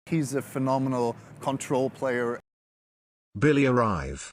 He's a phenomenal control player. Billy arrive.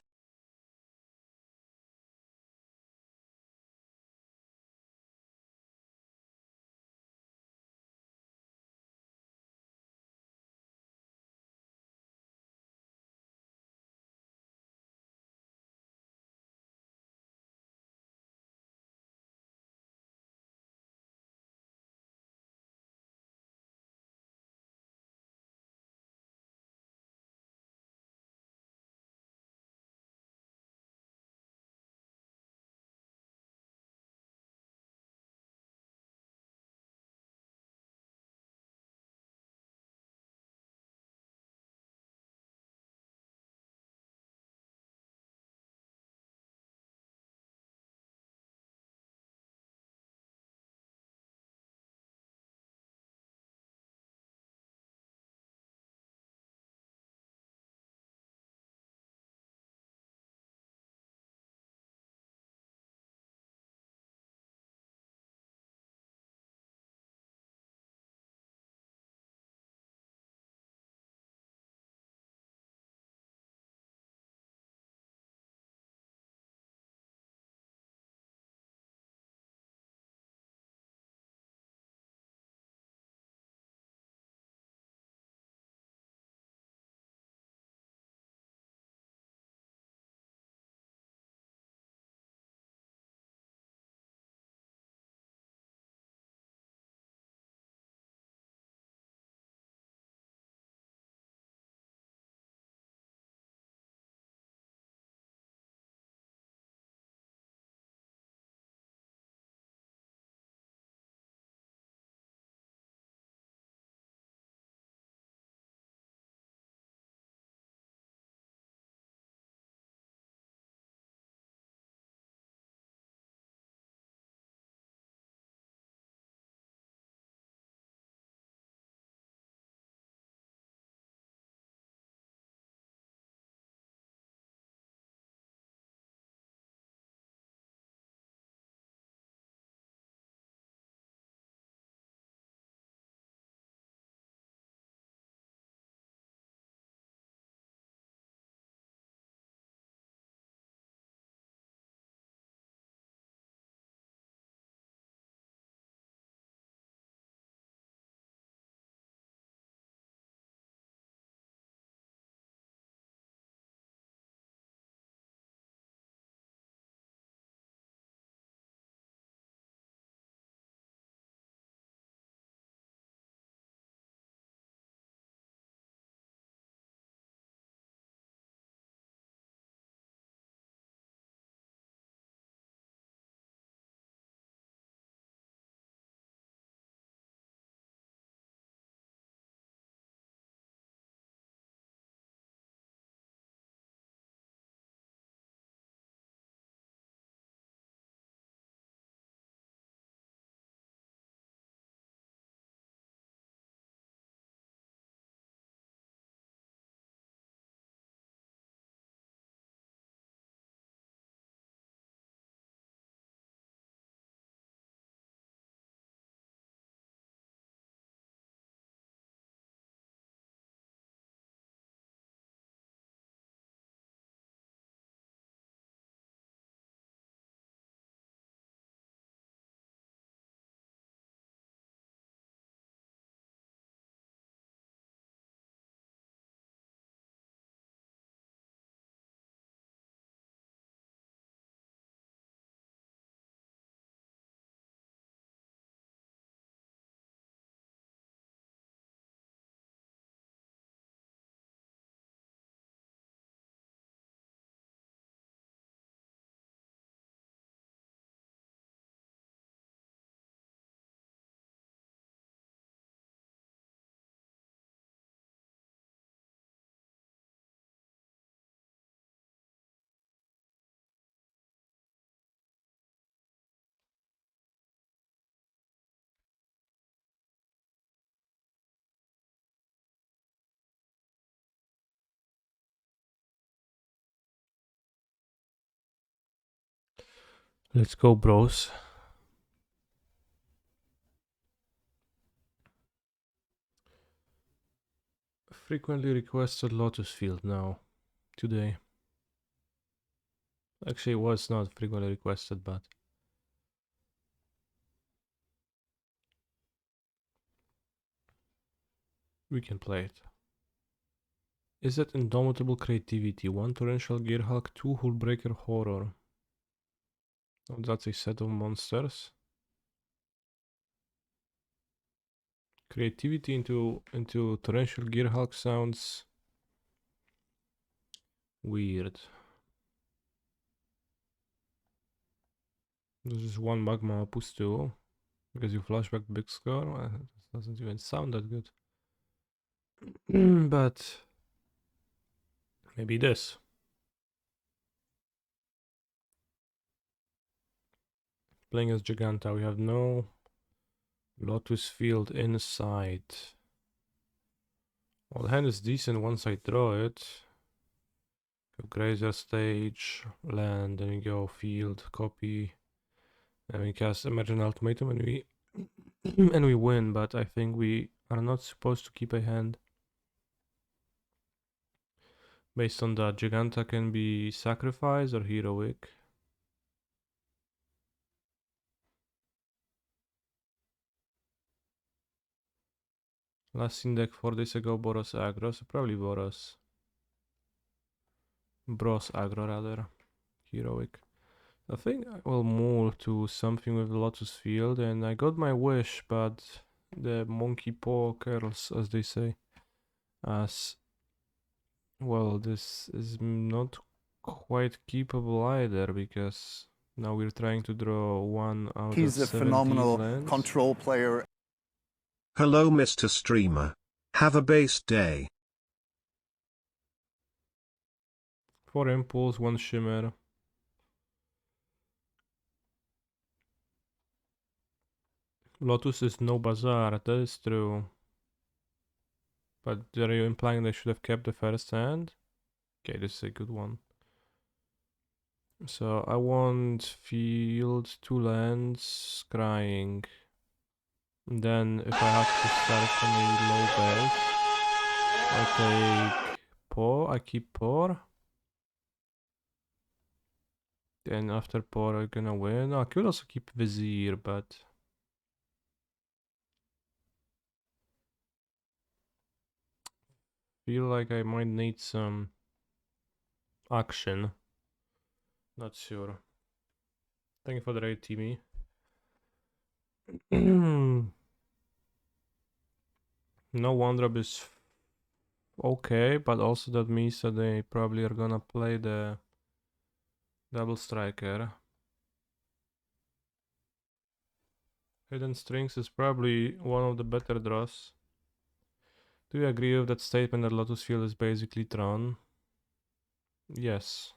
Let's go, bros. Frequently requested Lotus field now, today. Actually, it was not frequently requested, but we can play it. Is it Indomitable Creativity? 1 Torrential Gearhulk, 2 Hullbreaker Horror. Oh, that's a set of monsters. Creativity into Torrential Gearhulk sounds weird. This is 1 Magma Opus 2. Because you flashback big score. It doesn't even sound that good. But maybe this. Playing as Giganta, we have no Lotus field inside. Well, the hand is decent once I draw it. Go Grazer stage, land, then we go field, copy. And we cast Emergent Ultimatum and we and we win, but I think we are not supposed to keep a hand. Based on that, Giganta can be sacrificed or heroic. Last seen deck 4 days ago, Boros aggro, so probably Boros. Bros aggro rather. Heroic. I think I will move to something with Lotus Field, and I got my wish, but the monkey paw curls, as they say. As well, this is not quite keepable either, because now we're trying to draw 1 out He's of a 17 phenomenal lands. control player. Hello Mr. Streamer. Have a base day. 4 impulse, 1 shimmer. Lotus is no bazaar, that is true. But are you implying they should have kept the first hand? Okay, this is a good one. So I want field, 2 lands, scrying. And then if I have to start from a low base, I take paw, I keep paw. Then after paw I'm gonna win. I could also keep vizier, but feel like I might need some action. Not sure. Thank you for the raid, Timmy. No one drop is okay, but also that means that they probably are gonna play the double striker. Hidden Strings is probably one of the better draws. Do you agree with that statement that Lotus Field is basically Tron? Yes.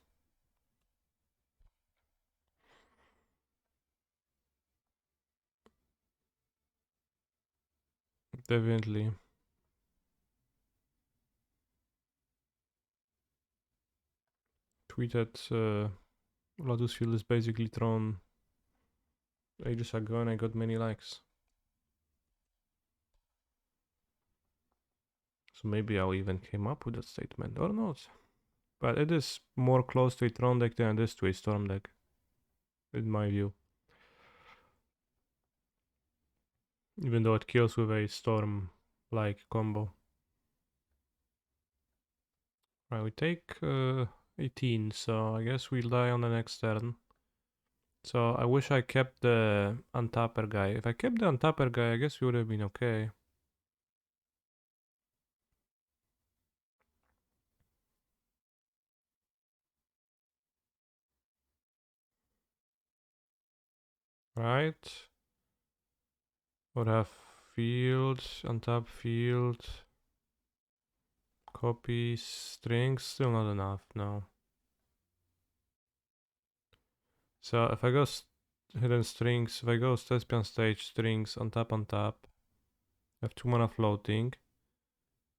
Definitely. Tweeted Lotus Field is basically Tron ages ago and I got many likes. So maybe I even came up with that statement or not. But it is more close to a Tron deck than it is to a Storm deck, in my view. Even though it kills with a Storm-like combo. Right, we take 18, so I guess we'll die on the next turn. So I wish I kept the untapper guy. If I kept the untapper guy, I guess we would have been okay. Right? Would have field, untap field, copy, strings, still not enough, no. So if I go hidden strings, if I go Thespian stage, strings, untap, I have 2 mana floating.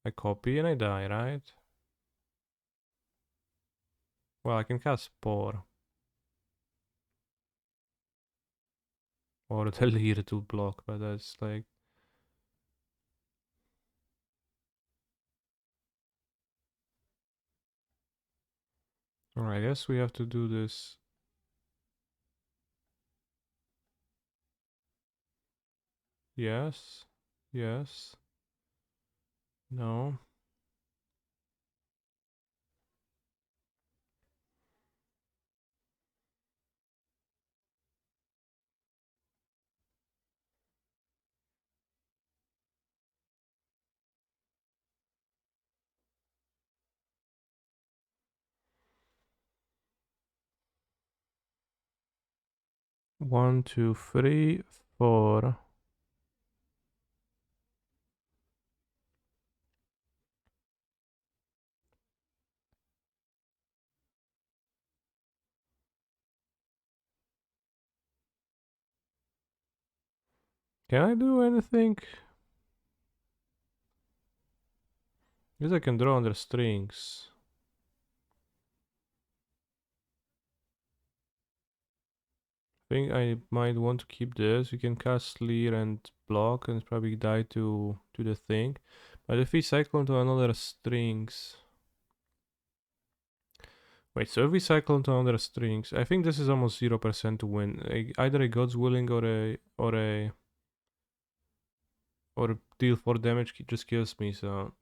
I copy and I die, right? Well, I can cast Spore. Or Delir to block, but that's like... Alright, I guess we have to do this. Yes. Yes. No. One, two, three, four. Can I do anything? Guess I can draw under strings. Think I might want to keep this. We can cast Leer and block and probably die to the thing. But if we cycle into another strings. Wait, so if we cycle into another strings, I think this is almost 0% to win. Either a God's Willing or deal 4 damage just kills me, so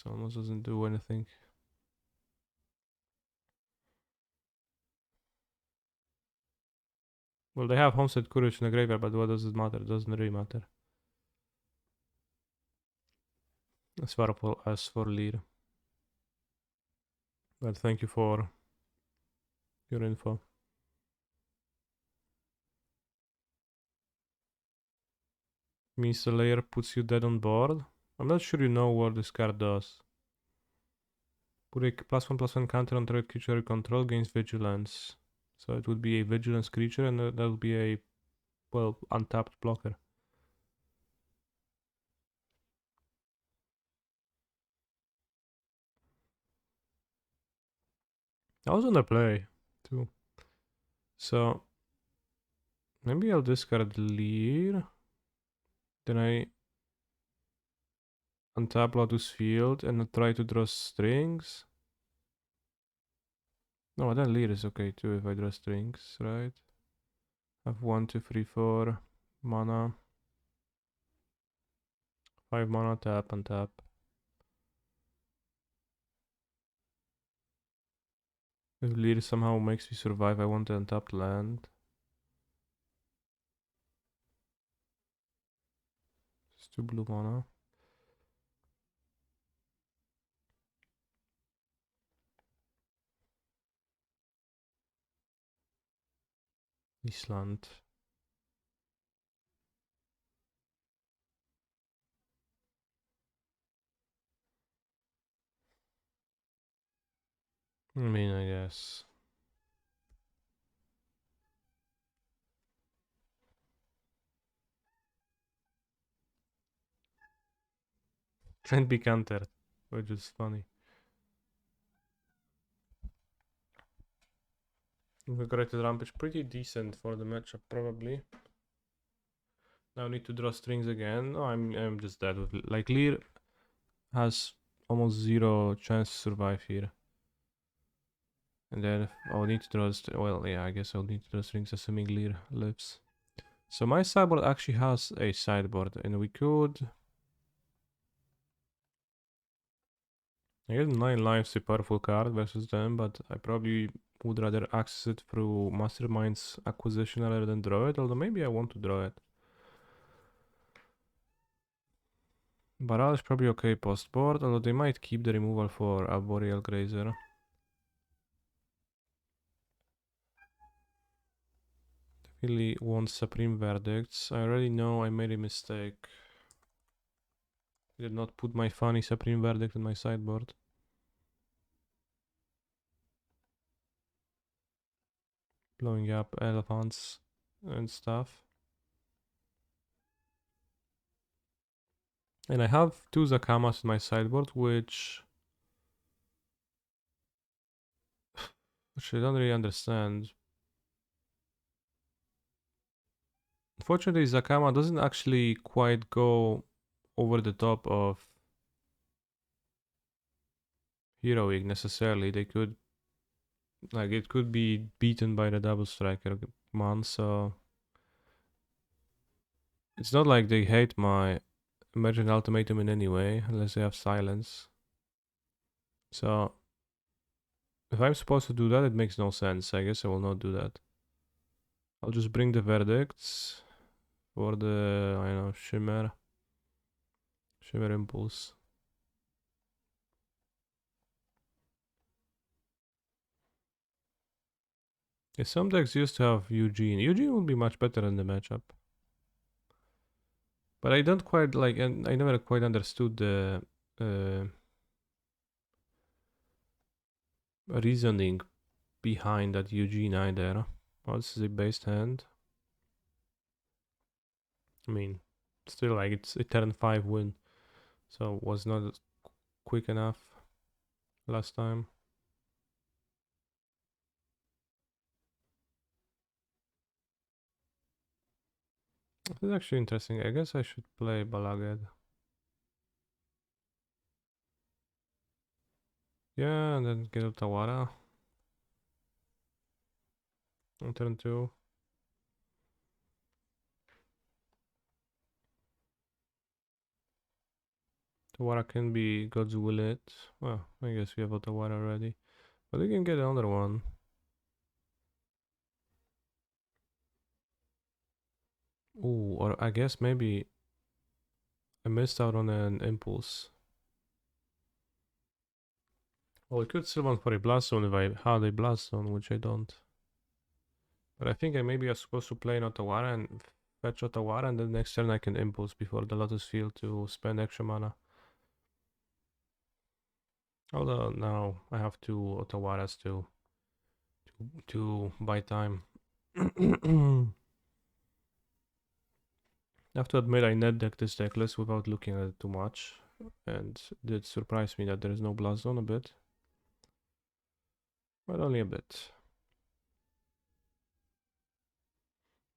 almost doesn't do anything. Well, they have Homestead Courage in the graveyard, but what does it matter? It doesn't really matter. As far as for Leer. But thank you for your info. Means the layer puts you dead on board. I'm not sure you know what this card does. Put a +1/+1 counter on target creature you control, gains vigilance. So it would be a vigilance creature, and that would be a, well, untapped blocker. I was under play too. So maybe I'll discard Leer. Then I untap Lotus Field and try to draw strings. No, then Leer is okay too if I draw strings, right? I have 1, 2, 3, 4 mana. 5 mana, tap, untap. If Leer somehow makes me survive, I want to untap land. It's 2 blue mana. Island. I mean, I guess. Can't be countered, which is funny. Invigorated Rampage, pretty decent for the matchup, probably. Now I need to draw strings again. Oh, I'm just dead with like Leer has almost 0 chance to survive here. And then I'll need to draw well, yeah, I guess I'll need to draw strings assuming Leer lives. So my sideboard actually has a sideboard, and we could. I guess 9 lives is a powerful card versus them, but I probably would rather access it through Mastermind's acquisition rather than draw it, although maybe I want to draw it. Baral is probably okay post board, although they might keep the removal for Arboreal Grazer. Really want Supreme Verdicts. I already know I made a mistake. I did not put my funny Supreme Verdict in my sideboard. Blowing up elephants and stuff. And I have 2 Zakamas in my sideboard, which I don't really understand. Unfortunately, Zakama doesn't actually quite go over the top of Heroic necessarily. They could Like it could be beaten by the double striker man, so it's not like they hate my Emergent Ultimatum in any way, unless they have silence. So if I'm supposed to do that, it makes no sense. I guess I will not do that. I'll just bring the verdicts for the, I don't know, Shimmer Impulse. Yeah, some decks used to have Eugene. Eugene would be much better in the matchup. But I don't quite like, and I never quite understood the reasoning behind that Eugene either. Oh, this is a based hand. I mean, still like it's a turn 5 win. So was not quick enough last time. This is actually interesting. I guess I should play Balagad. Yeah, and then get Otawara on turn 2. Otawara can be God's Will It. Well, I guess we have Otawara already. But we can get another one. Ooh, or I guess maybe I missed out on an impulse. Well, I could still one for a Blast Zone if I had a Blast Zone, which I don't. But I think I maybe are supposed to play an Otawara and fetch Otawara, and then next turn I can impulse before the Lotus Field to spend extra mana. Although now I have 2 Otawaras to buy time. I have to admit I net decked this deck list without looking at it too much, and it did surprise me that there is no Blast Zone a bit. But only a bit.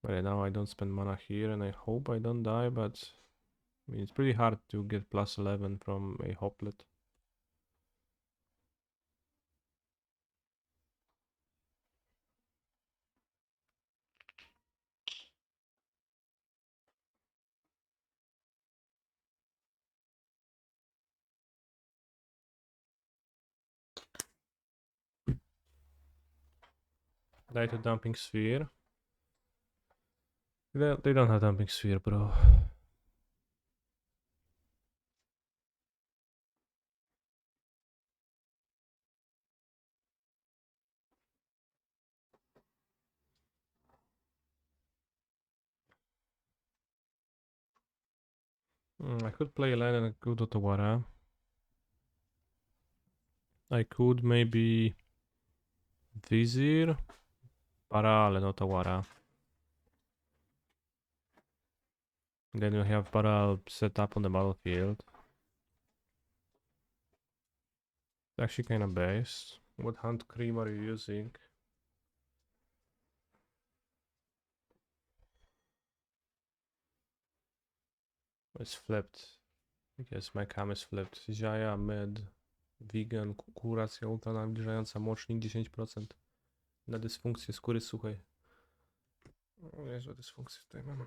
Right now I don't spend mana here, and I hope I don't die, but I mean it's pretty hard to get plus 11 from a Hoplet. Die to Dumping Sphere. They don't have Dumping Sphere, bro. I could play land and I could Otawara. I could maybe Vizier, Baral and Otawara. Then you have Baral set up on the battlefield. Actually kind of based. What Hunt Cream are you using? It's flipped. I guess my cam is flipped. Jaya, med, vegan, kuracja ultra nabliżająca, mocznik 10%. Na dysfunkcję skóry suchej. O Jezu, dysfunkcję tutaj mam.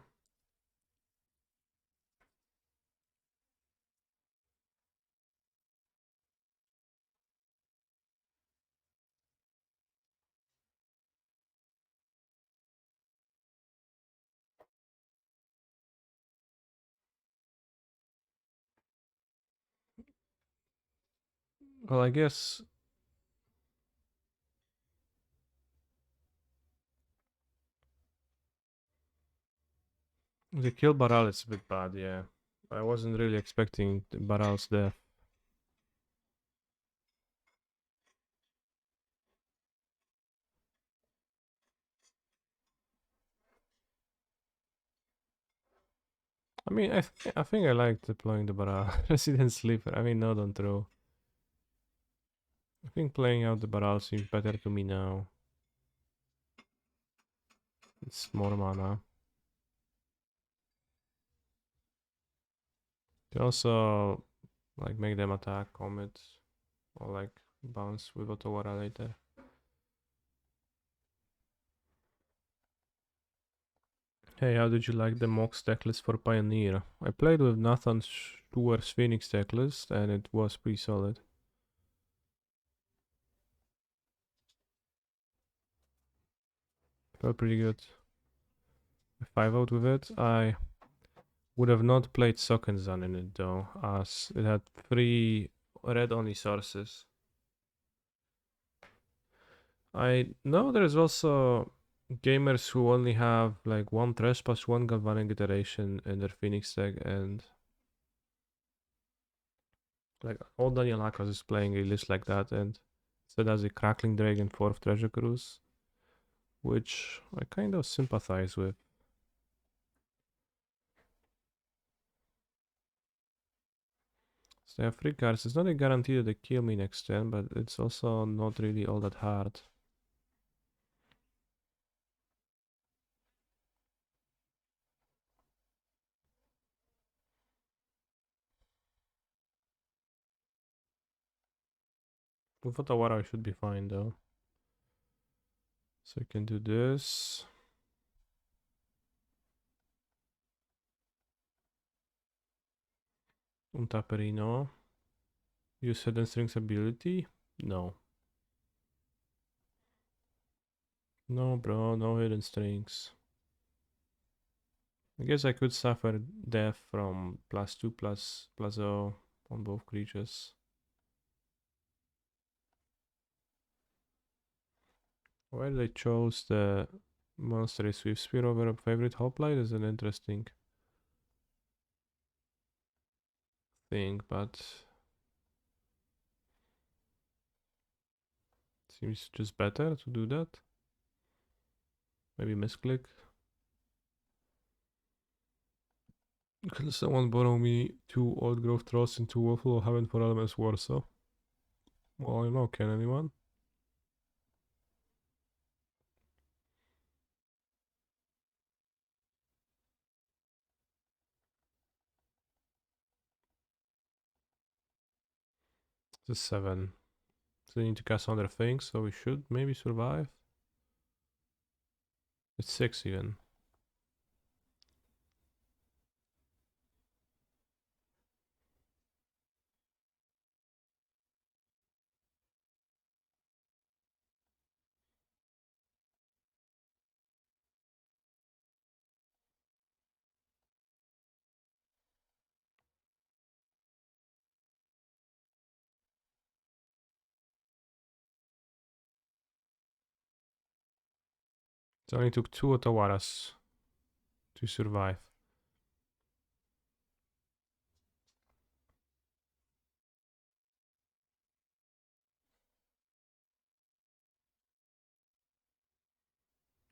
Well, I guess the kill Baral is a bit bad, yeah. I wasn't really expecting Baral's death. I mean, I think I like deploying the Baral. Resident Sleeper. I mean, no, don't throw. I think playing out the Baral seems better to me now. It's more mana. You can also like make them attack, commit, or like bounce with Otawara later. Hey, how did you like the Mox decklist for Pioneer? I played with Nathan Stewart's Phoenix decklist and it was pretty solid. Felt pretty good. 5 out with it. I would have not played Sokenzan in it though, as it had 3 red only sources. I know there's also gamers who only have like 1 Trespass, 1 Galvanic Iteration in their Phoenix deck, and like all Daniel Akos is playing a list like that, and instead has a Crackling Dragon 4th Treasure Cruise, which I kind of sympathize with. So they have 3 cards. It's not a guarantee that they kill me next turn, but it's also not really all that hard. With Otawara I should be fine though. So I can do this. Untaperino. Use Hidden Strings ability? No. No bro, no Hidden Strings. I guess I could suffer death from +2/+0 on both creatures. Why they chose the Monster Swift Spear over a favorite hoplite is an interesting thing, but seems just better to do that. Maybe misclick. Can someone borrow me 2 Old Growth Trolls and 2 Waffle of Heaven for Elements Warsaw? Well, I know, can anyone? It's a 7. So they need to cast other things, so we should maybe survive. It's 6 even. It only took 2 Otawaras to survive.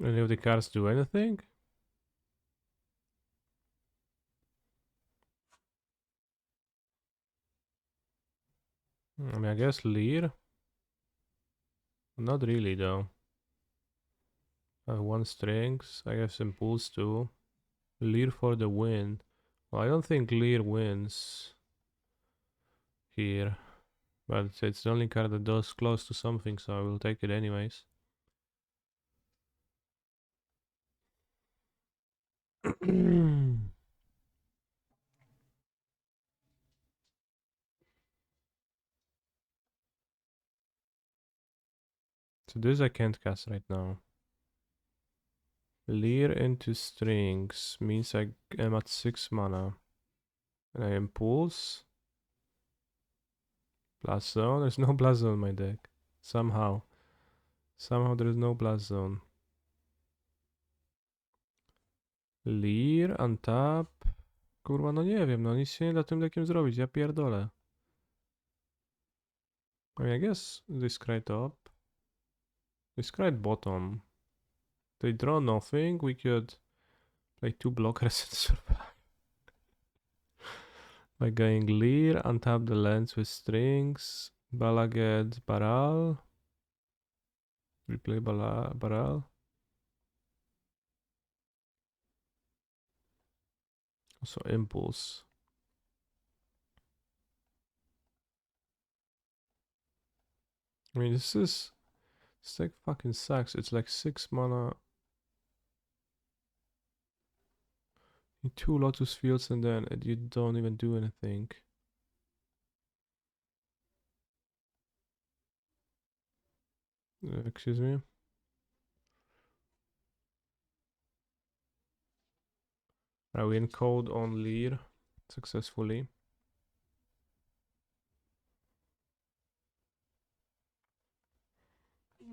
Any of the cards do anything? I mean, I guess Leer? Not really though. 1 strings, I guess Impulse too. Leer for the win. Well, I don't think Leer wins here. But it's the only card that does close to something, so I will take it anyways. So this I can't cast right now. Leer into strings means I am at 6 mana. And I impulse. Blast zone? There's no blast zone in my deck. Somehow. Somehow there is no blast zone. Leer, untap. Kurwa, no nie wiem, no nic się nie da tym deckiem zrobić, ja pierdolę. I mean, I guess discard top. Discard bottom. They draw nothing, we could play 2 blockers and survive. By going Leer, untap the lands with strings. Balaged Baral. Replay Baral. Also Impulse. I mean, this deck fucking sucks. It's like 6 mana. 2 Lotus fields and then you don't even do anything. Excuse me? Are we encode on Lear successfully?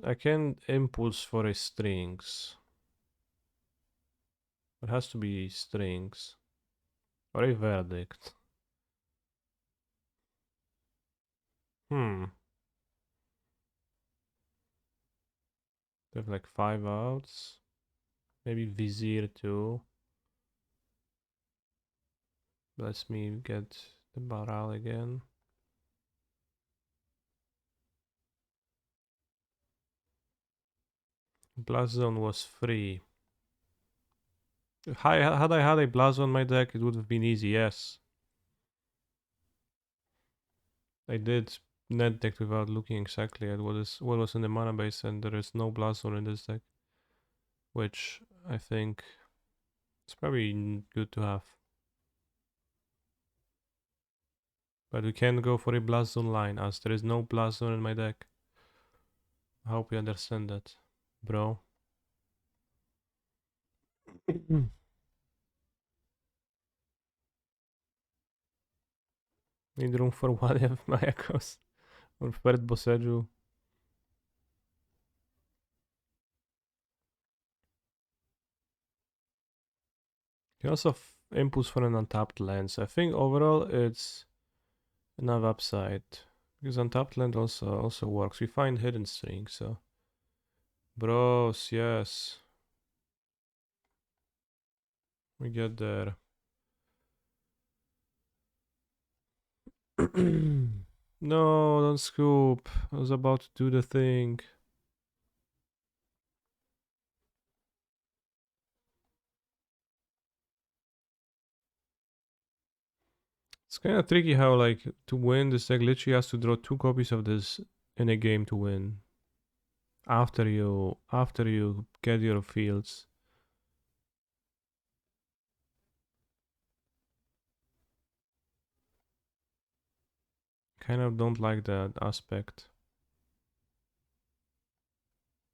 I can impulse for a strings. It has to be strings. Or a verdict. They have like 5 outs. Maybe Vizier too. Let me get the barrel again. Blast Zone was free. Had I had a Blast on my deck, it would have been easy, yes. I did net deck without looking exactly at what was in the mana base, and there is no Blast Zone in this deck. Which I think is probably good to have. But we can't go for a Blast Zone line, as there is no Blast Zone in my deck. I hope you understand that, bro. Need room for one of Mayakos or Ferd Boseju. You also impulse for an untapped land. So I think overall it's enough upside. Because untapped land also works. We find hidden strings, so. Bros, yes. We get there. No, don't scoop. I was about to do the thing. It's kind of tricky how, like, to win this deck literally has to draw 2 copies of this in a game to win. After you get your fields. Kind of don't like that aspect.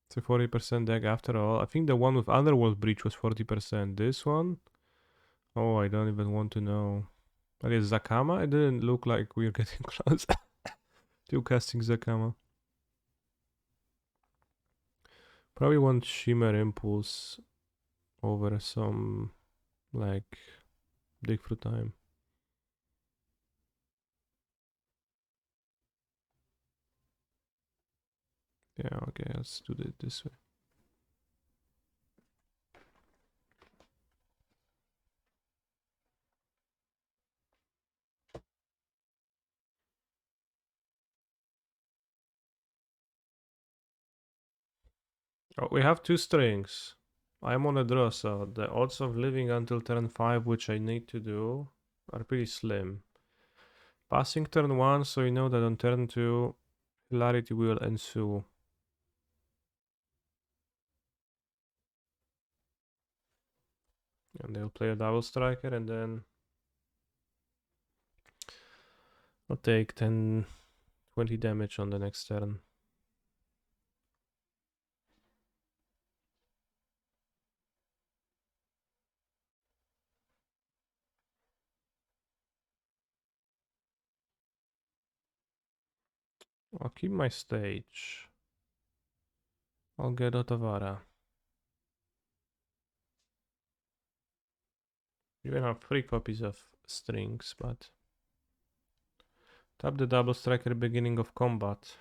It's a 40% deck after all. I think the one with Underworld Breach was 40%. This one? Oh, I don't even want to know. But is Zakama? It didn't look like we are getting close to casting Zakama. Probably want Shimmer Impulse over some, like, Dig Through Time. Yeah, okay, let's do it this way. Oh, we have 2 strings. I'm on a draw, so the odds of living until turn 5, which I need to do, are pretty slim. Passing turn 1, so you know that on turn 2, hilarity will ensue. And they'll play a double striker, and then I'll take 10, 20 damage on the next turn. I'll keep my stage. I'll get Otavara. You can have 3 copies of strings, but tap the double striker beginning of combat.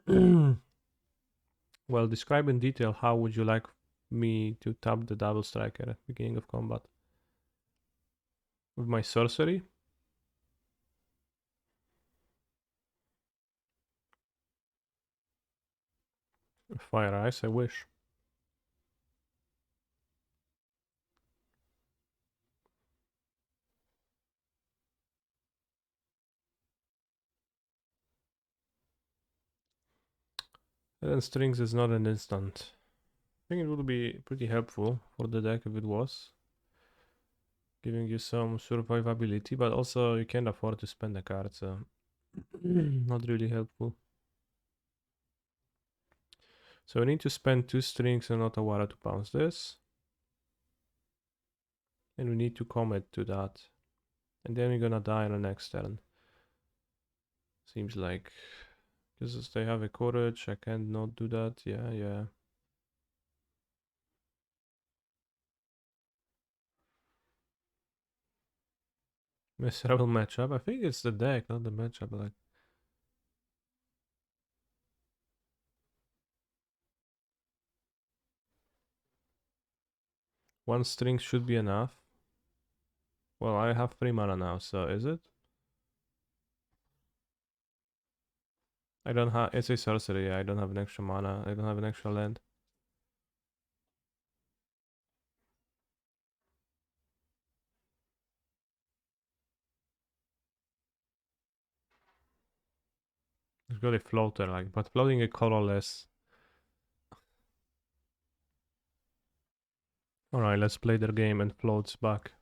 Well, describe in detail how would you like me to tap the double striker at beginning of combat. With my sorcery? Fire Ice, I wish. And then strings is not an instant. I think it would be pretty helpful for the deck if it was. giving you some survivability, but also you can't afford to spend a card, so not really helpful. So we need to spend 2 strings and not a Wara to bounce this. And we need to commit to that. And then we're gonna die on the next turn. Seems like, because they have a courage, I can't not do that. Yeah. Miserable matchup. I think it's the deck, not the matchup. Like, one string should be enough. Well, I have 3 mana now, so is it? I don't have. It's a sorcery. I don't have an extra mana. I don't have an extra land. It's got a floater, like, but floating a colorless. Alright, let's play their game and floats back.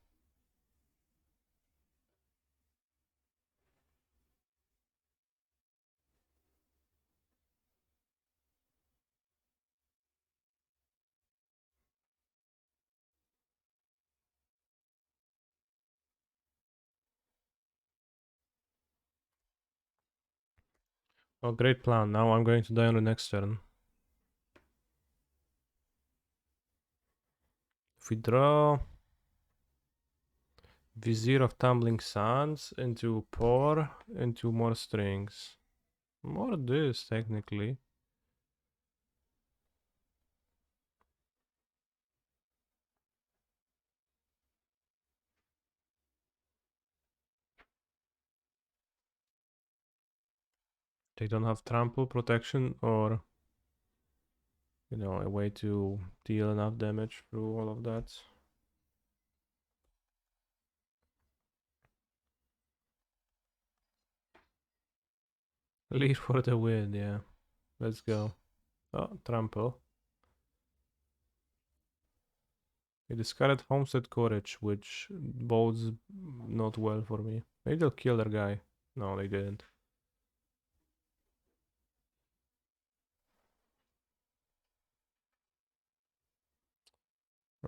Oh, great plan. Now I'm going to die on the next turn. If we draw Vizier of Tumbling Sands into Pour, into more strings. More this, technically. They don't have trample protection or, you know, a way to deal enough damage through all of that. Lead for the win, yeah. Let's go. Oh, trample. They discarded Homestead Courage, which bodes not well for me. Maybe they'll kill their guy. No, they didn't.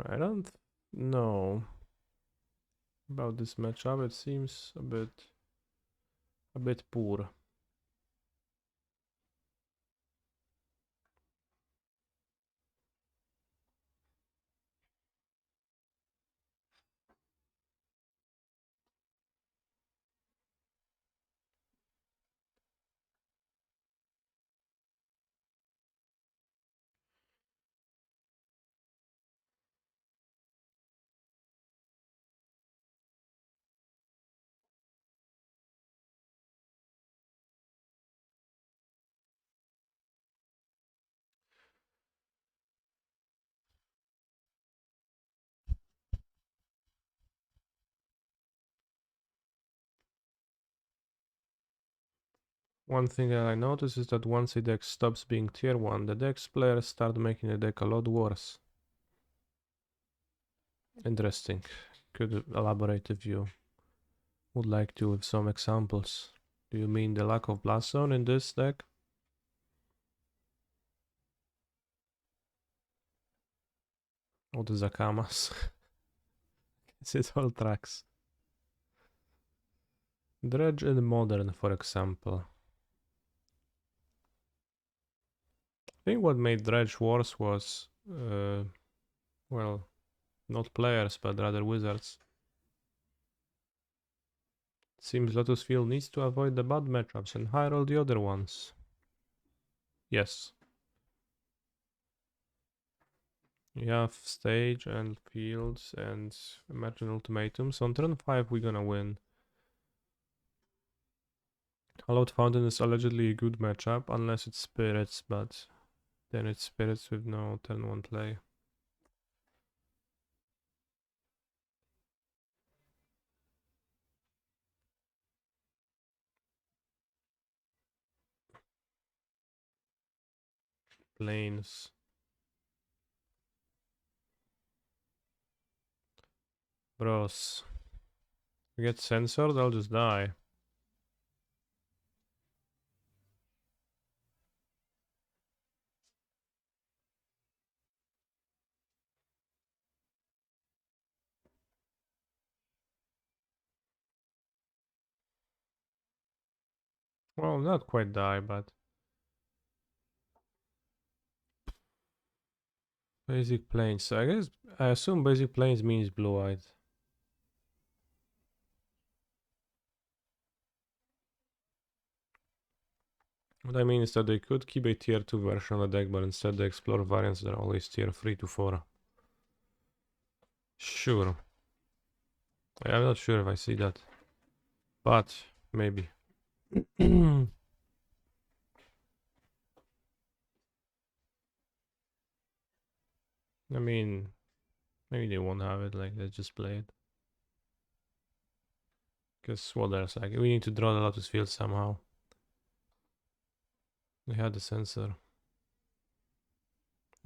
I don't know about this matchup. It seems a bit poor. One thing that I noticed is that once a deck stops being tier 1, the deck's players start making the deck a lot worse. Interesting. Could elaborate if you would like to with some examples. Do you mean the lack of blast zone in this deck? Or the Zakamas? Is it all tracks? Dredge in Modern, for example. I think what made Dredge worse was, well, not players, but rather wizards. Seems Lotus Field needs to avoid the bad matchups and hire all the other ones. Yes. You have stage and fields and imagine ultimatums. On turn 5 we're gonna win. Hallowed Fountain is allegedly a good matchup unless it's spirits, but then it's spirits with no turn 1 play. Planes. Bros. If I get censored, I'll just die. Well, not quite die, but... Basic planes. So I assume basic planes means blue-eyed. What I mean is that they could keep a tier 2 version of the deck, but instead they explore variants that are always tier 3 to 4. Sure. I'm not sure if I see that. But, maybe. I mean, maybe they won't have it, like, let's just play it. Because what else? Like, we need to draw the Lotus field somehow. We had the sensor.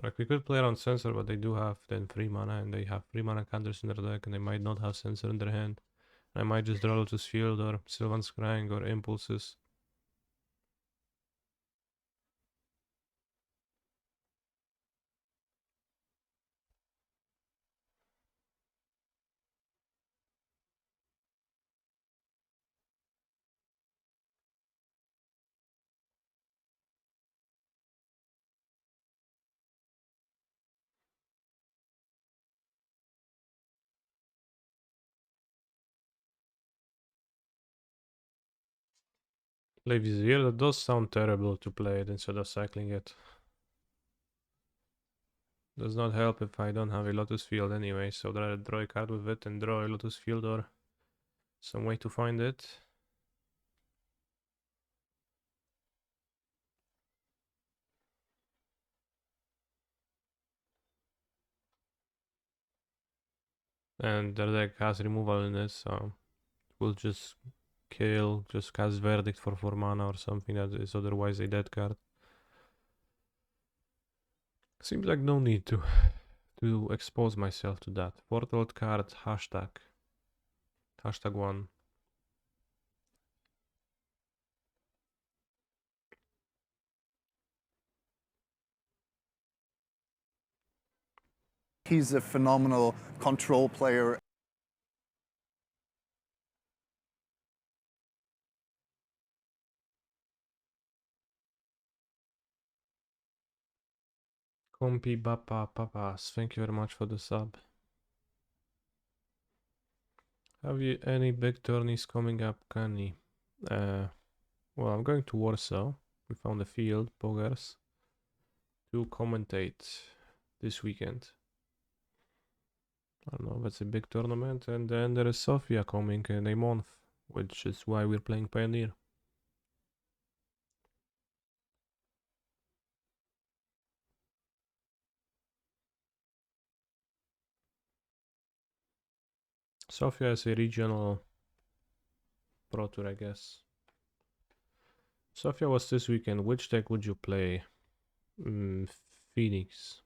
Like, we could play around sensor, but they do have then 3 mana, and they have 3 mana counters in their deck, and they might not have sensor in their hand. I might just draw Lotus field, or Sylvan Scrying, or Impulses. Play Vizier, that does sound terrible to play it instead of cycling it. Does not help if I don't have a Lotus field anyway, so that I draw a card with it and draw a Lotus field or some way to find it. And their deck has removal in it, so we'll just kill, just cast Verdict for 4 mana or something that is otherwise a dead card. Seems like no need to expose myself to that. Portal card, hashtag. Hashtag 1. He's a phenomenal control player. Compi Bappa Papas, thank you very much for the sub. Have you any big tourneys coming up, Kani? Well, I'm going to Warsaw. We found a field, Poggers, to commentate this weekend. I don't know if it's a big tournament, and then there is Sofia coming in a month, which is why we're playing Pioneer. Sofia is a regional Pro Tour, I guess. Sofia was this weekend. Which deck would you play? Phoenix.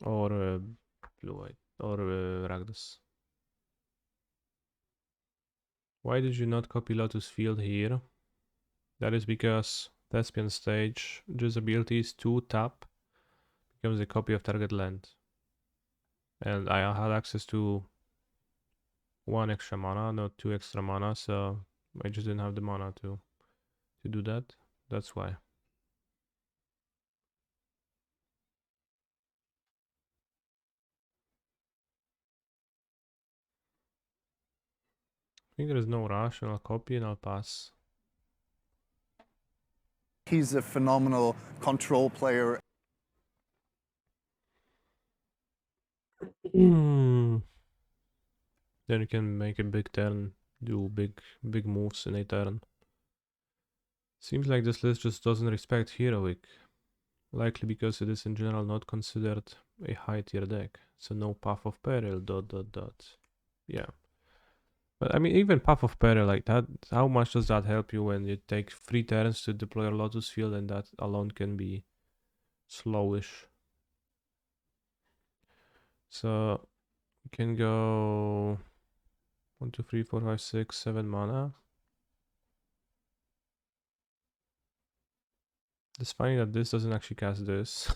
Or Blue-White. Or Rakdos. Why did you not copy Lotus Field here? That is because Thespian Stage, just abilities 2 tap becomes a copy of target land. And I had access to 1 extra mana, not 2 extra mana, so I just didn't have the mana to do that. That's why. I think there is no rush, and I'll copy and I'll pass. He's a phenomenal control player. Then you can make a big turn, do big moves in a turn. Seems like this list just doesn't respect Heroic. Likely because it is in general not considered a high tier deck. So no Path of Peril, ... Yeah. But I mean, even Path of Peril like that, how much does that help you when you take 3 turns to deploy a Lotus Field, and that alone can be slowish? So we can go 1, 2, 3, 4, 5, 6, 7 mana. It's funny that this doesn't actually cast this.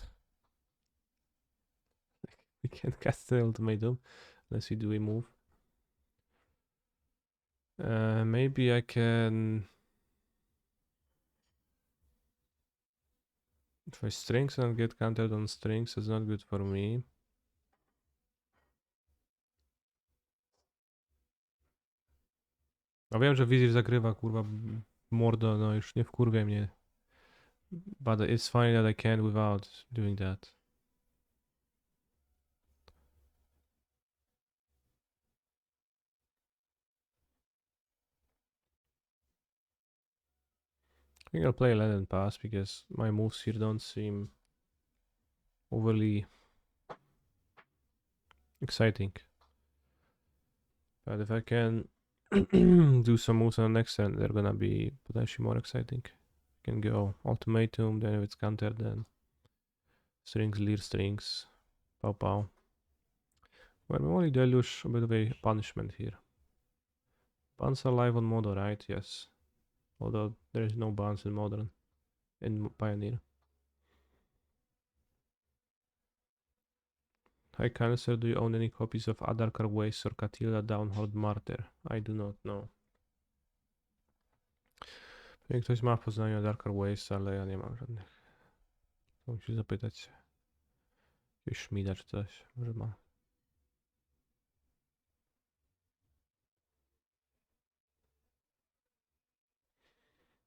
We can't cast the ultimatum unless we do a move. Maybe I can. If I strings and get countered on strings, it's not good for me. A wiem, że Wizir zagrywa, kurwa, mordo, no już nie wkurwia mnie. But it's funny that I can't without doing that. I think I'll play land and pass because my moves here don't seem overly exciting. But if I can do some moves on the next turn, they're gonna be potentially more exciting. Can go ultimatum, then if it's countered, then strings, leer strings, pow pow. Well, only deluge a bit of a punishment here. Bans are live on Modern, right? Yes. Although there is no bans in Modern, in Pioneer. Hi Cancer, do you own any copies of Adarkar Waste or Catilda Downhold Martyr? I do not know. Pewnie ktoś ma w Poznaniu Adarkar Waste, ale ja nie mam żadnych. To musi zapytać jakiegoś szmida czy coś, może ma.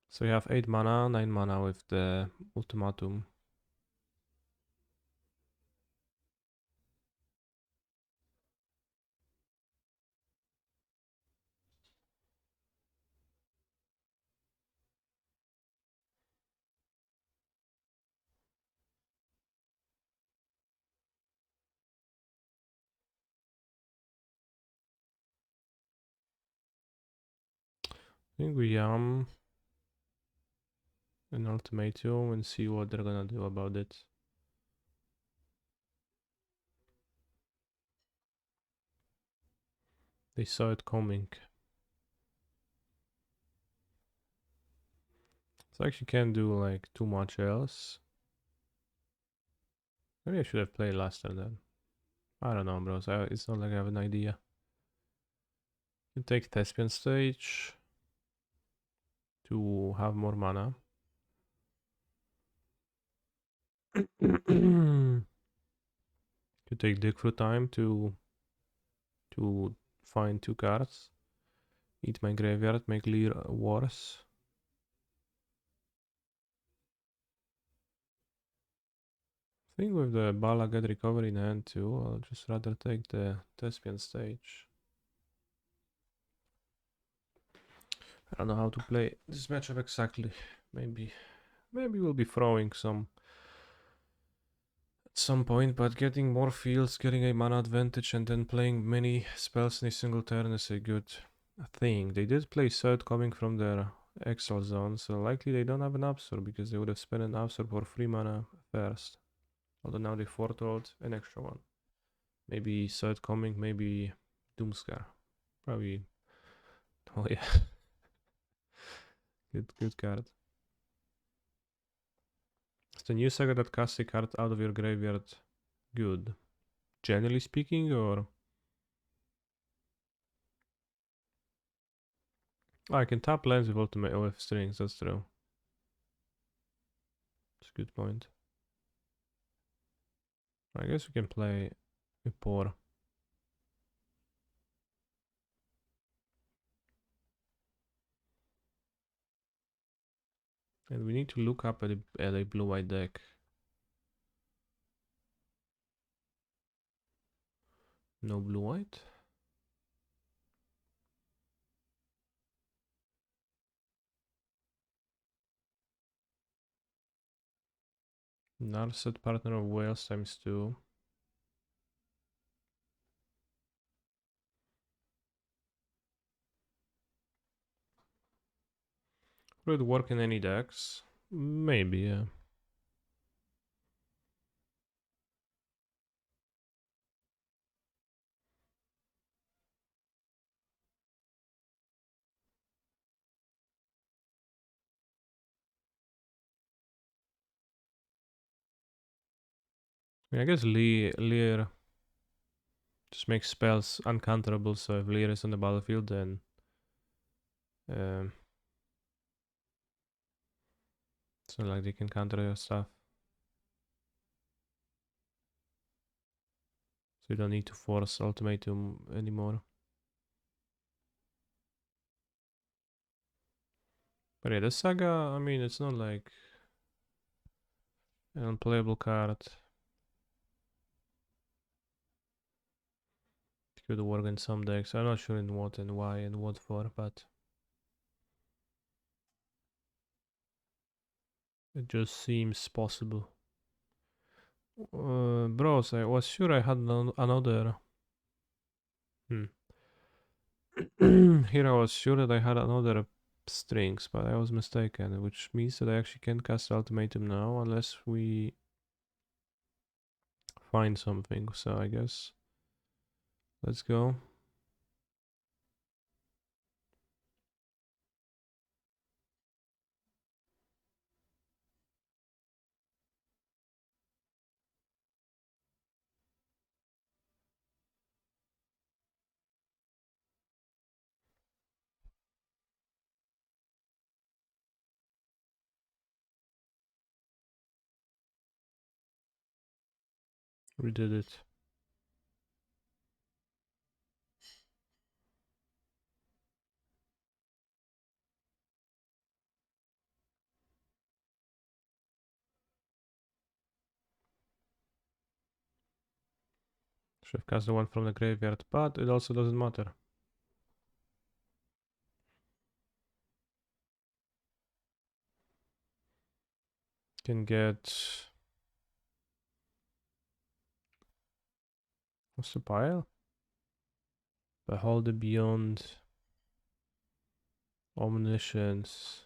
So you have 8 mana, 9 mana with the ultimatum. I think we an ultimatum and see what they're gonna do about it. They saw it coming. So I actually can't do like too much else. Maybe I should have played last turn then. I don't know, bros. It's not like I have an idea. You take Thespian stage to have more mana. You take Dig through time to find 2 cards. Eat my graveyard, make Leer worse. I think with the Bala get recovery in hand too, I'll just rather take the Thespian stage. I don't know how to play this matchup exactly. Maybe we'll be throwing some at some point, but getting more fields, getting a mana advantage, and then playing many spells in a single turn is a good thing. They did play Third coming from their exile zone, so likely they don't have an absorb because they would have spent an absorb for 3 mana first. Although now they foretold an extra one. Maybe Third coming, maybe Doomscar. Probably. Oh yeah. Good card. Is the new saga that casts a card out of your graveyard good? Generally speaking, or? Oh, I can tap lands with ultimate with strings, that's true. It's a good point. I guess we can play a poor. And we need to look up at a blue-white deck. No blue-white? Narset partner of Wales ×2. Would it work in any decks? Maybe, yeah. mean, I guess Leer just makes spells uncounterable, so if Leer is on the battlefield, then um, it's not like they can counter your stuff. So you don't need to force ultimatum anymore. But yeah, the Saga, I mean, it's not like an unplayable card. It could work in some decks. I'm not sure in what and why and what for, but it just seems possible. Bros, I was sure I had another. Here I was sure that I had another strings, but I was mistaken, which means that I actually can't cast ultimatum now unless we find something. So I guess let's go. We did it. Should have cast the one from the graveyard, but it also doesn't matter. Can get... What's the pile? Behold the Beyond. Omniscience.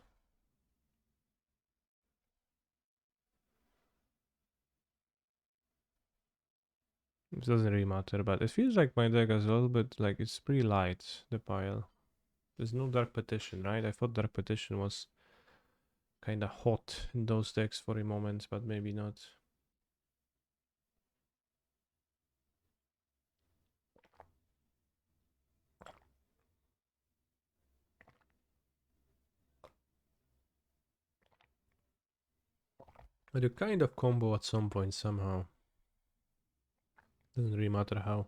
It doesn't really matter, but it feels like my deck is a little bit like it's pretty light, the pile. There's no Dark Petition, right? I thought Dark Petition was kind of hot in those decks for a moment, but maybe not. But you kind of combo at some point somehow. Doesn't really matter how.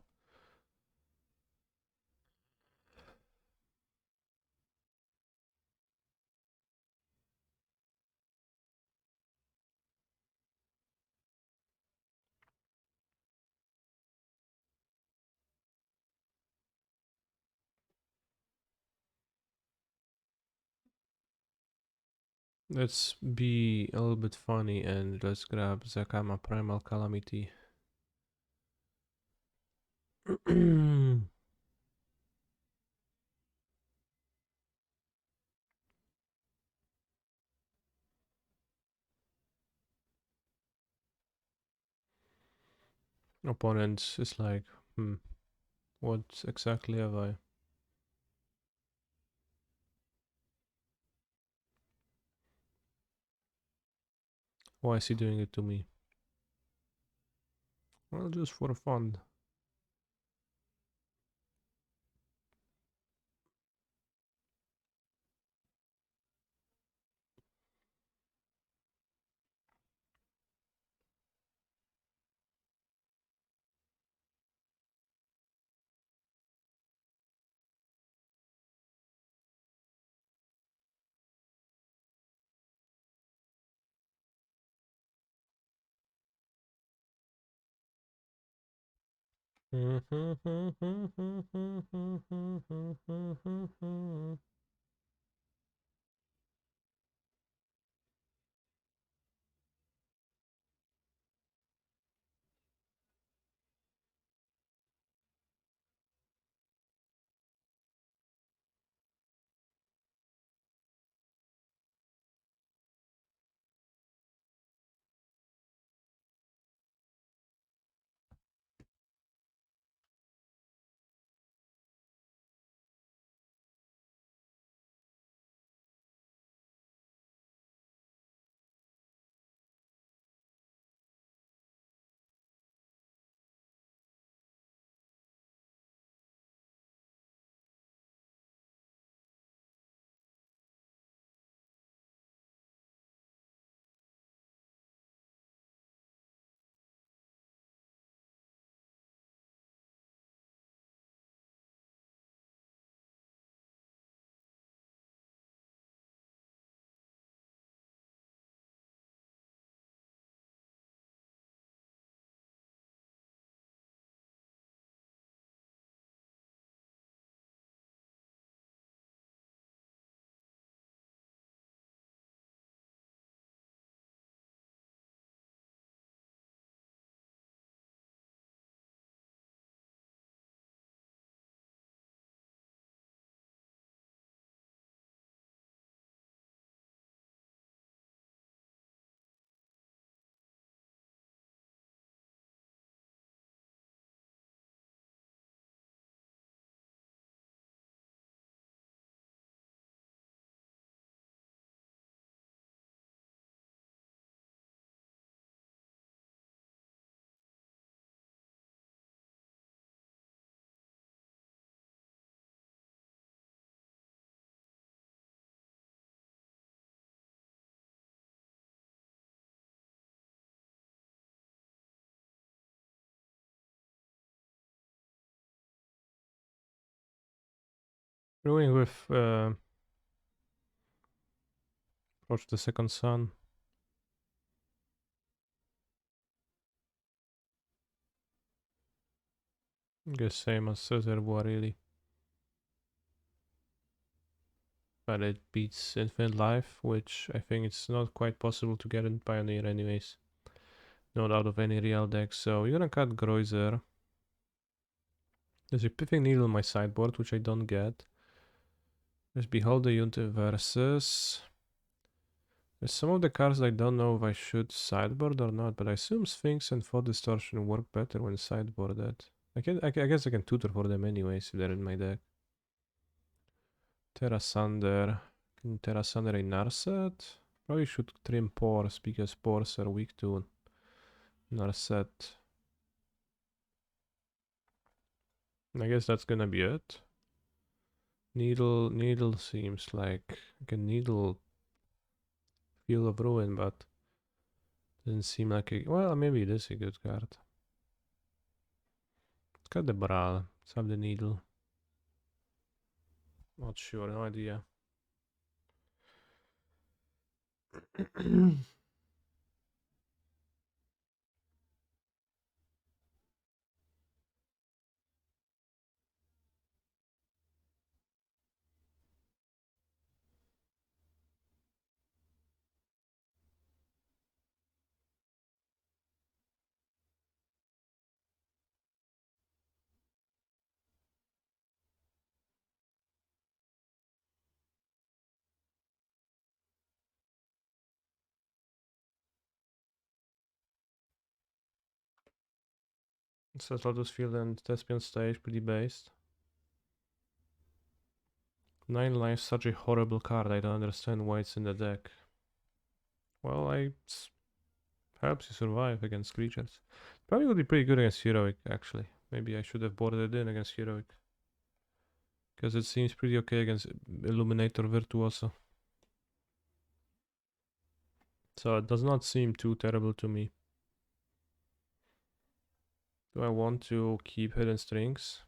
Let's be a little bit funny and let's grab Zakama Primal Calamity. Opponent is like, what exactly have I? Why is he doing it to me? Well, just for fun. Brewing with Approach the Second Sun. I guess same as Reservoir really. But it beats Infinite Life, which I think it's not quite possible to get in Pioneer anyways. Not out of any real deck, so we're gonna cut Groiser. There's a Piffing Needle in my sideboard, which I don't get. There's Behold the Universes. There's some of the cards I don't know if I should sideboard or not, but I assume Sphinx and Thought Distortion work better when sideboarded. I guess I can tutor for them anyways if they're in my deck. Terra Sunder. Can Terra Sunder a Narset? Probably should trim Pores because Pores are weak to Narset. I guess that's gonna be it. Needle seems like a Needle Field of Ruin, but doesn't seem like a... Well, maybe it is a good card. Let's cut the Baral. Let's have the Needle. Not sure, no idea. It says Lotus Field and Thespian Stage, pretty based. 9 life, such a horrible card. I don't understand why it's in the deck. Well, helps you survive against creatures. Probably would be pretty good against Heroic, actually. Maybe I should have boarded it in against Heroic. Because it seems pretty okay against Illuminator Virtuoso. So it does not seem too terrible to me. Do I want to keep Hidden Strings?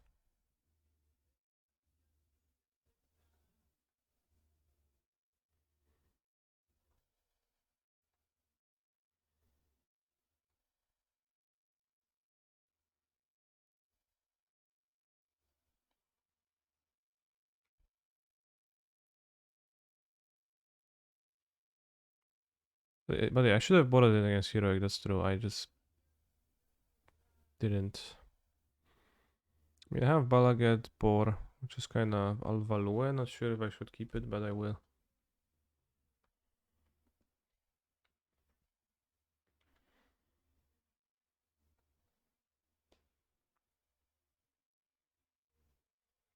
But yeah, I should have boarded it against Heroic, that's true. I just didn't. I mean, I have Balaget, Bor, which is kind of Alvalue. Not sure if I should keep it, but I will.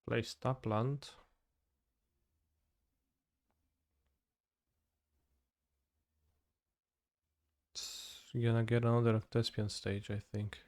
Play Stapland. It's gonna get another Thespian Stage, I think.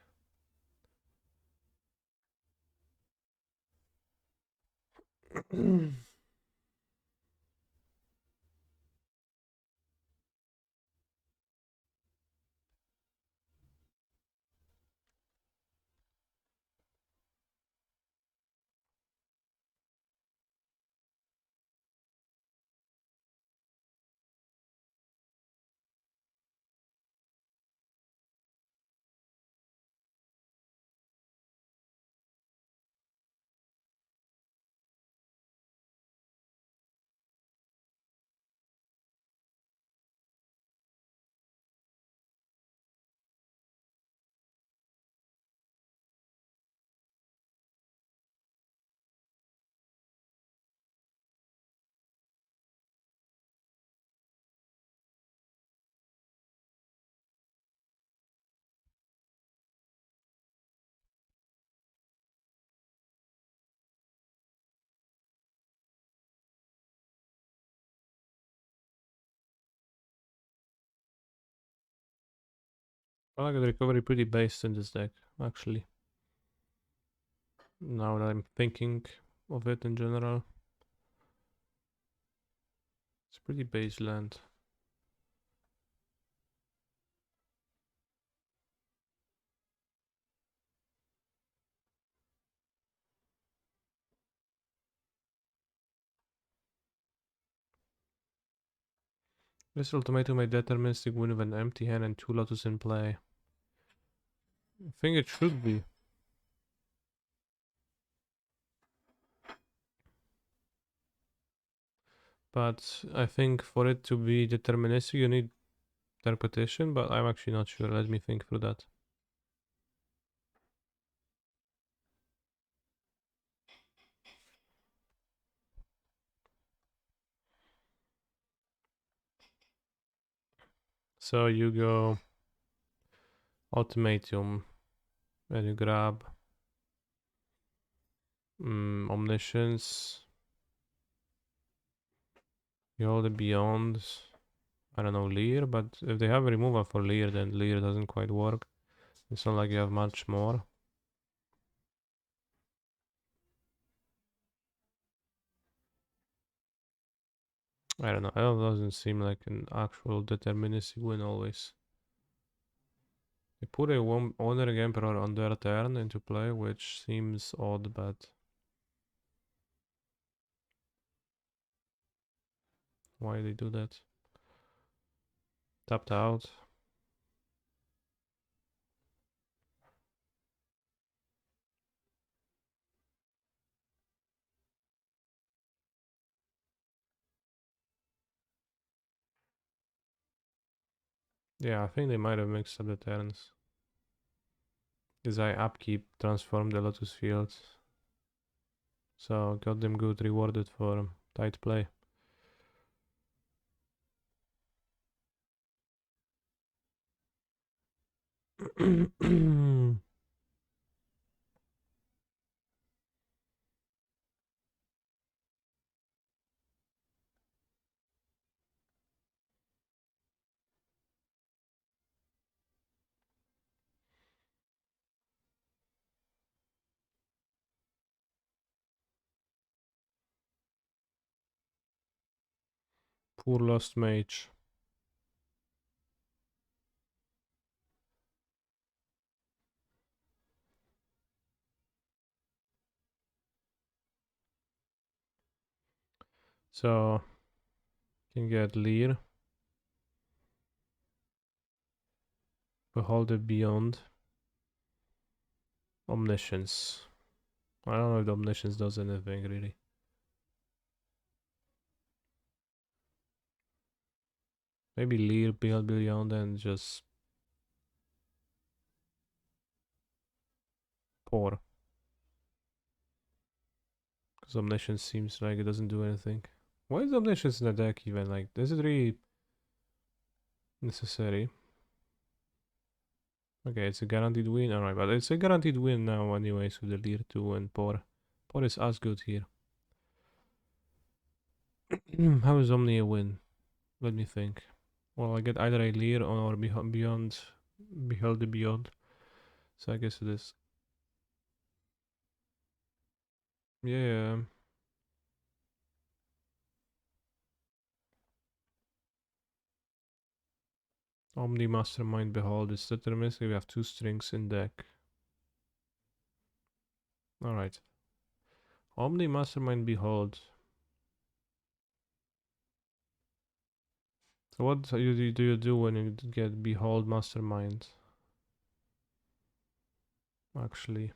I got recovery pretty based in this deck, actually. Now that I'm thinking of it in general. It's pretty base land. This ultimatum may deterministic win with an empty hand and 2 Lotus in play. I think it should be. But I think for it to be deterministic you need interpretation, but I'm actually not sure. Let me think through that. So you go ultimatum and you grab omniscience. You hold it beyond, I don't know, Lear, but if they have a removal for Lear, then Lear doesn't quite work. It's not like you have much more. I don't know, it doesn't seem like an actual deterministic win always. They put a Wandering Emperor on their turn into play, which seems odd, but why they do that? Tapped out. Yeah, I think they might have mixed up the turns. Because I upkeep transformed the Lotus Field. So got them good rewarded for tight play. Poor lost mage. So can get Lear. Behold it beyond. Omniscience. I don't know if the Omniscience does anything really. Maybe Lear beyond and just pour. Because Omniscience seems like it doesn't do anything. Why is Omniscience in the deck even? Like, is it really necessary? Okay, it's a guaranteed win. Alright, but it's a guaranteed win now anyways with the Lear 2 and pour. Pour is as good here. How is Omni a win? Let me think. Well, I get either a Lear or beyond, Behold the Beyond. So I guess it is. Yeah. Omni Mastermind Behold is deterministic. We have 2 strings in deck. Alright. Omni Mastermind Behold. So what do you do when you get Behold Mastermind? Actually.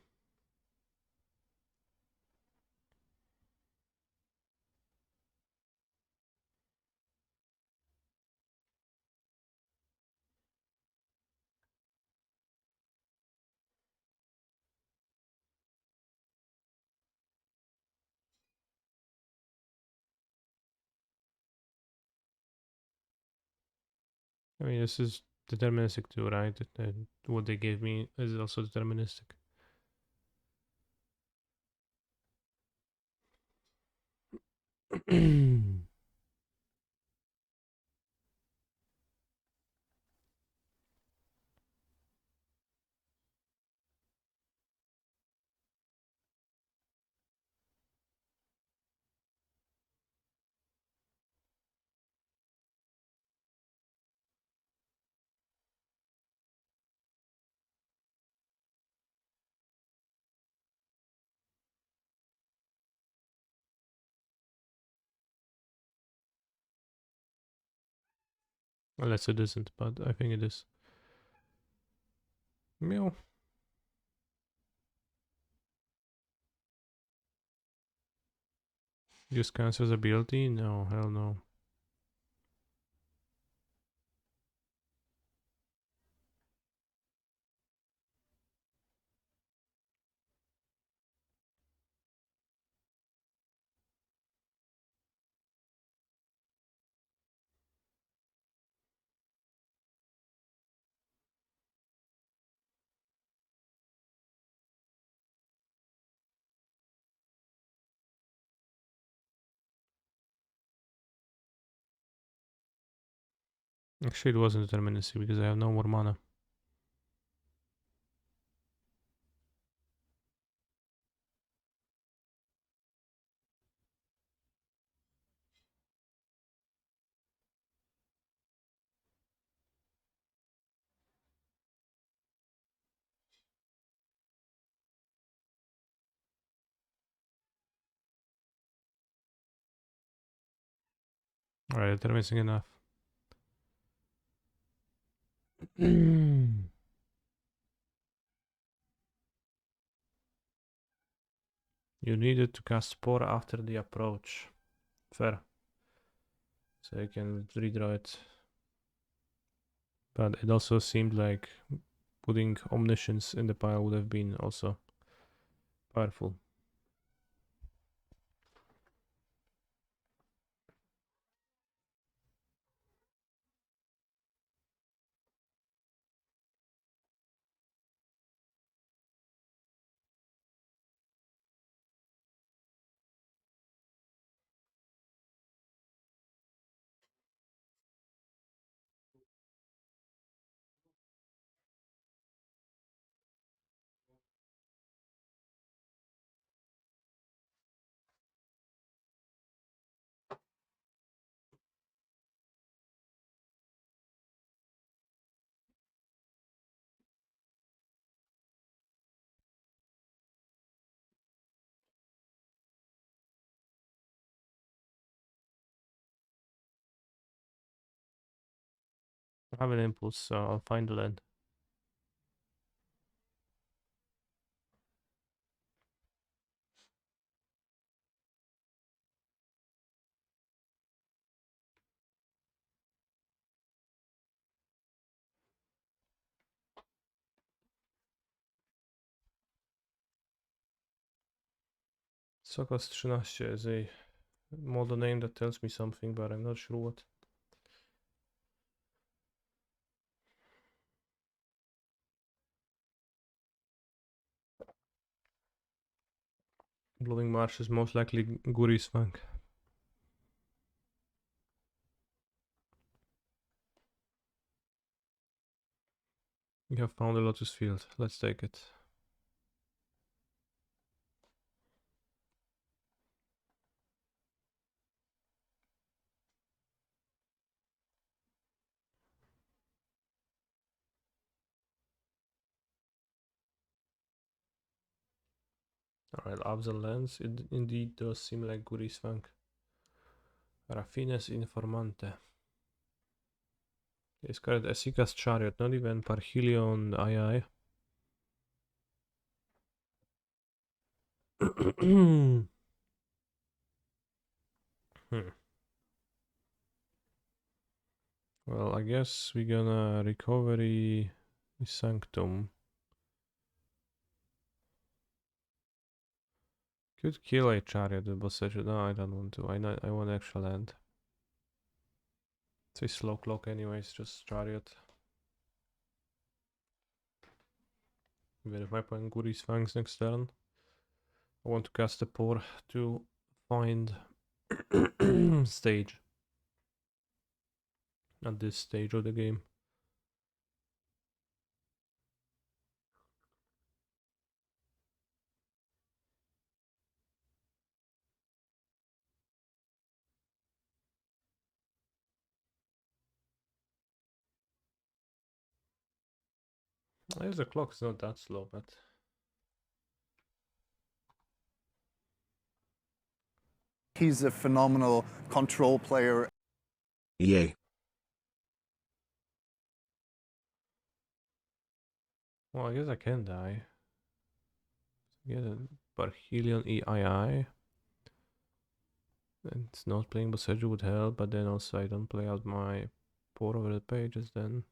I mean, this is deterministic too, right? And what they gave me is also deterministic. Unless it isn't, but I think it is. Meow. Use cancer's ability? No, hell no. Actually, it wasn't determinacy because I have no more mana. Alright, determinacy enough. You needed to cast Spore after the approach. Fair. So you can redraw it. But it also seemed like putting Omniscience in the pile would have been also powerful. I have an impulse, so I'll find the land. Sokos 13 is a model name that tells me something, but I'm not sure what. Blowing Marsh is most likely Guri's flank. You have found a Lotus field. Let's take it. Alright, Absal lands. It indeed does seem like Guri's flank. Rafines Informante. Discard Esika's Chariot, not even Parhelion II. Well, I guess we're gonna recovery Sanctum. Could kill a Chariot with Bossage. No, I don't want to. I want extra land. It's a slow clock anyways, just Chariot. Even if I play Guri's Fangs next turn, I want to cast a Pour to find stage at this stage of the game. I guess the clock's not that slow, but He's a phenomenal control player. Yay. Well, I guess I can die. Get a Parhelion EII. And it's not playing Boseiju would help, but then also I don't play out my port over the pages then.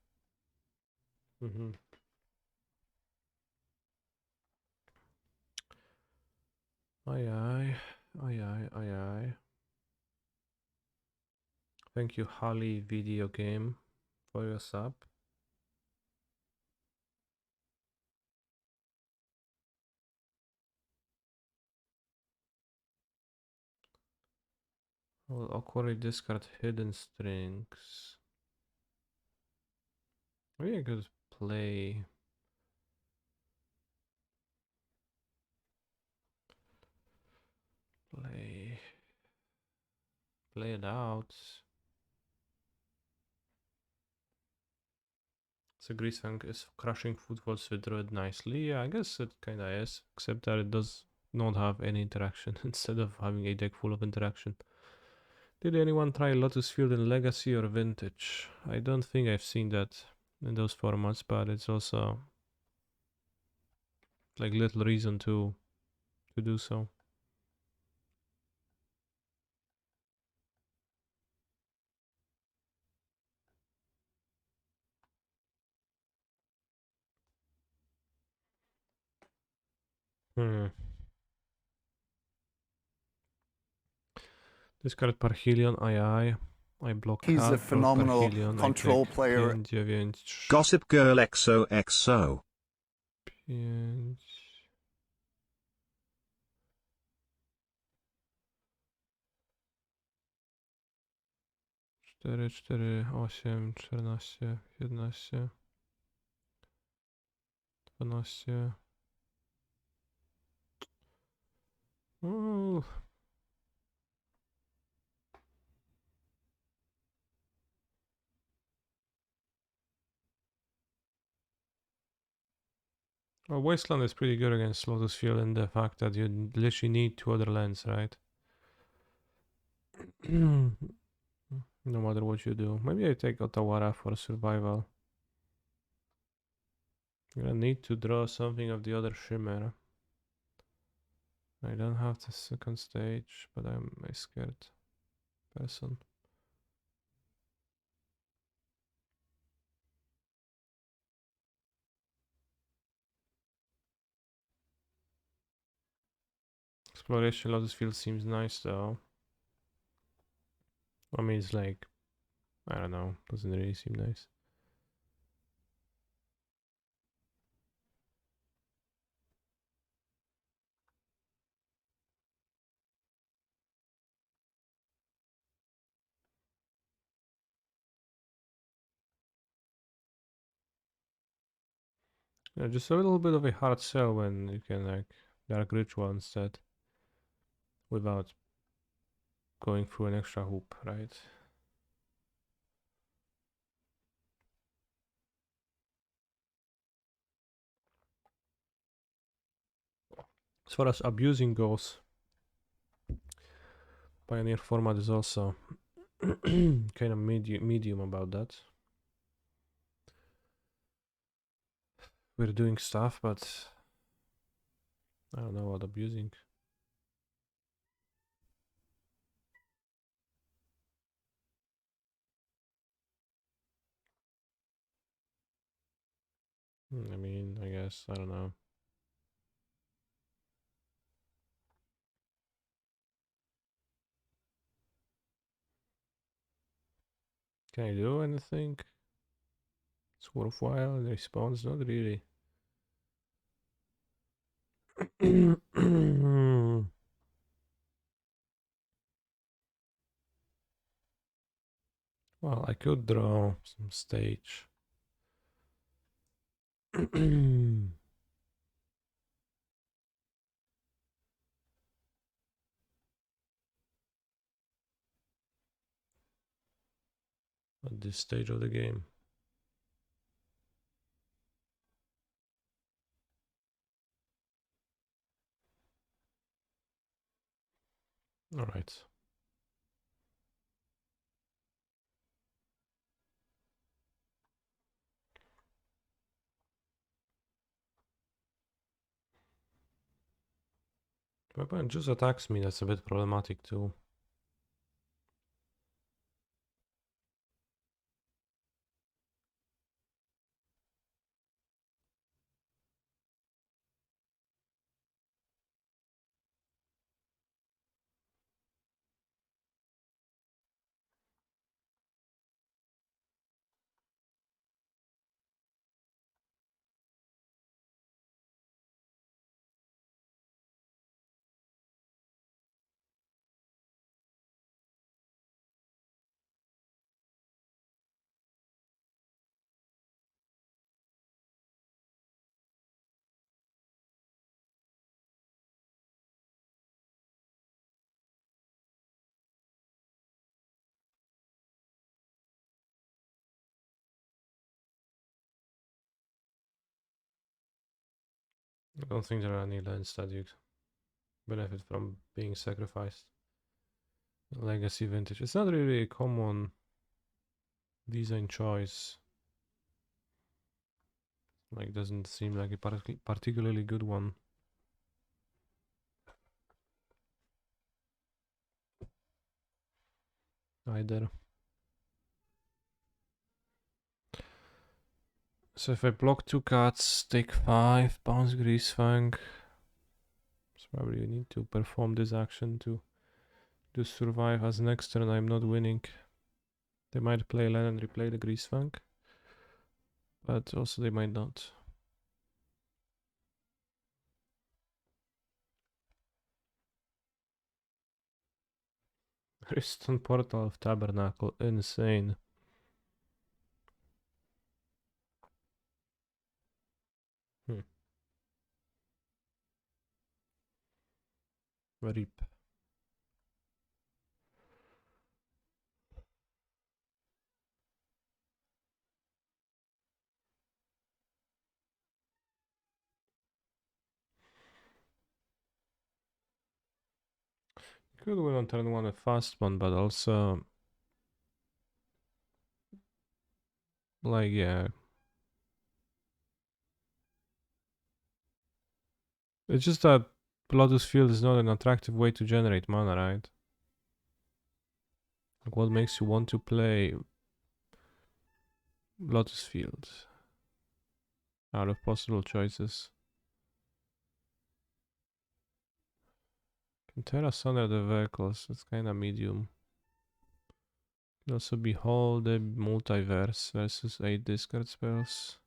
Aye aye. Aye aye aye aye. Thank you, Holly Video Game, for your sub. I will awkwardly discard hidden strings. Maybe I could play. Play it out. So Greasefang is crushing footfalls with Druid nicely. Yeah, I guess it kinda is, except that it does not have any interaction instead of having a deck full of interaction. Did anyone try Lotus Field in Legacy or Vintage? I don't think I've seen that in those formats, but it's also like little reason to do so. Discard Parhelion II. I block He's a hard, draw phenomenal Parhelion, I control take player. 5, 9, Gossip Girl XOXO. 5, 4, 4, 8, 14, 11, 12. Oh. Well, Wasteland is pretty good against Lotus Field in the fact that you literally need 2 other lands, right? No matter what you do. Maybe I take Otawara for survival. I'm gonna need to draw something of the other Shimmer. I don't have the second stage, but I'm a scared person. Exploration Lotus Field seems nice though. I mean, it's like, I don't know, doesn't really seem nice. Yeah, just a little bit of a hard sell when you can like Dark Ritual instead, without going through an extra hoop, right? As far as abusing goes, Pioneer format is also kind of medium about that. We're doing stuff, but I don't know what abusing. I mean, I guess, I don't know. Can I do anything? It's worthwhile in response, not really. Well, I could draw some stage. But at this stage of the game. All right. My opponent just attacks me, that's a bit problematic too. I don't think there are any lands that you benefit from being sacrificed. Legacy Vintage. It's not really a common design choice. Like, doesn't seem like a particularly good one. Either. So if I block 2 cards, take 5, bounce Greasefang. So probably you need to perform this action to survive, as next turn I'm not winning. They might play land and replay the Greasefang, but also they might not. Riston Portal of Tabernacle, insane. Rip. Could win on turn 1 a fast one, but also, like, yeah. It's just that Lotus Field is not an attractive way to generate mana, right? Like, what makes you want to play Lotus Field out of possible choices? Can Terra Sunder the vehicles, that's kinda medium. Can also Behold the Multiverse versus 8 discard spells.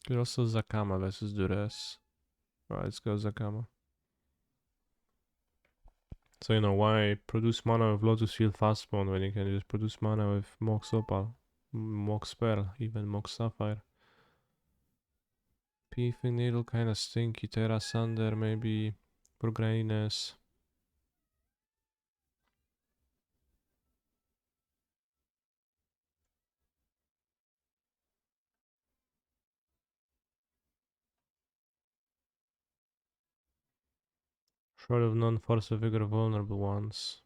Could also Zakama versus Duress. Right, let's go Zakama. So you know, why produce mana with Lotus Field fast spawn when you can just produce mana with Mox Opal, Mox Pearl, even Mox Sapphire. Peefing Needle kinda stinky, Terra Sunder maybe for graininess. Short of non-force of vigor vulnerable ones.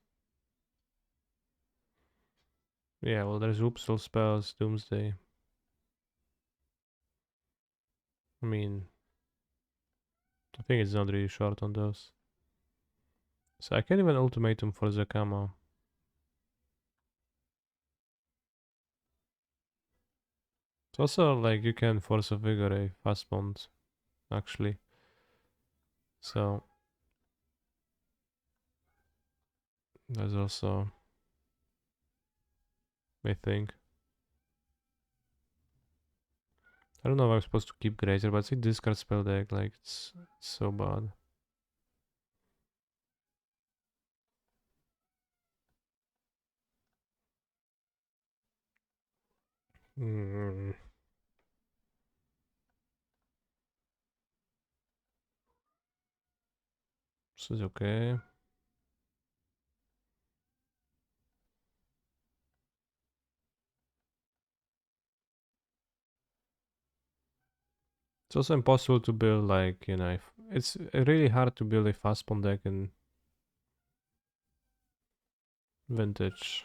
Yeah, well there's Upsal spells, Doomsday. I mean, I think it's not really short on those. So I can't even ultimatum for Zakama. It's also like you can force a vigor a fast bond, actually. So there's also, I think. I don't know if I'm supposed to keep Grazer, but it's a discard spell deck, like it's so bad. Mm. This is okay. It's also impossible to build, like, you know, it's really hard to build a fast spawn deck in Vintage.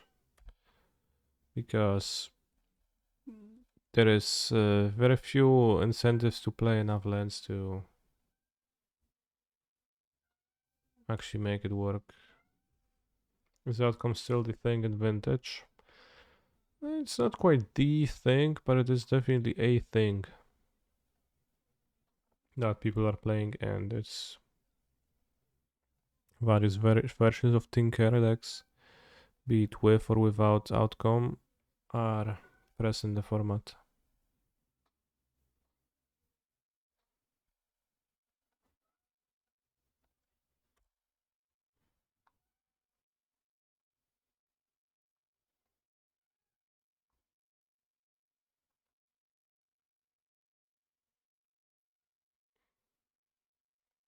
Because there is very few incentives to play enough lands to actually make it work. Is the outcome still the thing in Vintage? It's not quite the thing, but it is definitely a thing that people are playing, and it's various versions of Tinker decks, be it with or without outcome, are present in the format.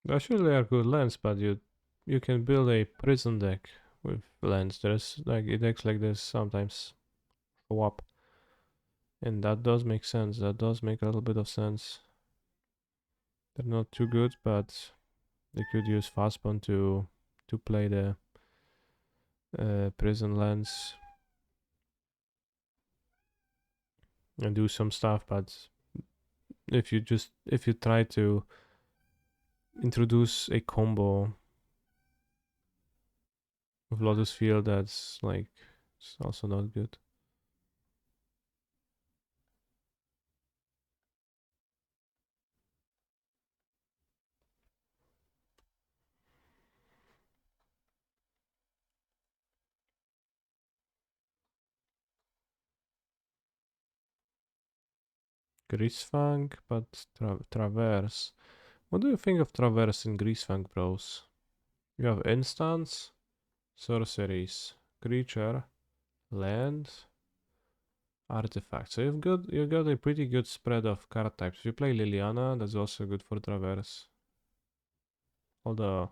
Actually, they are good lands, but you can build a prison deck with lands. There's like decks like this sometimes show up, and that does make sense. That does make a little bit of sense. They're not too good, but they could use Fastbone to play the prison lands and do some stuff. But if you try to introduce a combo with Lotus Field, that's like it's also not good. Greasefang, but Traverse. What do you think of Traverse in Greasefang, bros? You have instants, sorceries, creature, land, artifact. So you've got a pretty good spread of card types. If you play Liliana, that's also good for Traverse. Although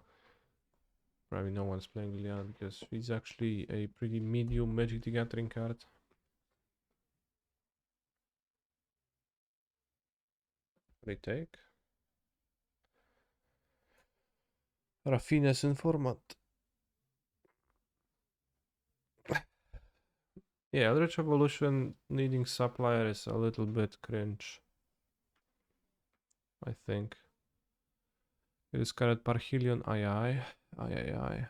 probably no one's playing Liliana because she's actually a pretty medium Magic the Gathering card. Retake. Raffines in format. Yeah, Eldritch Evolution needing supplier is a little bit cringe, I think. It is card Parhelion II.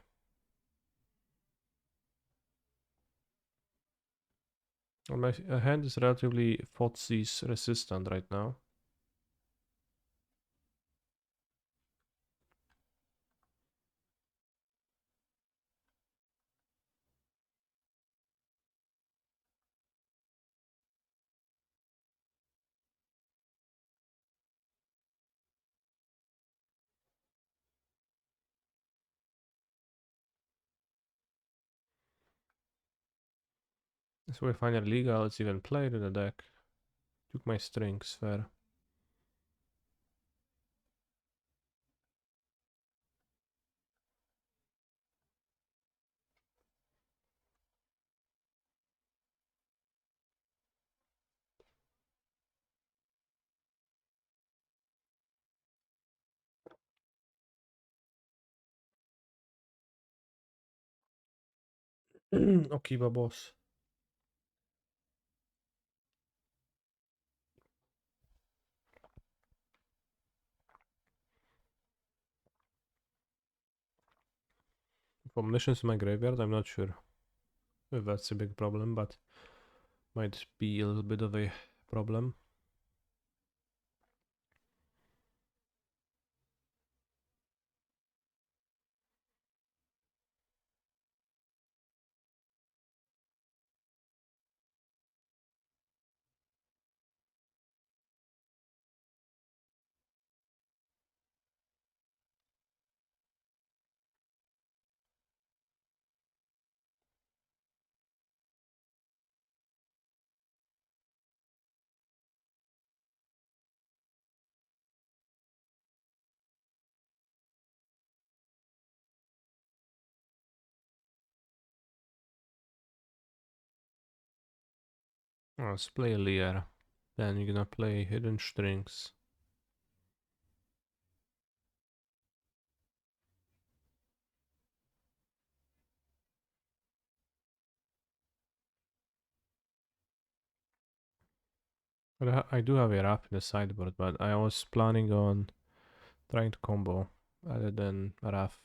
Well, my hand is relatively Thoughtseize resistant right now. So we finally legal, it's even played in the deck. Took my strings, fair. Okiba boss. Omniscience in my graveyard, I'm not sure if that's a big problem, but might be a little bit of a problem. Let's play Lear. Then you're gonna play Hidden Strings. But I do have a Raph in the sideboard, but I was planning on trying to combo rather than Raph.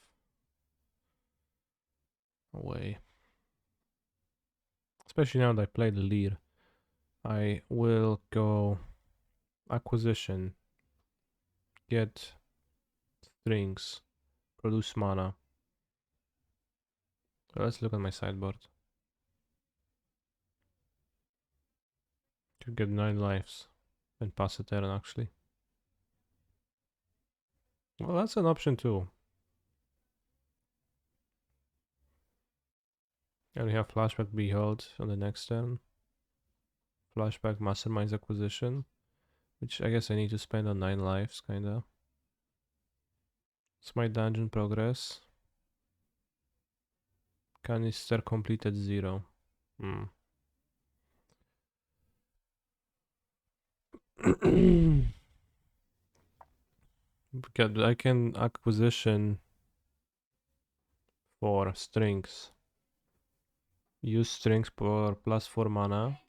away. Especially now that I played the lead. I will go acquisition, get strings, produce mana. Let's look at my sideboard. Could get 9 lives and pass a turn actually. Well, that's an option too. And we have flashback behold on the next turn. Flashback masterminds acquisition, which I guess I need to spend on 9 lives, kinda. It's my dungeon progress. Canister completed 0. Because I can acquisition for strings. Use strings for +4 mana.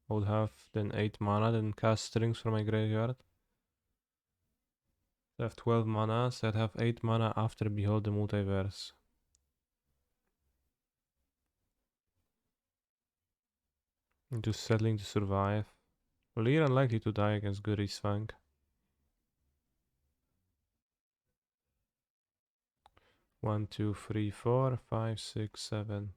I would have then 8 mana, then cast strings from my graveyard. I have 12 mana, so I'd have 8 mana after Behold the Multiverse. Just settling to survive. Lear unlikely to die against Guri's Fang. One, two, three, 4, 5, 6, 7.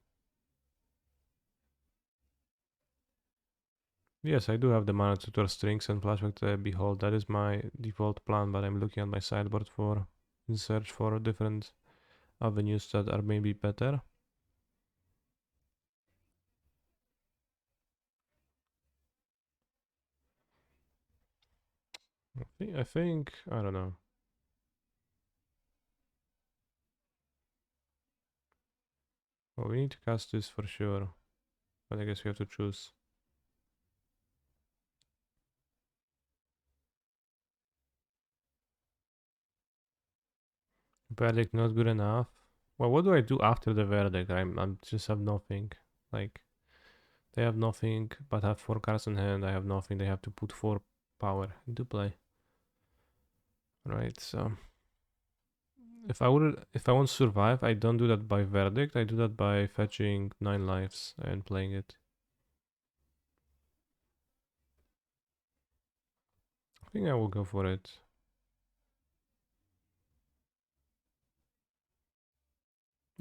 Yes, I do have the mana to tutor strings and flashback the Behold. That is my default plan, but I'm looking at my sideboard for in search for different avenues that are maybe better. I think, I don't know. Well, we need to cast this for sure, but I guess we have to choose. Verdict not good enough. Well, what do I do after the verdict? I'm just have nothing. Like, they have nothing, but have 4 cards in hand. I have nothing. They have to put 4 power into play. Right, so if I want to survive, I don't do that by verdict. I do that by fetching 9 lives and playing it. I think I will go for it.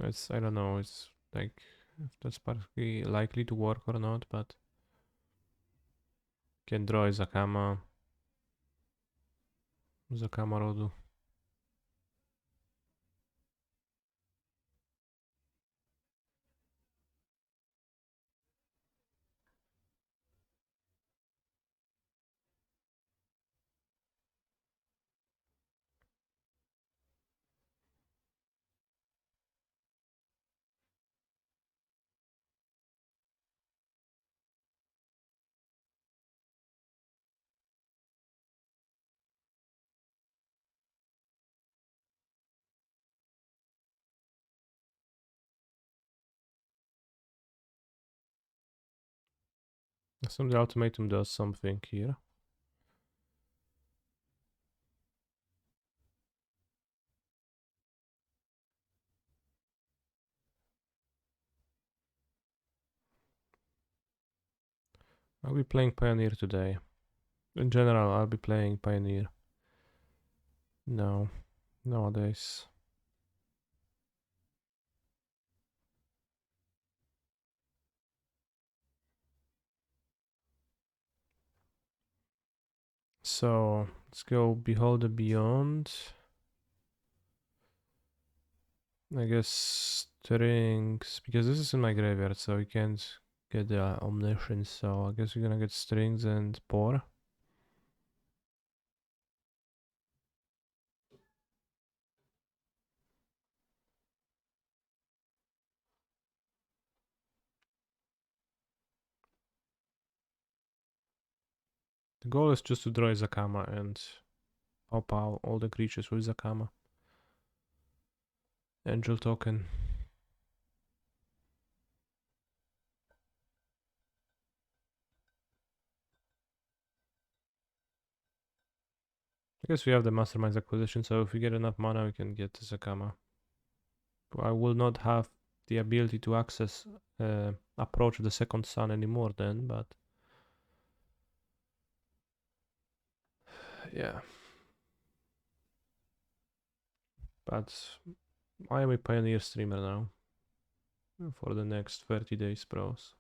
I don't know, it's like if that's particularly likely to work or not, but can draw Zakama. Zakama Rodu. Assume the ultimatum does something here. I'll be playing Pioneer today. In general, I'll be playing Pioneer. No, nowadays. So let's go Behold the Beyond. I guess strings, because this is in my graveyard, so we can't get the omniscience. So I guess we're gonna get strings and pour. The goal is just to draw a Zakama and pop out all the creatures with Zakama. Angel token. I guess we have the Mastermind's acquisition, so if we get enough mana, we can get the Zakama. But I will not have the ability to access approach the second sun anymore then, but yeah. But I am a pioneer streamer now for the next 30 days pros.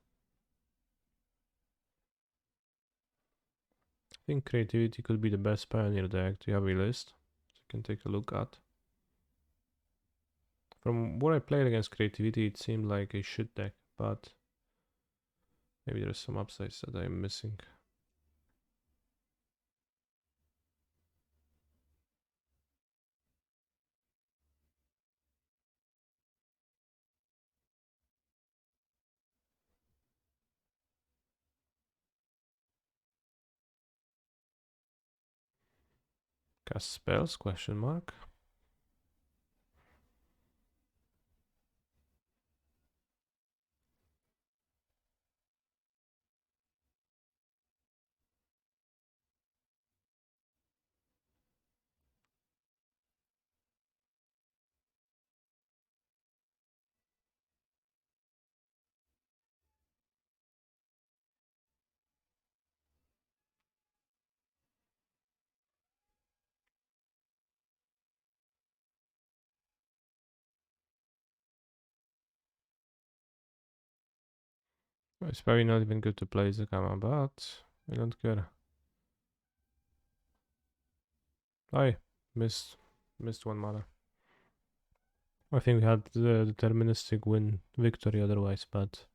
I think creativity could be the best pioneer deck to have a list. So you can take a look at. From what I played against creativity, it seemed like a shit deck, but maybe there's some upsides that I'm missing. Cast spells? Question mark. It's probably not even good to play Zakama, but I don't care. I missed one mana. I think we had the deterministic win victory otherwise, but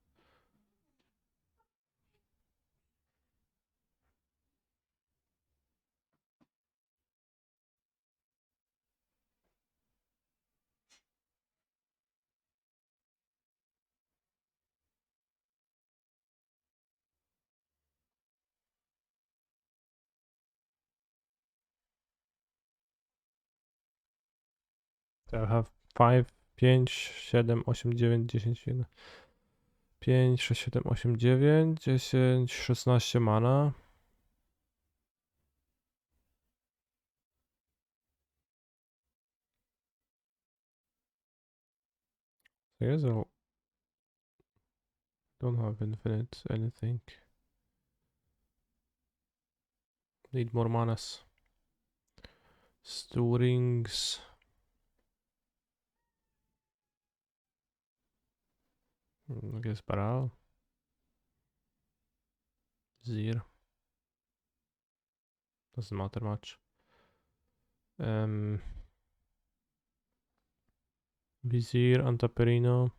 I have 5, 5, 7, 8, 9, 10, 5, 6, 7, 8, 9, 10, 16 mana. I guess I don't have infinite anything. Need more manas. Storings. I guess Baral. Zir. Doesn't matter much. Vizier, Antaperino.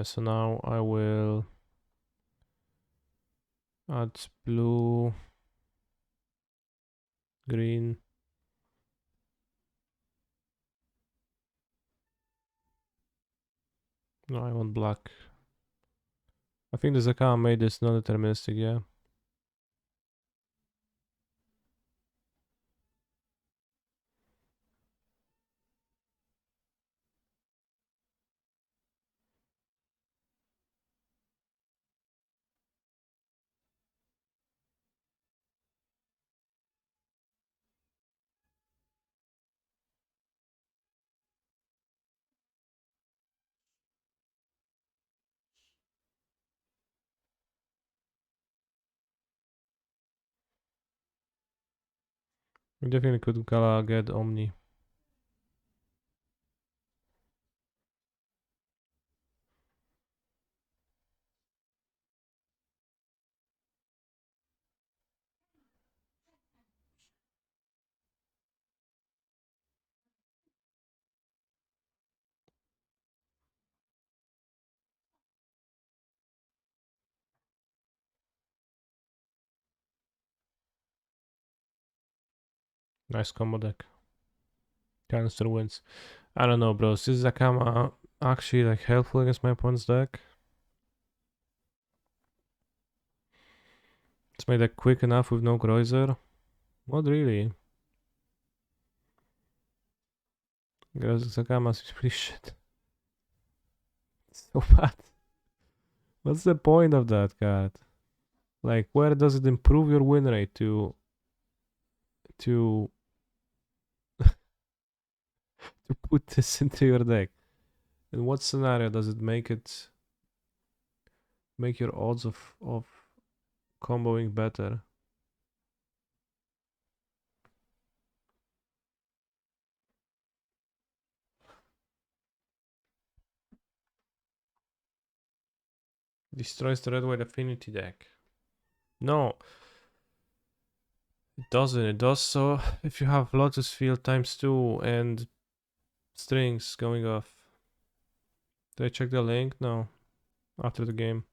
So now I will add blue, green. No, I want black. I think the Zakama made this non-deterministic, yeah. We definitely could Gala get Omni. Nice combo deck. Canister wins. I don't know, bros. Is Zakama actually like helpful against my opponent's deck? It's made deck quick enough with no Kreuzer? Not really. Because Zakama is pretty shit. It's so bad. What's the point of that card? Like, where does it improve your win rate to to to put this into your deck? In what scenario does it make your odds of comboing better? Destroys the red white affinity deck. No, it doesn't. It does so if you have Lotus Field ×2 and strings going off. Did I check the link? No. After the game.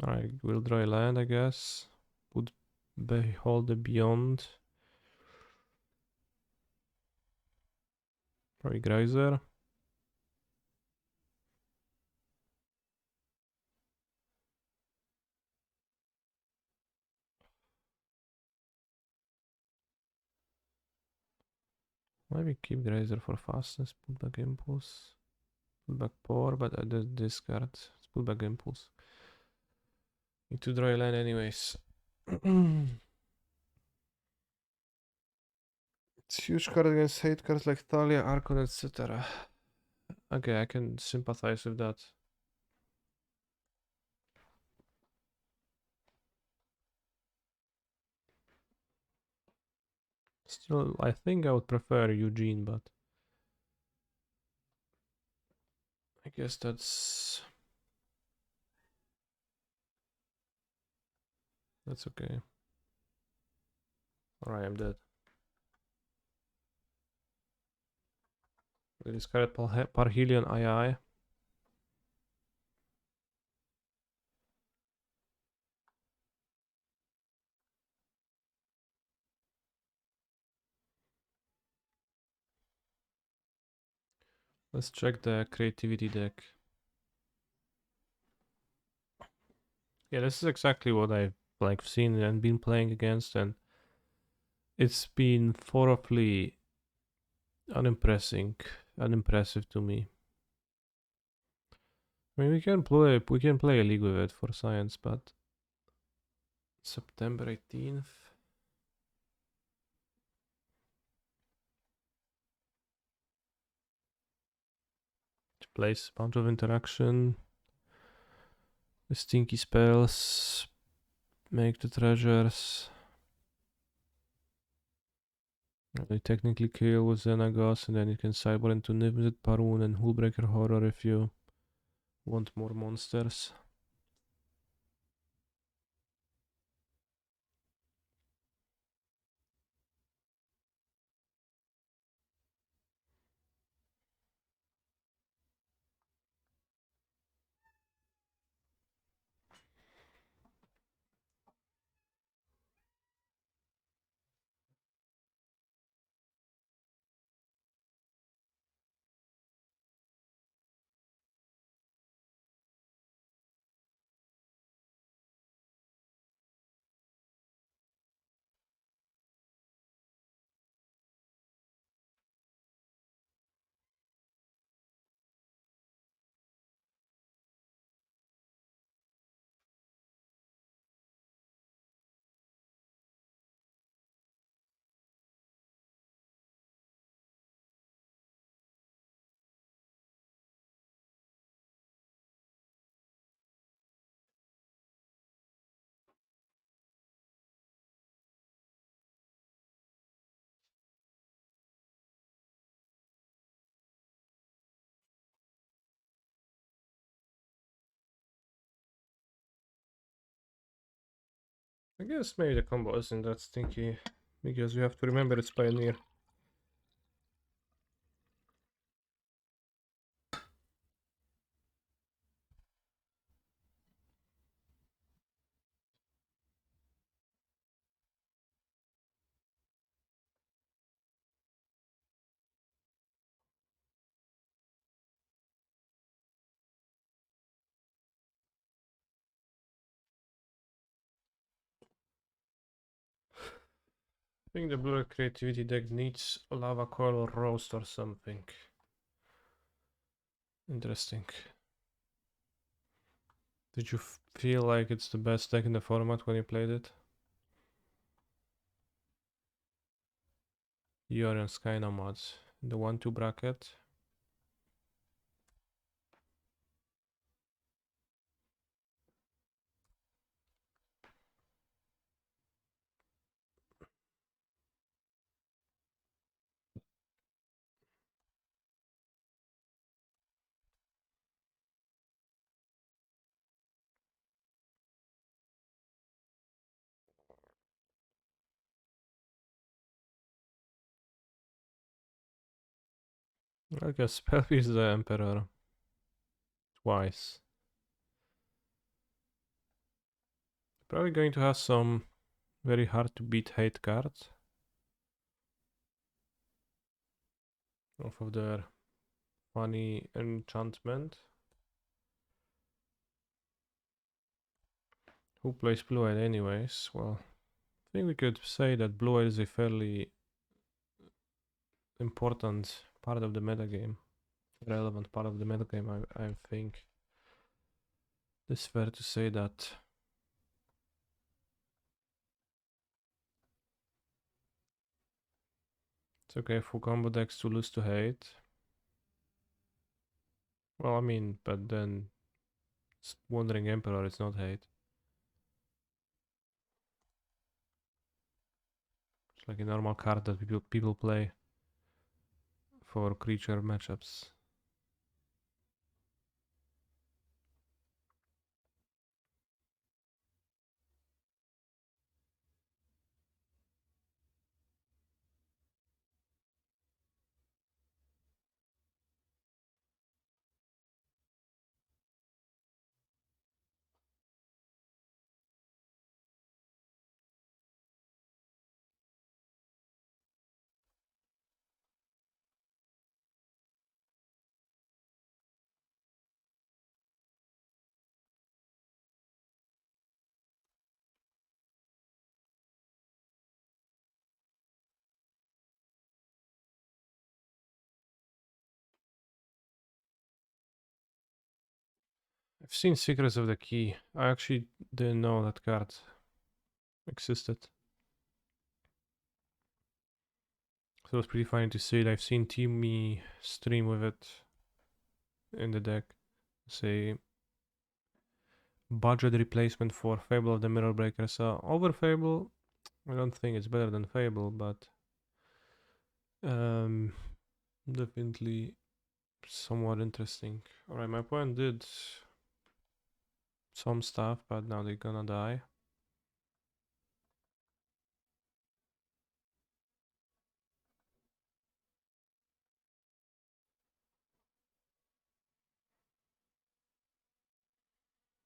Alright, we'll draw a land, I guess. Would Behold the Beyond. Probably Geyser. Maybe keep Geyser for fastness. Put back Impulse. Put back Power, but I did discard. Let's put back Impulse. Need to draw a land anyways. It's huge card against hate cards like Thalia, Archon, etc. Okay, I can sympathize with that. Still, I think I would prefer Eugene, but I guess that's okay. Alright, I'm dead. We discarded Parhelion II. Let's check the creativity deck. Yeah, this is exactly what I've seen and been playing against, and it's been thoroughly unimpressive to me. I mean, we can play a league with it for science, but September 18th. Place Bounty of Interaction. Stinky spells. Make the treasures. They technically kill with Xenagos, and then you can cyber into Niv-Mizzet Parun and Hullbreaker Horror if you want more monsters. I guess maybe the combo isn't that stinky, because you have to remember it's Pioneer. I think the Blue Creativity deck needs Lava Coil Roast or something. Interesting. Did you feel like it's the best deck in the format when you played it? You're in Sky Nomads. The 1-2 bracket. I guess Spellbeat is the Emperor. Twice. Probably going to have some very hard to beat hate cards. Off of their funny enchantment. Who plays Blue-Eyed anyways? Well, I think we could say that Blue-Eyed is a fairly important part of the metagame. Relevant part of the metagame, I think. It's fair to say that. It's okay for combo decks to lose to hate. Well, I mean, but then Wandering Emperor is not hate. It's like a normal card that people play for creature matchups. I've seen Secrets of the Key. I actually didn't know that card existed. So it was pretty funny to see it. I've seen Timmy stream with it in the deck. Say budget replacement for Fable of the Mirror Breaker. So over Fable, I don't think it's better than Fable, but definitely somewhat interesting. Alright, my opponent did some stuff, but now they're gonna die.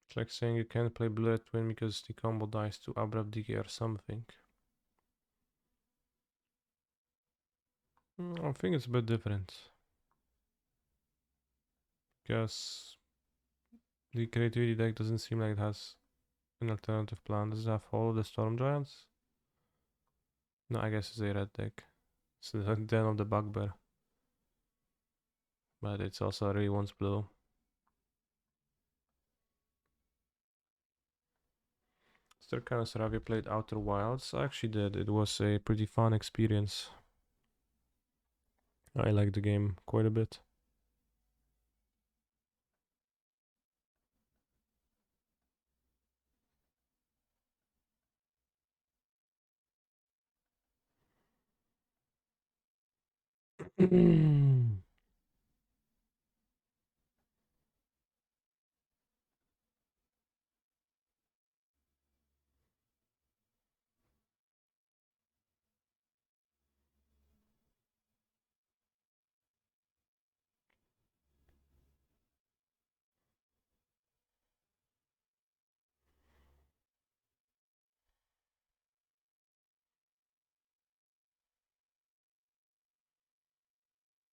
It's like saying you can't play Blood Twin because the combo dies to Abrupt Decay or something. I think it's a bit different. Because the creativity deck doesn't seem like it has an alternative plan. Does it have Follow the Storm Giants? No, I guess it's a red deck. It's the Den of the Bugbear. But it's also really wants blue. Sturkanos, have you played Outer Wilds? I actually did. It was a pretty fun experience. I like the game quite a bit.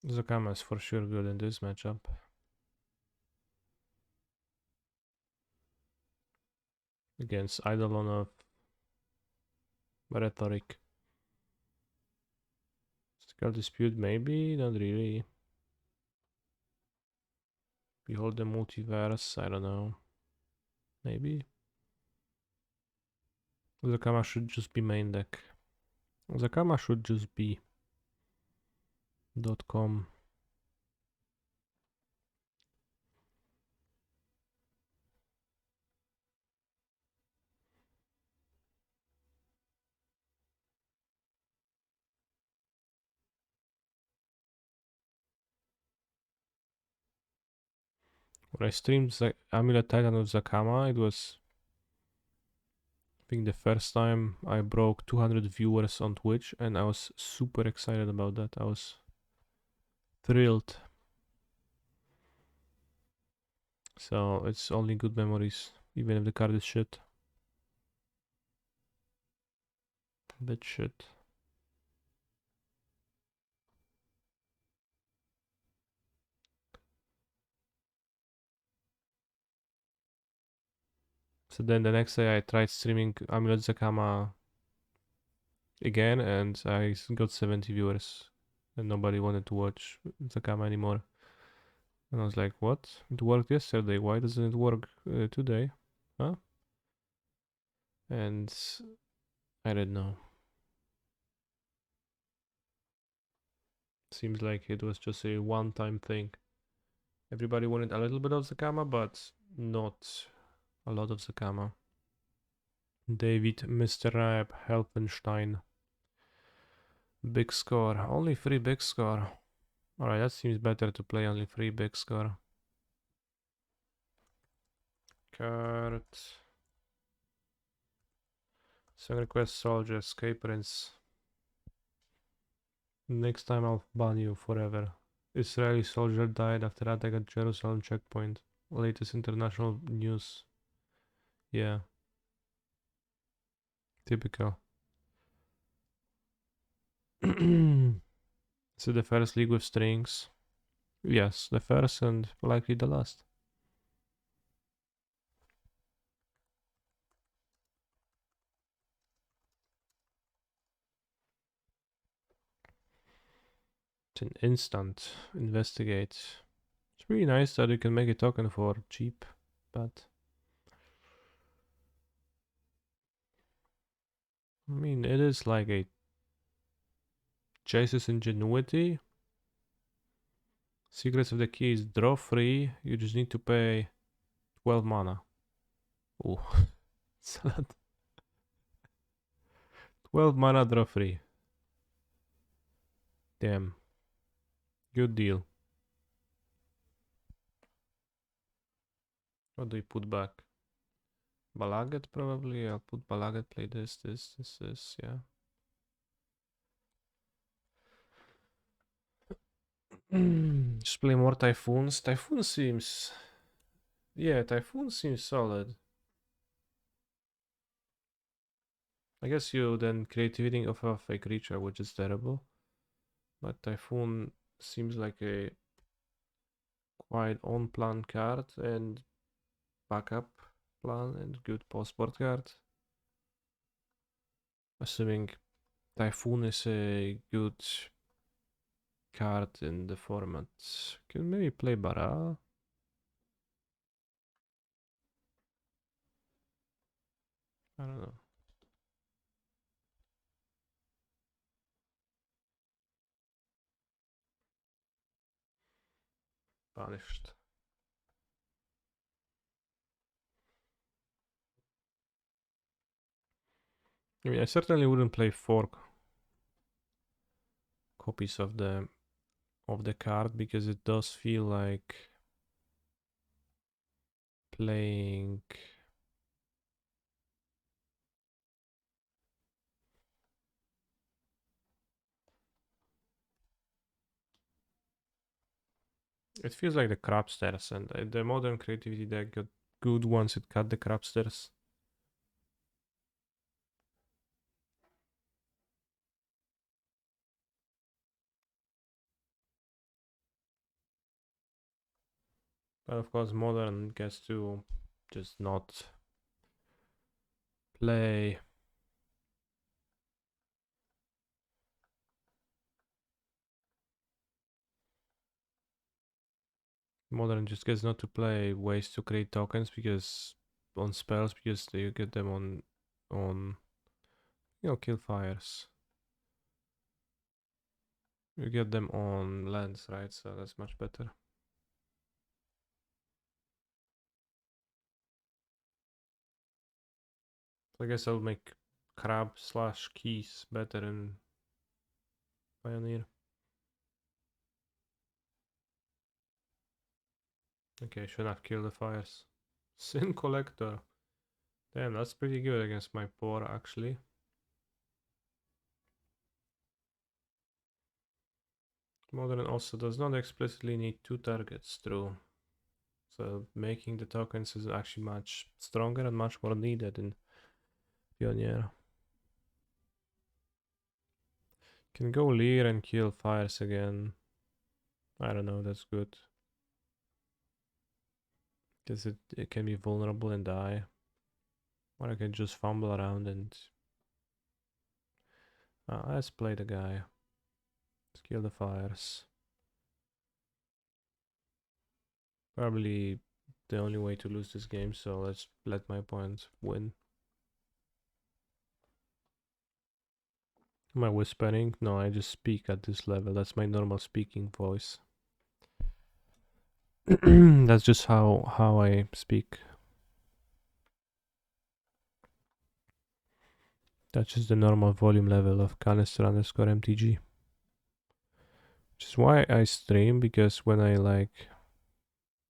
Zakama is for sure good in this matchup. Against Eidolon of Rhetoric. Skill Dispute, maybe? Not really. Behold the Multiverse, I don't know. maybe. Zakama should just be main deck. Zakama should just be .com. When I streamed Amulet Titan with Zakama, it was, I think, the first time I broke 200 viewers on Twitch, and I was super excited about that. I was thrilled. So it's only good memories, even if the card is shit. Bit shit. So then the next day I tried streaming Amulet Zakama again, and I got 70 viewers, and nobody wanted to watch Zakama anymore. And I was like, what? It worked yesterday, why doesn't it work today? Huh? And I don't know. Seems like it was just a one-time thing. Everybody wanted a little bit of Zakama, but not a lot of Zakama. David Mr. Rap Helfenstein. Big score. Only 3 big score. Alright, that seems better to play only 3 big score. Card. Song request soldier, escape prince. Next time I'll ban you forever. Israeli soldier died after attack at Jerusalem checkpoint. Latest international news. Yeah. Typical. So the first league with strings. Yes, the first and likely the last. It's an instant investigate. It's really nice that you can make a token for cheap, but I mean it is like a chases ingenuity. Secrets of the key is draw free. You just need to pay 12 mana. Oh, it's a lot. 12 mana draw free. Damn. Good deal. What do you put back? Balaget probably. I'll put Balaget, play this, yeah. Just play more Typhoons. Typhoon seems... Yeah, Typhoon seems solid. I guess you then creativity of a fake creature, which is terrible. But Typhoon seems like a quite on-plan card and backup plan and good post-board card. Assuming Typhoon is a good card in the format. Can maybe play Bara. I don't know. Banished. I mean, I certainly wouldn't play 4 copies of the card because it does feel like playing it feels like the crabsters, and the modern creativity deck got good once it cut the crabsters. But of course modern gets to just not play modern just gets not to play ways to create tokens because on spells because you get them on kill fires. You get them on lands, right? So that's much better. I guess I'll make crab / keys better in Pioneer. Okay, should have killed the fires. Sin Collector. Damn, that's pretty good against my poor actually. Modern also does not explicitly need 2 targets, true. So making the tokens is actually much stronger and much more needed in Pioneer. Can go Leer and kill fires again. I don't know, that's good. Because it can be vulnerable and die. Or I can just fumble around and... let's play the guy. Let's kill the fires. Probably the only way to lose this game, so let's let my opponent win. Am I whispering? No, I just speak at this level. That's my normal speaking voice. That's just how I speak. That's just the normal volume level of canister_mtg. Which is why I stream, because when I like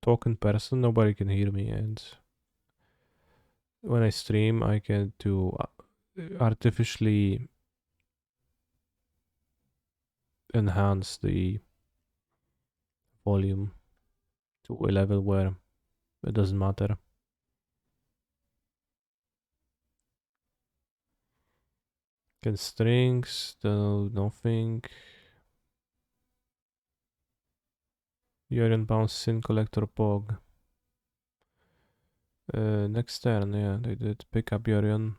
talk in person, nobody can hear me, and when I stream, I can do artificially enhance the volume to a level where it doesn't matter. Can strings, though nothing. Yorion bounce Sin Collector Pog. Next turn, yeah, they did pick up Yorion.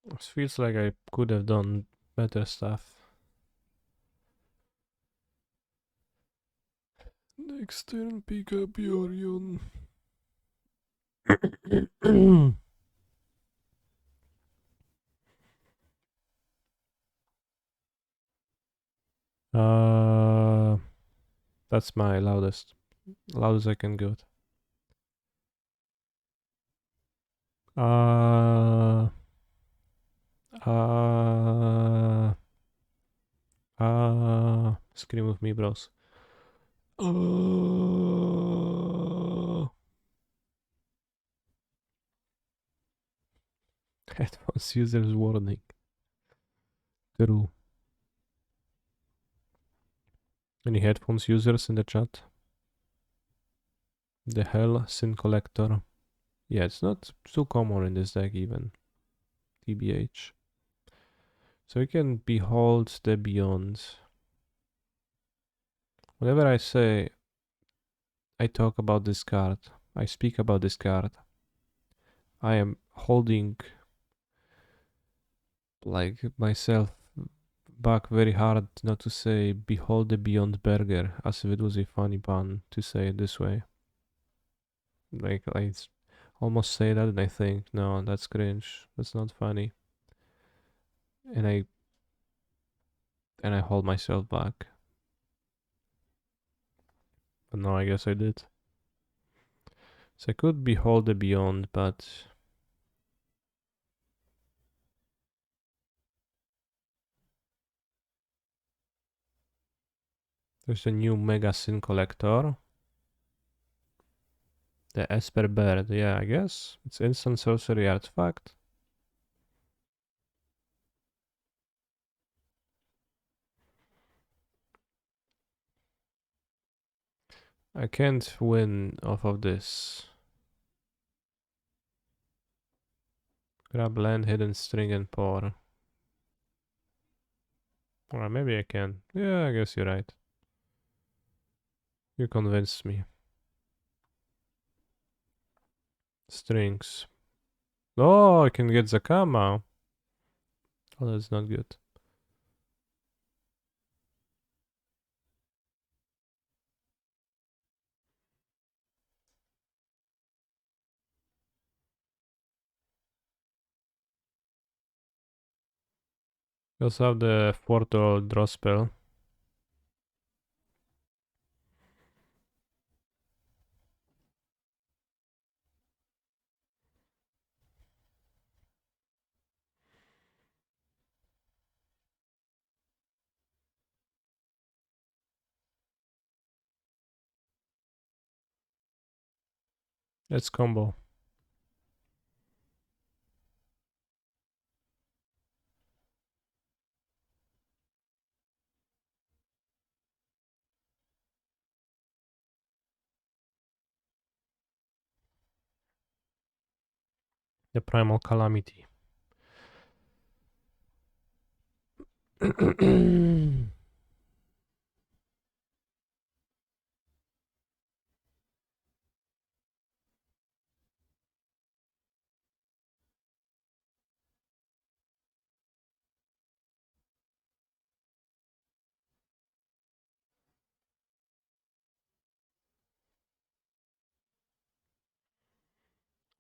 It feels like I could have done better stuff. Next turn, pick up Yorion. That's my loudest I can go. Scream with me, bros. Headphones users warning. True. Any headphones users in the chat? The hell, Sin Collector. Yeah, it's not too common in this deck even. TBH. So we can behold the beyond. Whenever I say I talk about this card, I speak about this card, I am holding like myself back very hard not to say behold the beyond burger, as if it was a funny pun to say it this way. Like I almost say that and I think, no, that's cringe, that's not funny. And I hold myself back. But no, I guess I did. So I could behold the beyond, but there's a new Mega Sin Collector. The Esper Bird, yeah, I guess. It's instant sorcery artifact. I can't win off of this. Grab land, hidden string and pour. Alright, maybe I can. Yeah, I guess you're right. You convinced me. Strings. Oh, I can get Zakama. Oh, that's not good. We also have the Portal draw spell. Let's combo. The Primal Calamity.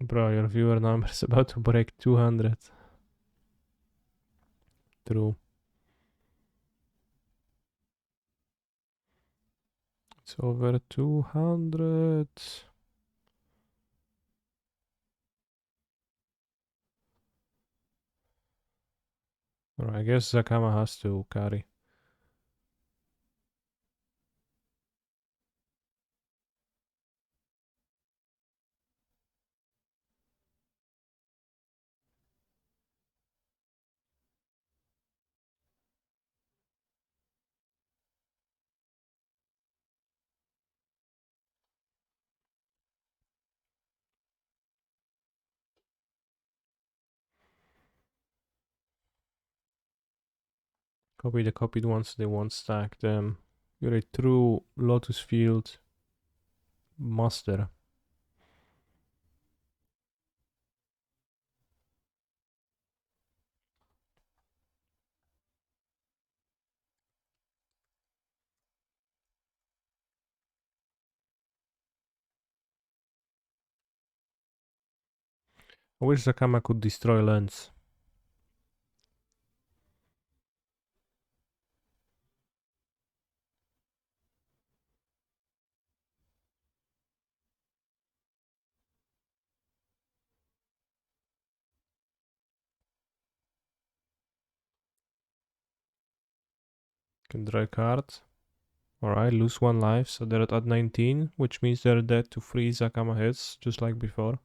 Bro, your viewer number is about to break 200. True. It's over 200. Alright, I guess Zakama has to carry. Copy the copied ones, they won't stack them. You're a true Lotus Field master. I wish Zakama could destroy lands. Can draw a card. Alright, lose 1 life, so they're at 19, which means they're dead to 3 Zakama hits, just like before.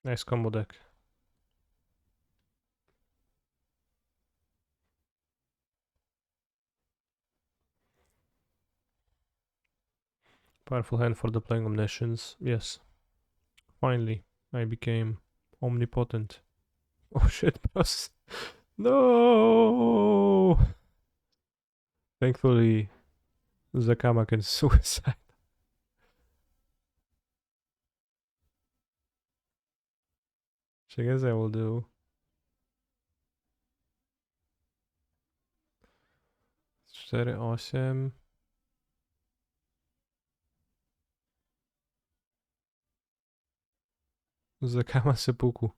Nice combo deck. Powerful hand for the playing Omniscience, yes. Finally, I became omnipotent. Oh shit, boss. No! Thankfully, Zakama can suicide. Which I guess I will do. 4-8. Zakama seppuku.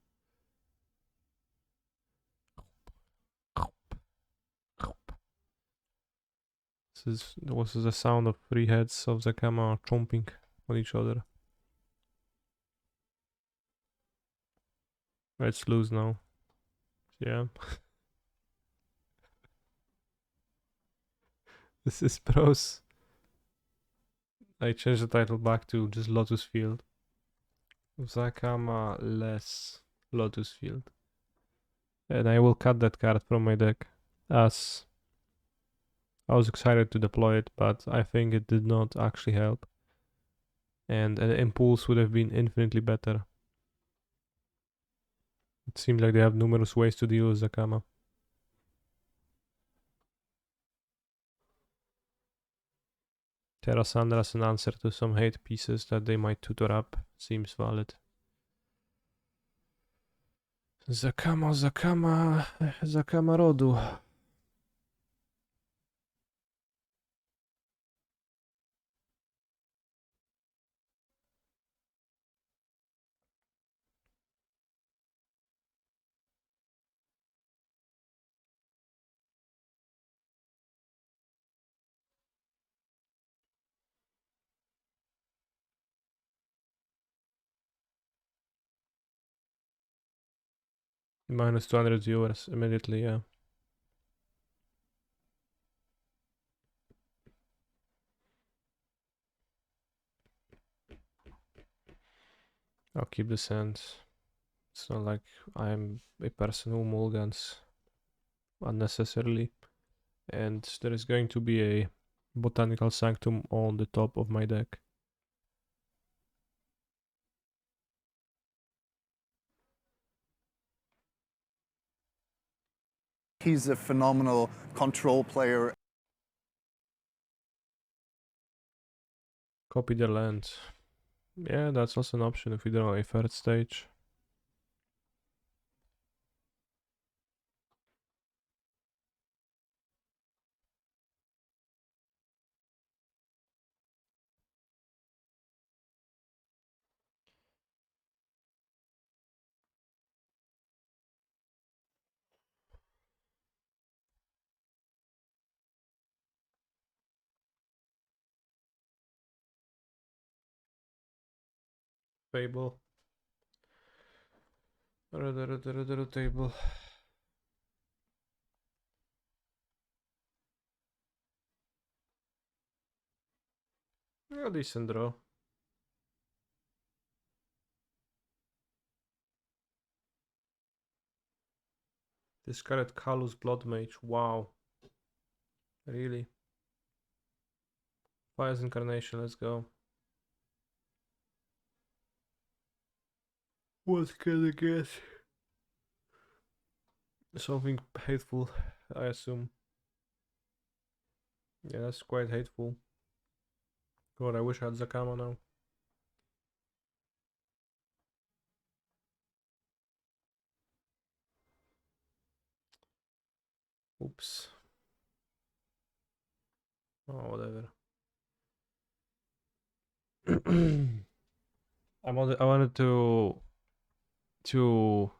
This was the sound of 3 heads of Zakama chomping on each other. Let's lose now. Yeah. This is pros. I changed the title back to just Lotus Field. Zakama less Lotus Field. And I will cut that card from my deck, as I was excited to deploy it, but I think it did not actually help. And an impulse would have been infinitely better. It seems like they have numerous ways to deal with Zakama. Terra Sandra as an answer to some hate pieces that they might tutor up seems valid. Zakama rodu. Minus 200 viewers immediately, yeah. I'll keep the sand. It's not like I'm a person who mulligans unnecessarily. And there is going to be a Botanical Sanctum on the top of my deck. He's a phenomenal control player. Copy the land. Yeah, that's also an option if we draw a third stage. Table. Table. Yeah, decent draw. Discarded Kalus Blood Mage. Wow. Really? Fire's Incarnation, let's go. What can I get? Something hateful, I assume. Yeah, that's quite hateful. God, I wish I had Zakama now. Oops. Oh, whatever. I wanted to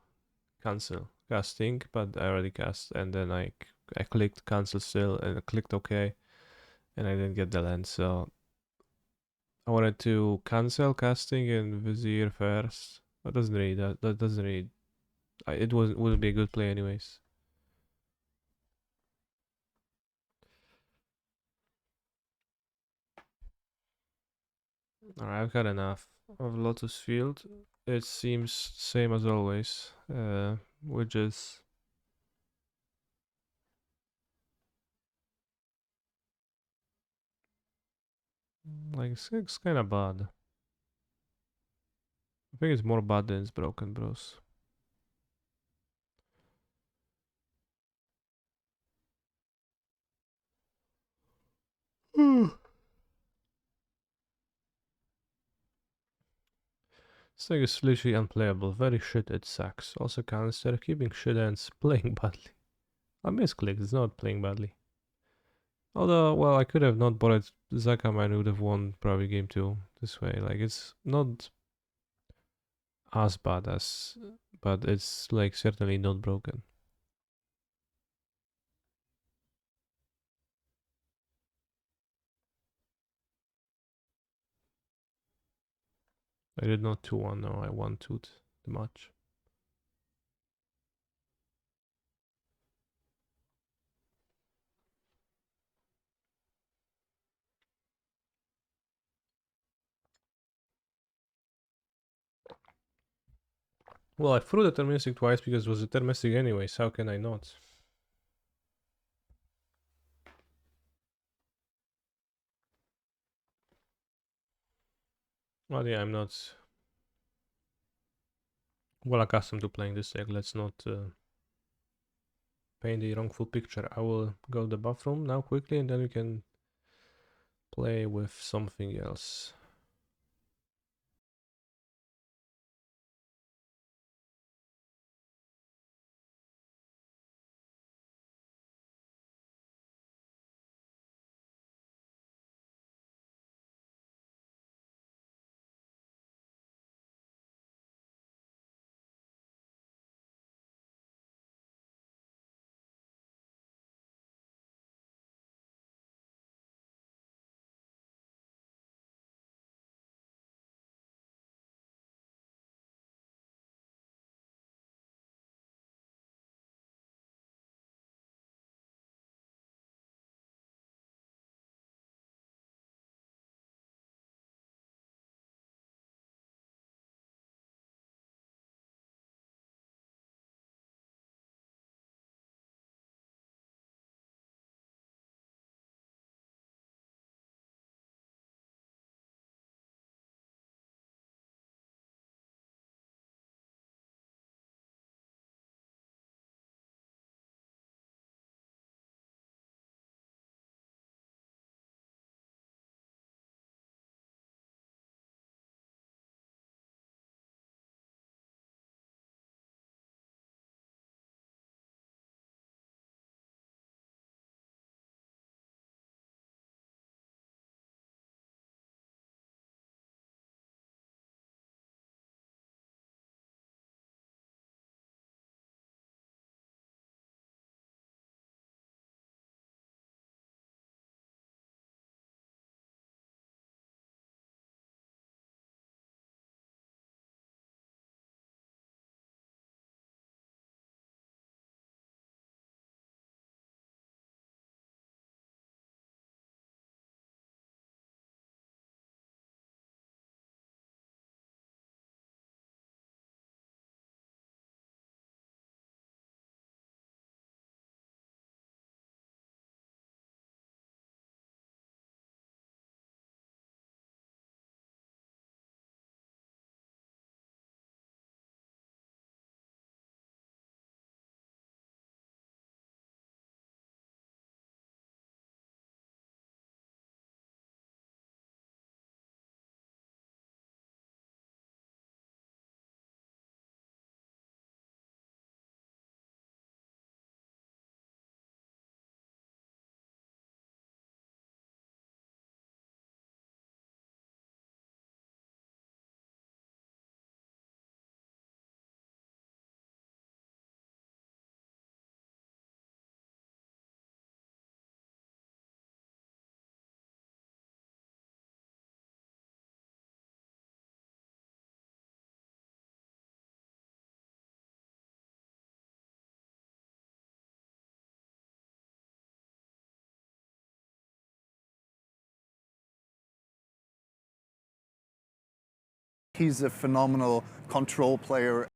cancel casting, but I already cast, and then I clicked cancel still, and I clicked OK, and I didn't get the land, so I wanted to cancel casting and Vizier first. That doesn't really that doesn't really it wouldn't be a good play anyways. Alright, I've got enough of Lotus Field. It seems same as always, which is like it's kind of bad. I think it's more bad than it's broken, bros. This thing is literally unplayable. Very shit at sacks. Also canister, keeping shit ends, playing badly. I misclicked, it's not playing badly. Although, well, I could have not bought Zakama and would have won probably game 2 this way. Like, it's not as bad as, but it's like certainly not broken. I did not 2-1, no, I 1-2 the match. Well, I threw the Termistic twice because it was a Termistic anyways, how can I not? Well, yeah, I'm not well accustomed to playing this deck. Let's not paint the wrongful picture. I will go to the bathroom now quickly and then we can play with something else. He's a phenomenal control player.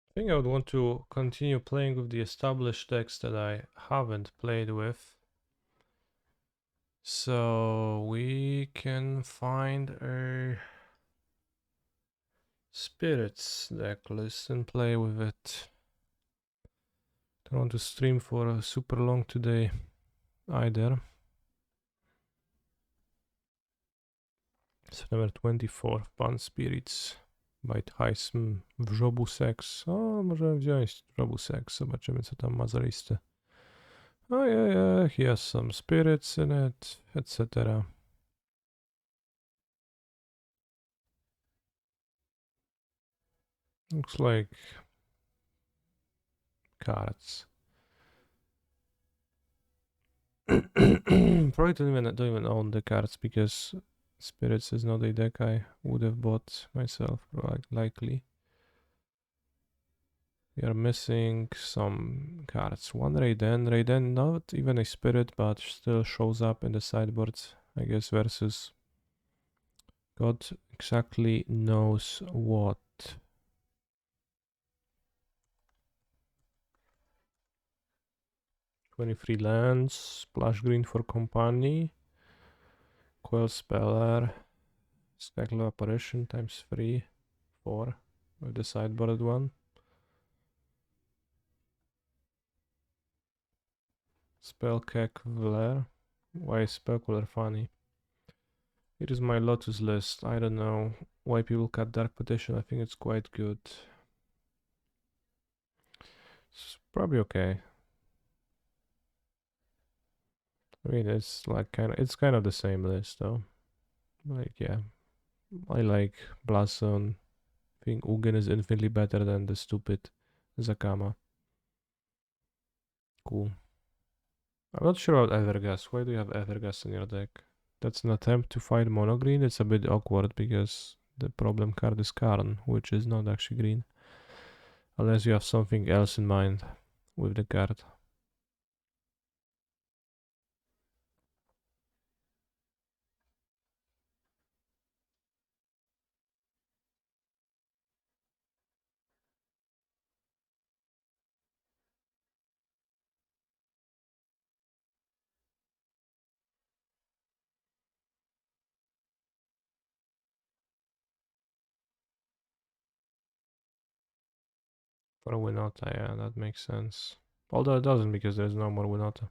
I think I would want to continue playing with the established decks that I haven't played with. So we can find a spirits deck list and play with it. Don't want to stream for super long today either. September 24th, Bant Spirits. Bajthajsm w żobu seks. O, możemy wziąć żobu seks. Zobaczymy, co tam ma za listę. Oh yeah, he has some spirits in it, etc. Looks like cards. Probably don't even own the cards because spirits is not a deck I would have bought myself, likely. We are missing some cards. One Raiden. Raiden, not even a spirit, but still shows up in the sideboard, I guess, versus God exactly knows what. "23 lands, splash green for company, coil speller, Spectral apparition times 3, 4 with the sideboarded one. Spellcaller. Why is Spellcaller funny? It is my Lotus list. I don't know why people cut Dark Petition. I think it's quite good. It's probably okay. I mean, it's like it's kind of the same list though. Like, yeah, I like Blossom. I think Ugin is infinitely better than the stupid Zakama. Cool. I'm not sure about Evergas. Why do you have Evergas in your deck? That's an attempt to fight mono green. It's a bit awkward because the problem card is Karn, which is not actually green. Unless you have something else in mind with the card. For a Winota, yeah, that makes sense. Although it doesn't because there's no more Winota.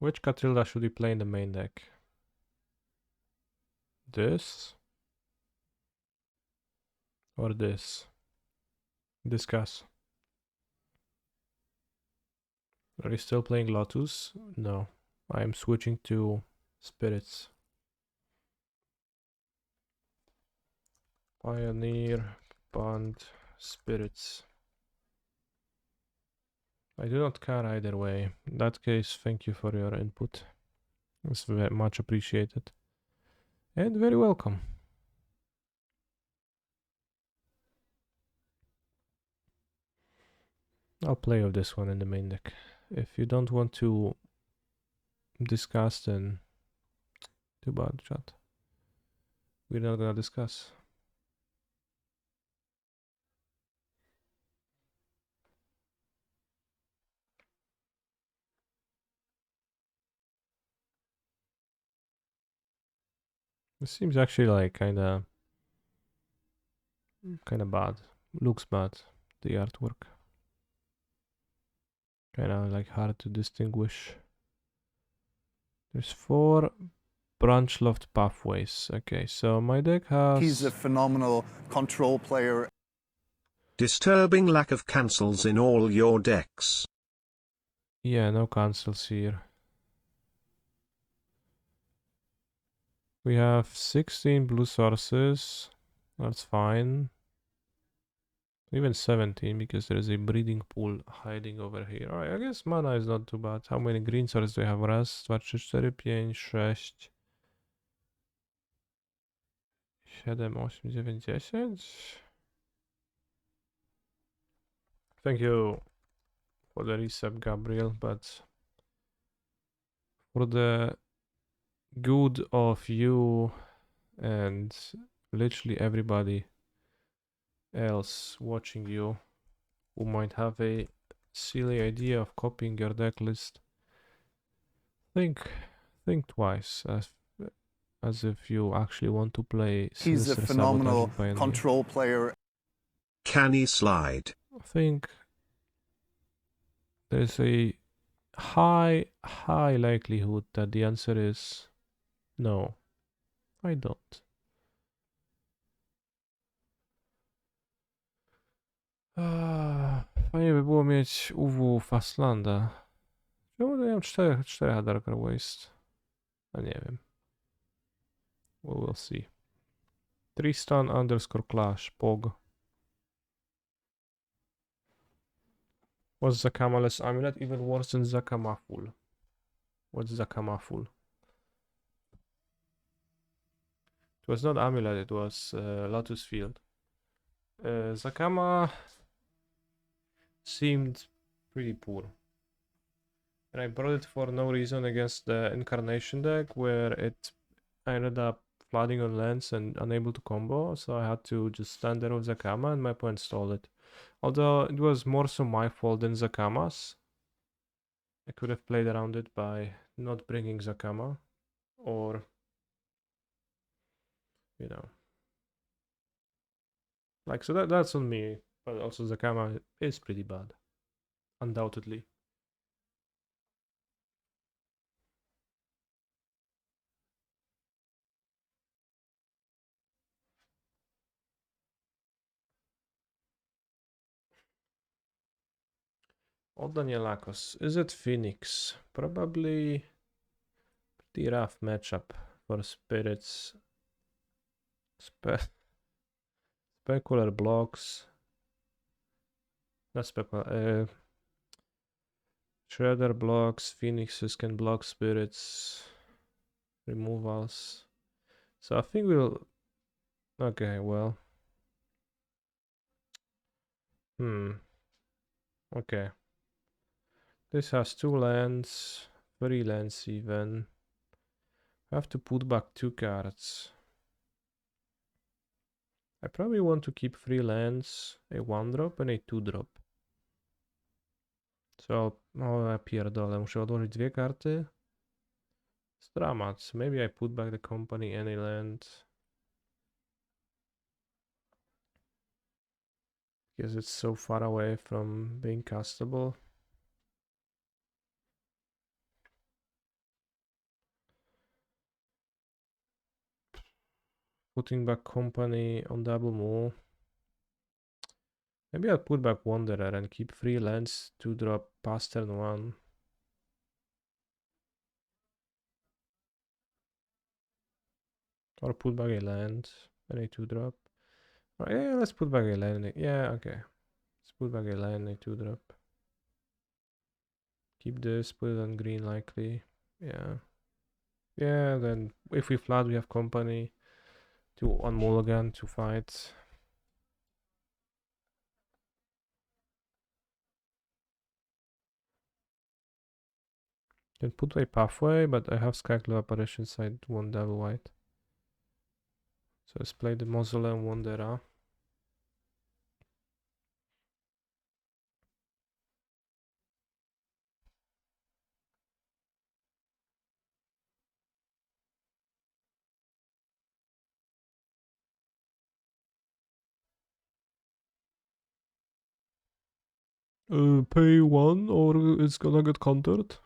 Which Catilda should we play in the main deck? This? Or this? Discuss. Are you still playing Lotus? No. I am switching to Spirits. Pioneer, Bond, Spirits. I do not care either way. In that case, thank you for your input. It's very much appreciated. And very welcome. I'll play with this one in the main deck. If you don't want to discuss, then too bad, chat. We're not gonna discuss. It seems actually like kinda bad. Looks bad, the artwork. Kinda like hard to distinguish. There's 4 branch loft pathways. Okay, so my deck has... He's a phenomenal control player. Disturbing lack of cancels in all your decks. Yeah, no cancels here. We have 16 blue sources. That's fine. Even 17 because there is a breeding pool hiding over here. Alright, I guess mana is not too bad. How many green sources do I have? Raz, 2, 3, 4, 5, 6, 7, 8, 9, 10. Thank you for the resub, Gabriel, but for the good of you and literally everybody else watching you who might have a silly idea of copying your deck list, think twice as if you actually want to play He's a Sinister phenomenal Sabotaging Pioneer. control player. Can he slide? I think there's a high likelihood that the answer is no. I don't. Fajnie by było mieć UW Fastlanda. Czemu ja mam 4 Darker Waste? A nie wiem. We will see. Tristan_Clash, Pog. Was Zakama-less Amulet even worse than Zakamaful? What's Zakamaful? It was not Amulet, it was Lotus Field. Zakama seemed pretty poor. And I brought it for no reason against the Incarnation deck, where I ended up flooding on lands and unable to combo, so I had to just stand there with Zakama and my opponent stole it. Although it was more so my fault than Zakama's. I could have played around it by not bringing Zakama, or, you know. Like, so that's on me, but also Zakama is pretty bad. Undoubtedly. Old Danielakos. Is it Phoenix? Probably pretty rough matchup for Spirits. Specular blocks. Not specular. Shredder blocks. Phoenixes can block Spirits. Removals. So I think we'll... Okay, well. Okay. This has 2 lands. 3 lands even. I have to put back 2 cards. I probably want to keep 3 lands, a 1-drop and a 2-drop. So, ja pierdolę, muszę odłożyć 2 karty. It's dramat. Maybe I put back the company, any land. Because it's so far away from being castable. Putting back company on double move. Maybe I'll put back Wanderer and keep 3 lands, 2-drop past turn 1. Or put back a land and a 2-drop. Yeah, let's put back a land. Yeah, okay. Let's put back a land and a 2-drop. Keep this, put it on green likely. Yeah. Yeah, then if we flood, we have company to on mulligan to fight. Can put a pathway, but I have Skyclave Apparition side 1 double white. So let's play the Mausoleum Wanderer. Pay 1 or it's gonna get countered.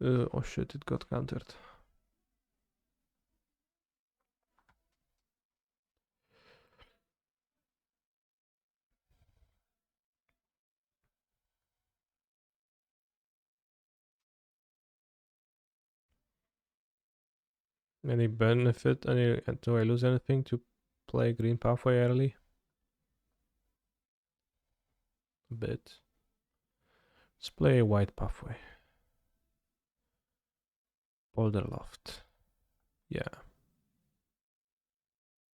Oh shit, it got countered. Any benefit? Do I lose anything to play green pathway early? A bit. Let's play a white pathway. Boulder Loft. Yeah.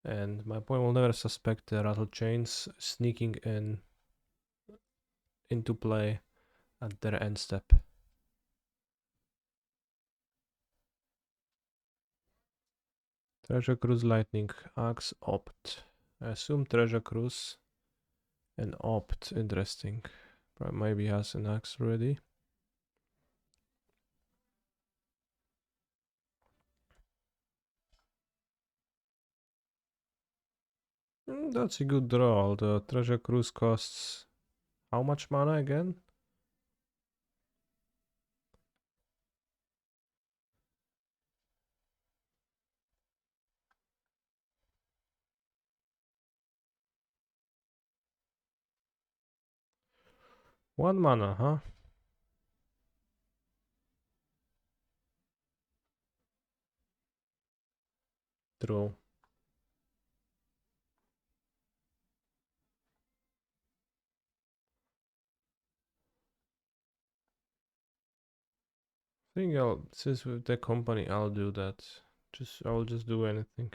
And my opponent will never suspect the rattle chains sneaking into play at their end step. Treasure Cruise Lightning Axe Opt. I assume Treasure Cruise and Opt. Interesting. Probably maybe has an axe already. That's a good draw. The Treasure Cruise costs how much mana again? One mana, huh? True. I think since with the company, I'll do that. I'll just do anything.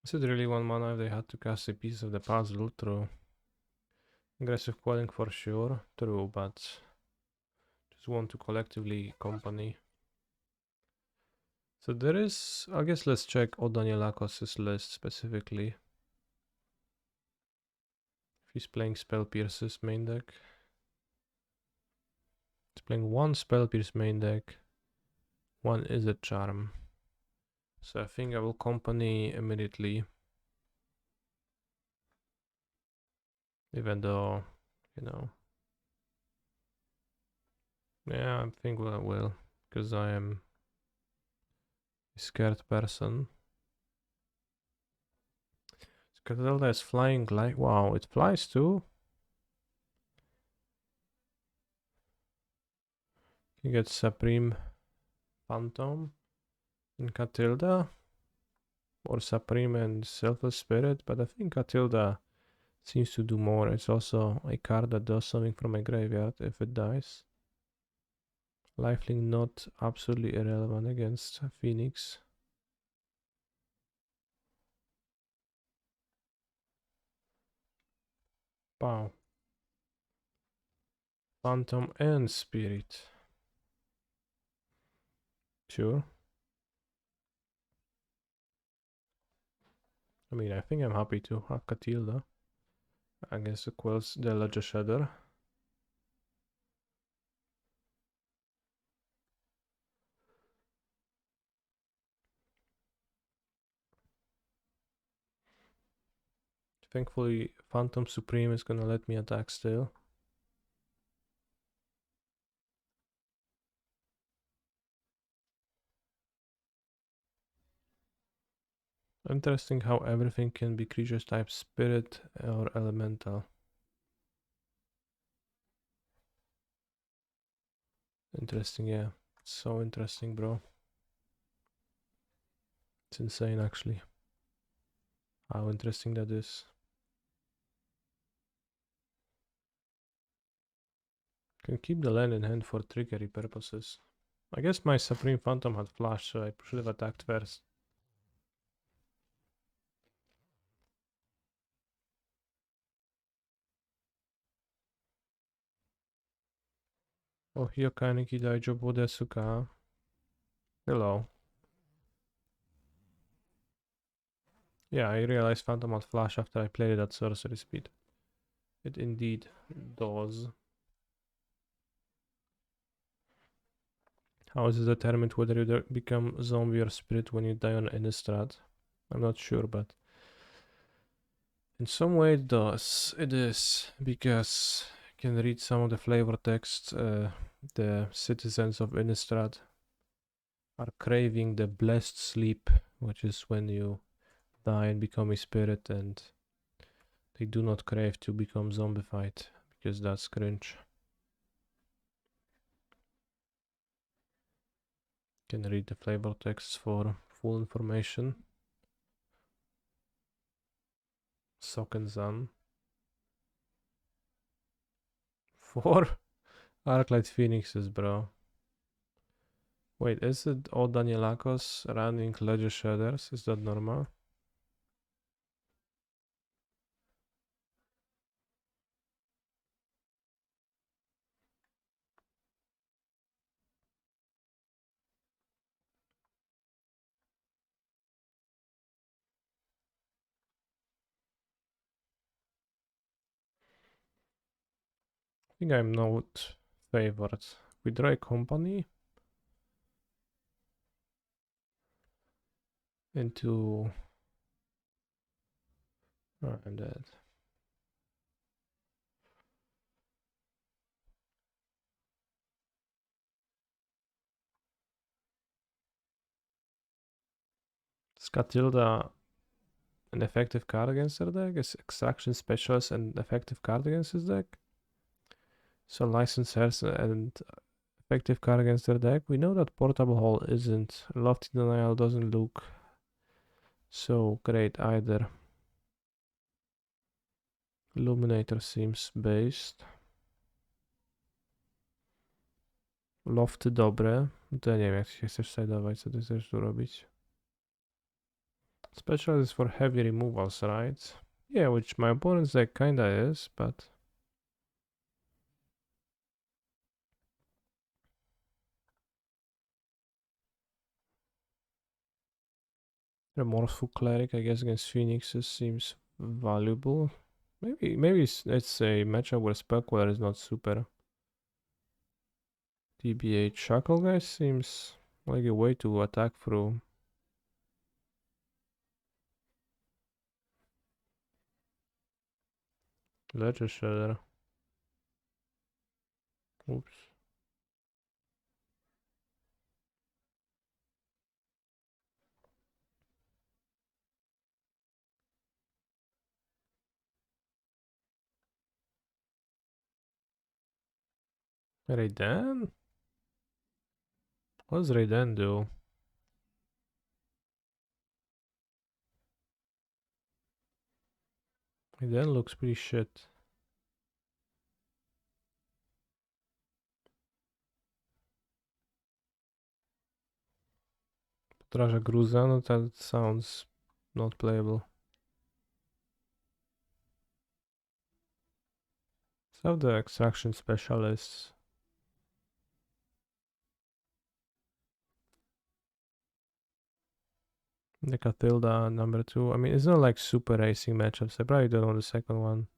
Is it really one mana if they had to cast a piece of the puzzle? True. Aggressive quelling for sure. True, but just want to collectively company. So there is, I guess let's check Odanielakos' list specifically. If he's playing Spell Pierce's main deck. He's playing one Spell Pierce main deck. One is a Charm. So I think I will company immediately. Even though, you know. Yeah, I think I will. Because I am a scared person. Catalda is flying like, wow, it flies too. You get Supreme Phantom in Catilda. Or Supreme and Selfless Spirit, but I think Catilda seems to do more. It's also a card that does something from my graveyard if it dies. Lifelink not absolutely irrelevant against Phoenix. Wow. Phantom and Spirit. Sure. I mean, I think I'm happy to have Catilda. I guess it quells the Ledger Shredder. Thankfully, Phantom Supreme is gonna let me attack still. Interesting how everything can be creatures type Spirit or Elemental. Interesting, yeah. So interesting, bro. It's insane, actually. How interesting that is. Can keep the land in hand for trickery purposes. I guess my Supreme Phantom had flash, so I should have attacked first. Oh, Hyokaniki Daijobu Desuka. Hello. Yeah, I realized Phantom had flash after I played it at sorcery speed. It indeed does. How is it determined whether you become zombie or spirit when you die on Innistrad? I'm not sure, but in some way it does. It is, because you can read some of the flavor text. The citizens of Innistrad are craving the blessed sleep, which is when you die and become a spirit, and they do not crave to become zombified, because that's cringe. You can read the flavor texts for full information. Socken Sun. 4 Arclight Phoenixes, bro. Wait, is it all Danielakos running Ledger Shredders? Is that normal? I think I'm not favored. We draw a company into... Oh, I'm dead. Scatilda an effective card against their deck? Is Extraction Specialist an effective card against his deck? So License has an effective card against their deck. We know that Portable Hall isn't. Lofty Denial doesn't look so great either. Illuminator seems based. Lofty dobre. To ja nie wiem, jak się chcesz sideować, co ty chcesz tu robić. Special is for heavy removals, right? Yeah, which my opponent's deck kinda is, but... Remorseful Cleric, I guess, against Phoenixes seems valuable. Maybe it's a matchup where Spellqueller is not super. TBH Shackle guy seems like a way to attack through. Ledger Shredder. Oops. Raiden? What does Raiden do? Raiden looks pretty shit. Potraża Gruza, no that sounds not playable. So the Extraction Specialists. The Cathilda number 2. I mean, it's not like super racing matchups. I probably don't want the second one.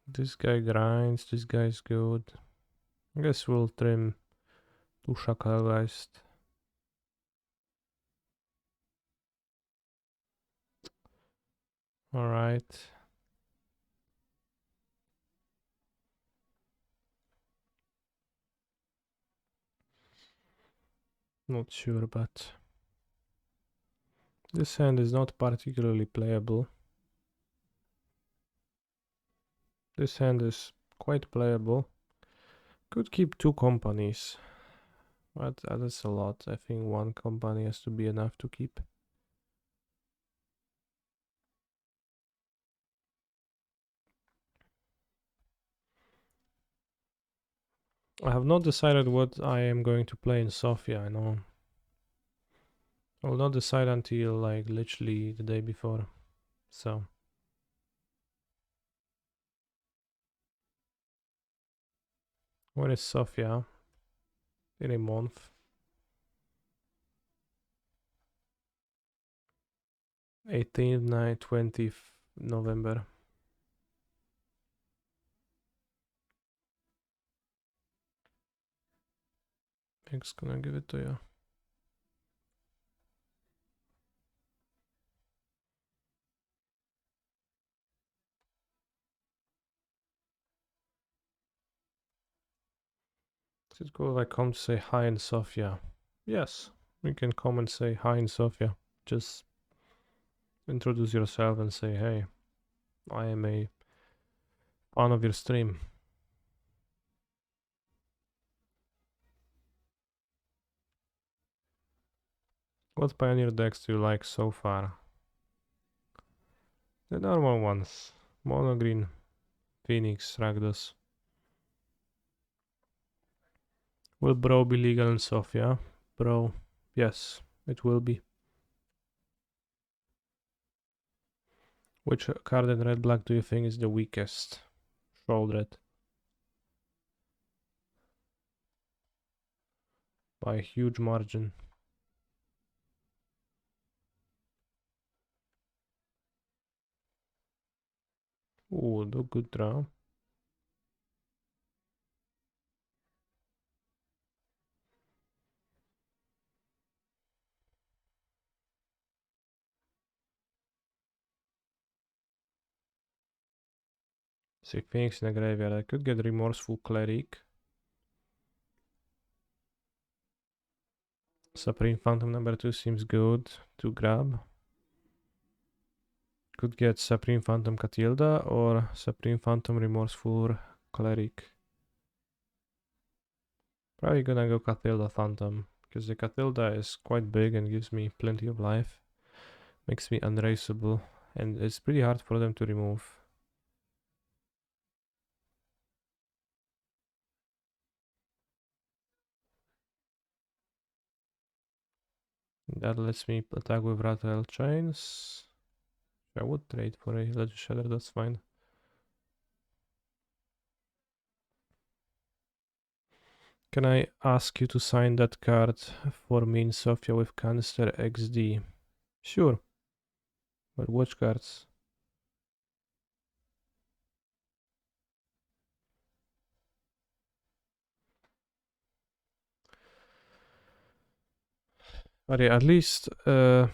This guy grinds, this guy's good. I guess we'll trim Tushakageist. Alright. Not sure, but this hand is not particularly playable. This hand is quite playable. Could keep 2 companies, but that's a lot. I think 1 company has to be enough to keep. I have not decided what I am going to play in Sofia, I know. I will not decide until like literally the day before, so. When is Sofia? In a month. 18th, 9th, 20th November. X gonna give it to you. Is it cool if I come to say hi in Sofia? Yes, you can come and say hi in Sofia. Just introduce yourself and say, hey, I am a fan of your stream. What Pioneer decks do you like so far? The normal ones. Mono Green, Phoenix, Rakdos. Will Bro be legal in Sofia? Bro, yes, it will be. Which card in red black do you think is the weakest? Shroudred. By a huge margin. Ooh, the good draw. Sick Phoenix in the graveyard. I could get Remorseful Cleric. Supreme Phantom number 2 seems good to grab. Could get Supreme Phantom Catilda or Supreme Phantom Remorseful Cleric. Probably gonna go Catilda Phantom, because the Catilda is quite big and gives me plenty of life. Makes me unraceable, and it's pretty hard for them to remove. That lets me attack with Rattle Chains. I would trade for a Legend Shatter, that's fine. Can I ask you to sign that card for me in Sofia with Canister XD? Sure. But which cards? But yeah, at least the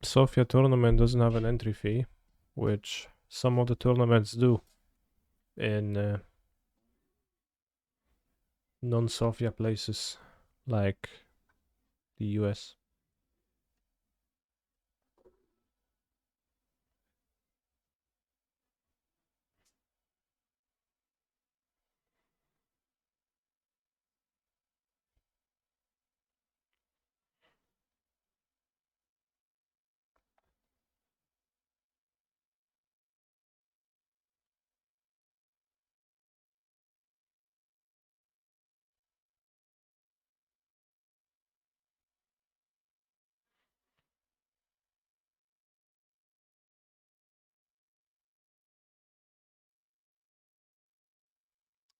Sofia tournament doesn't have an entry fee, which some of the tournaments do in non-Sofia places like the US.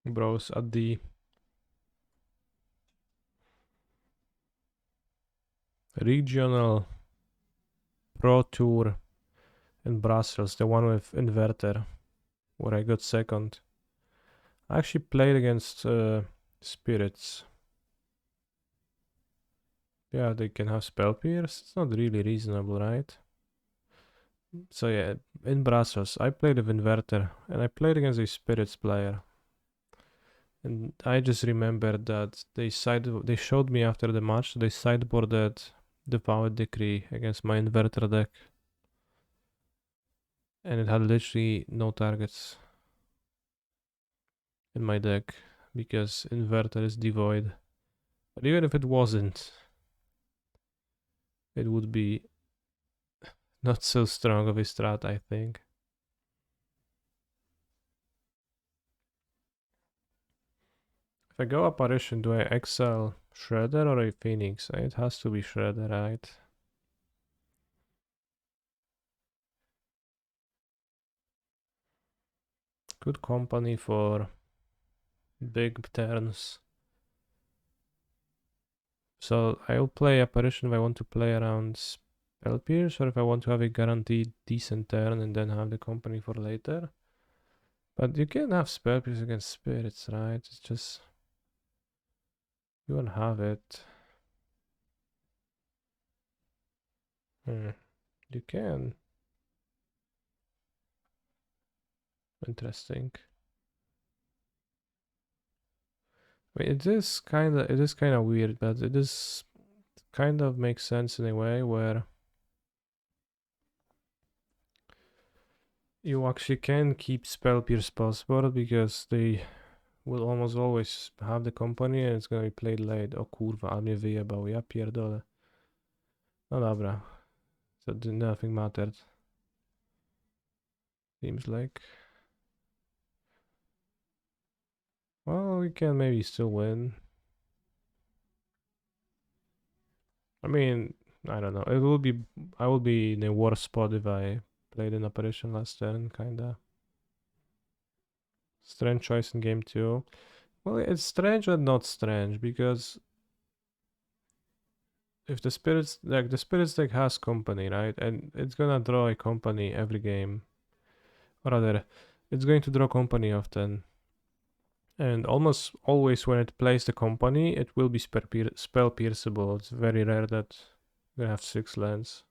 Bros at the regional Pro Tour in Brussels, the one with Inverter, where I got second. I actually played against Spirits. Yeah, they can have Spell Pierce. It's not really reasonable, right? So yeah, in Brussels, I played with Inverter, and I played against a Spirits player. And I just remembered that they showed me after the match, they sideboarded the Power Decree against my Inverter deck. And it had literally no targets in my deck, because Inverter is devoid. But even if it wasn't, it would be not so strong of a strat, I think. If I go Apparition, do I exile Shredder or a Phoenix? It has to be Shredder, right? Good company for big turns. So I'll play Apparition if I want to play around Spell Pierce, or if I want to have a guaranteed decent turn and then have the company for later. But you can have Spell Pierce against Spirits, right? It's just... you won't have it. You can. Interesting. I mean, it is kind of weird, but it is kind of makes sense in a way where you actually can keep Spell Pierce possible, because they will almost always have the company and it's gonna be played late. O kurwa, a mnie wyjebał, ja pierdolę. No dobra. So nothing mattered. Seems like. Well, we can maybe still win. I mean, I don't know. I will be in a worse spot if I played an apparition last turn, kinda. Strange choice in game 2. Well, it's strange and not strange, because if the spirits deck has company, right? And it's gonna draw a company every game. Or rather, it's going to draw company often. And almost always when it plays the company, it will be spell pierceable. It's very rare that you have 6 lands.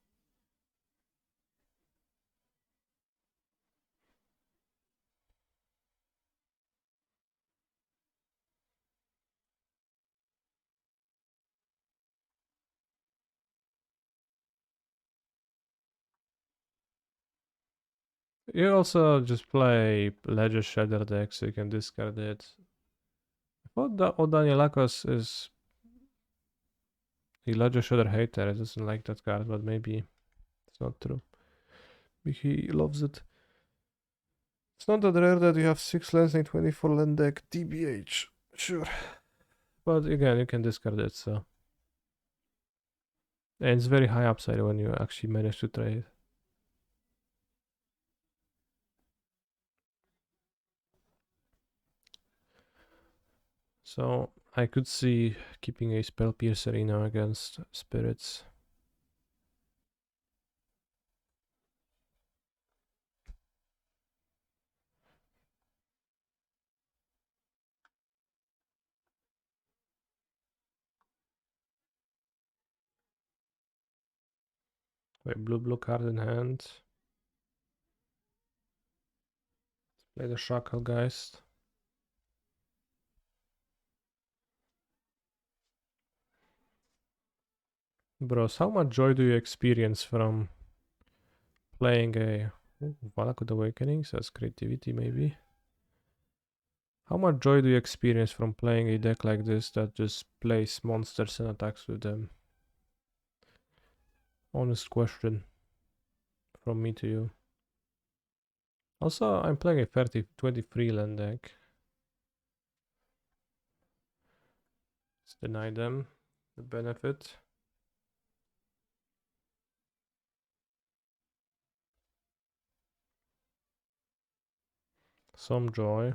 You also just play Ledger Shredder deck, so you can discard it. I thought that Danielakos is a Ledger Shredder hater. He doesn't like that card, but maybe it's not true. Maybe he loves it. It's not that rare that you have 6 lands in 24 land deck, TBH. Sure. But again, you can discard it, so. And it's very high upside when you actually manage to trade. So I could see keeping a Spell Piercer now against spirits. Wait, blue card in hand. Play the Shacklegeist. Bros, how much joy do you experience from playing a Valakut Awakening? Says creativity, maybe. How much joy do you experience from playing a deck like this that just plays monsters and attacks with them? Honest question from me to you. Also, I'm playing a 23 land deck. Let's deny them the benefit. Some joy.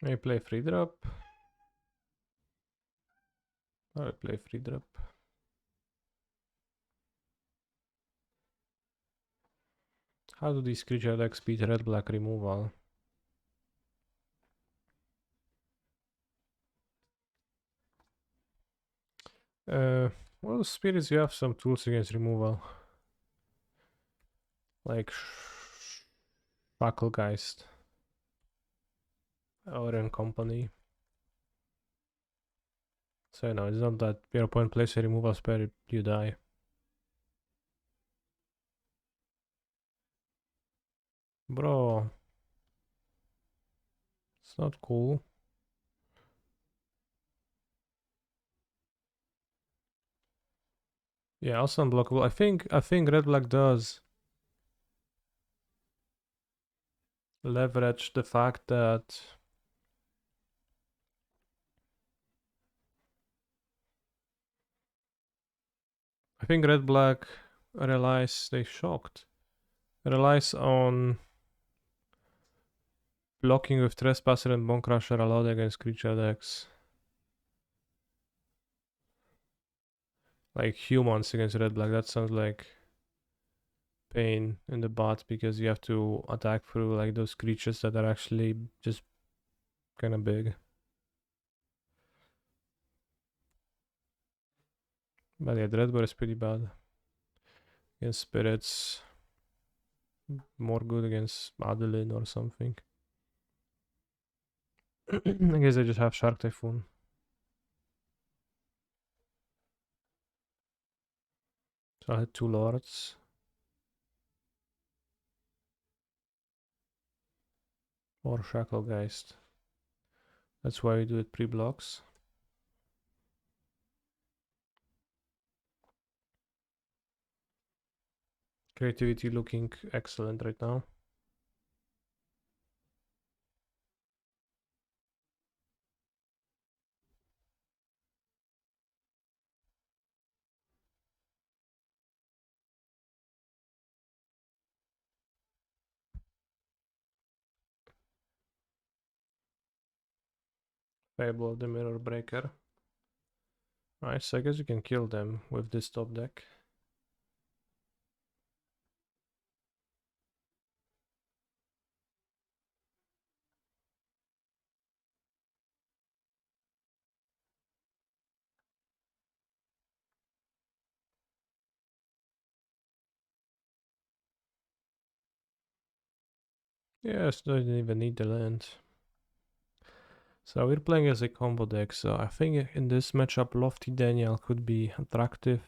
I play free drop. I play free drop. How do these creature decks beat red-black removal? Well, spirits, you have some tools against removal. Like Shacklegeist. Or in company. So no, it's not that your opponent plays a removal spell, you die. Bro. It's not cool. Yeah, also unblockable. I think red black does leverage the fact that I think red black relies relies on blocking with Trespasser and Bone Crusher a lot against creature decks. Like humans against red black, that sounds like pain in the butt because you have to attack through like those creatures that are actually just kind of big. But yeah, Dreadbore is pretty bad against spirits. More good against Adeline or something. I guess I just have Shark Typhoon. So I had 2 lords. Or Shacklegeist. That's why we do it pre-blocks. Creativity looking excellent right now. Fable of the Mirror Breaker. Alright, so I guess you can kill them with this top deck. Yes, doesn't even need the land. So we're playing as a combo deck, so I think in this matchup Lofty Daniel could be attractive.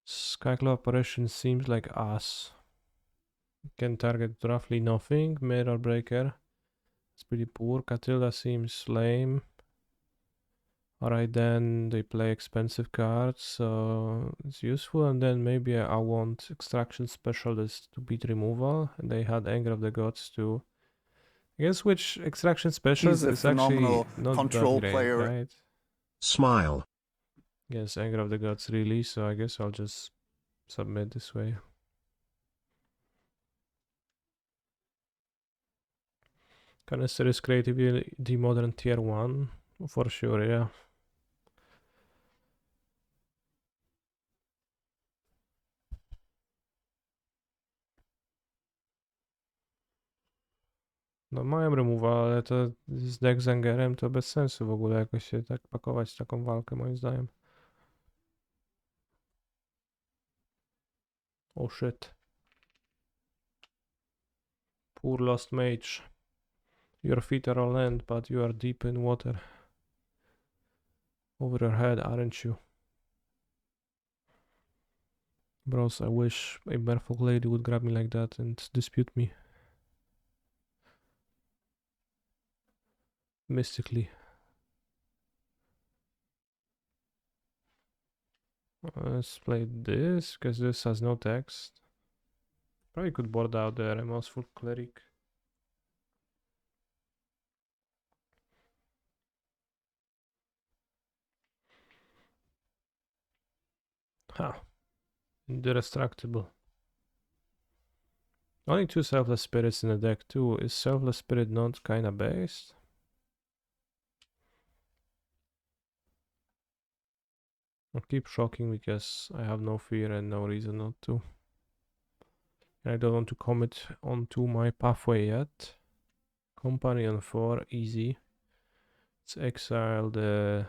Skyclaw Apparition seems like ass. Can target roughly nothing. Mirror Breaker. It's pretty poor. Catilda seems lame. Alright, then they play expensive cards, so it's useful. And then maybe I want Extraction Specialist to beat removal. And they had Anger of the Gods too. I guess which Extraction Specialist He's a is actually phenomenal not that control great, player. right? Smile. Yes, Anger of the Gods really, so I guess I'll just submit this way. Canister is creativity modern tier 1, for sure, yeah. No mają removal, ale to z Dexangerem to bez sensu w ogóle jakoś się tak pakować w taką walkę moim zdaniem. Oh shit. Poor lost mage. Your feet are on land, but you are deep in water. Over your head, aren't you? Bros, I wish a Merfolk lady would grab me like that and dispute me. Mystically. Let's play this, because this has no text. Probably could board out the Remorseful Cleric. Ha. Indestructible. Only 2 Selfless Spirits in the deck too. Is Selfless Spirit not kinda based? I'll keep shocking because I have no fear and no reason not to. I don't want to commit onto my pathway yet. Company on 4, easy. Let's exile the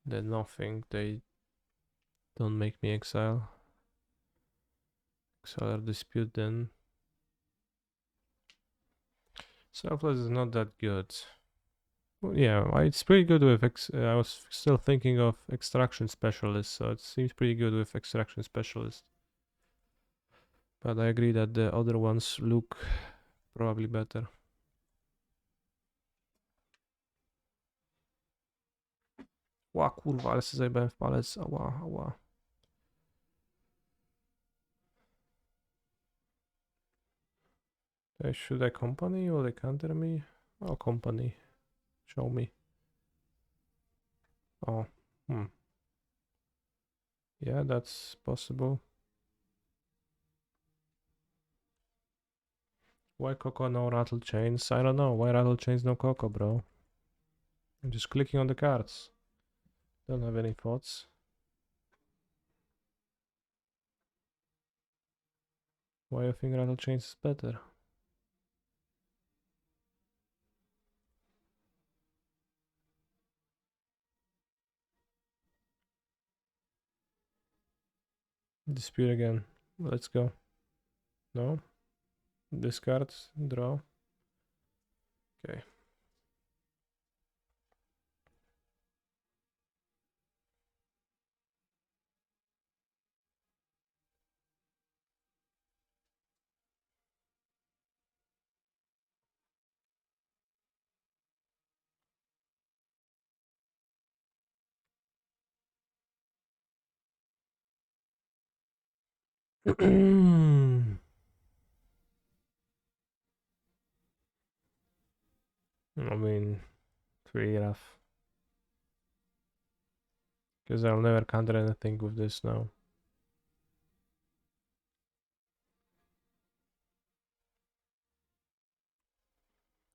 nothing. They don't make me exile. Exile dispute then. Selfless is not that good. Well, yeah, it's pretty good with I was still thinking of Extraction Specialist, so it seems pretty good with Extraction Specialist. But I agree that the other ones look probably better. Ła kurwa, ale sobie zajebałem w palec. Ała, ała. Should I company or they counter me? Oh, company. Show me. Oh, yeah, that's possible. Why Coco no rattle chains? I don't know. Why rattle chains no Coco, bro? I'm just clicking on the cards. Don't have any thoughts. Why you think rattle chains is better? Dispute again. Let's go. No? Discard, draw. Okay. I mean, pretty rough. Because I'll never counter anything with this now.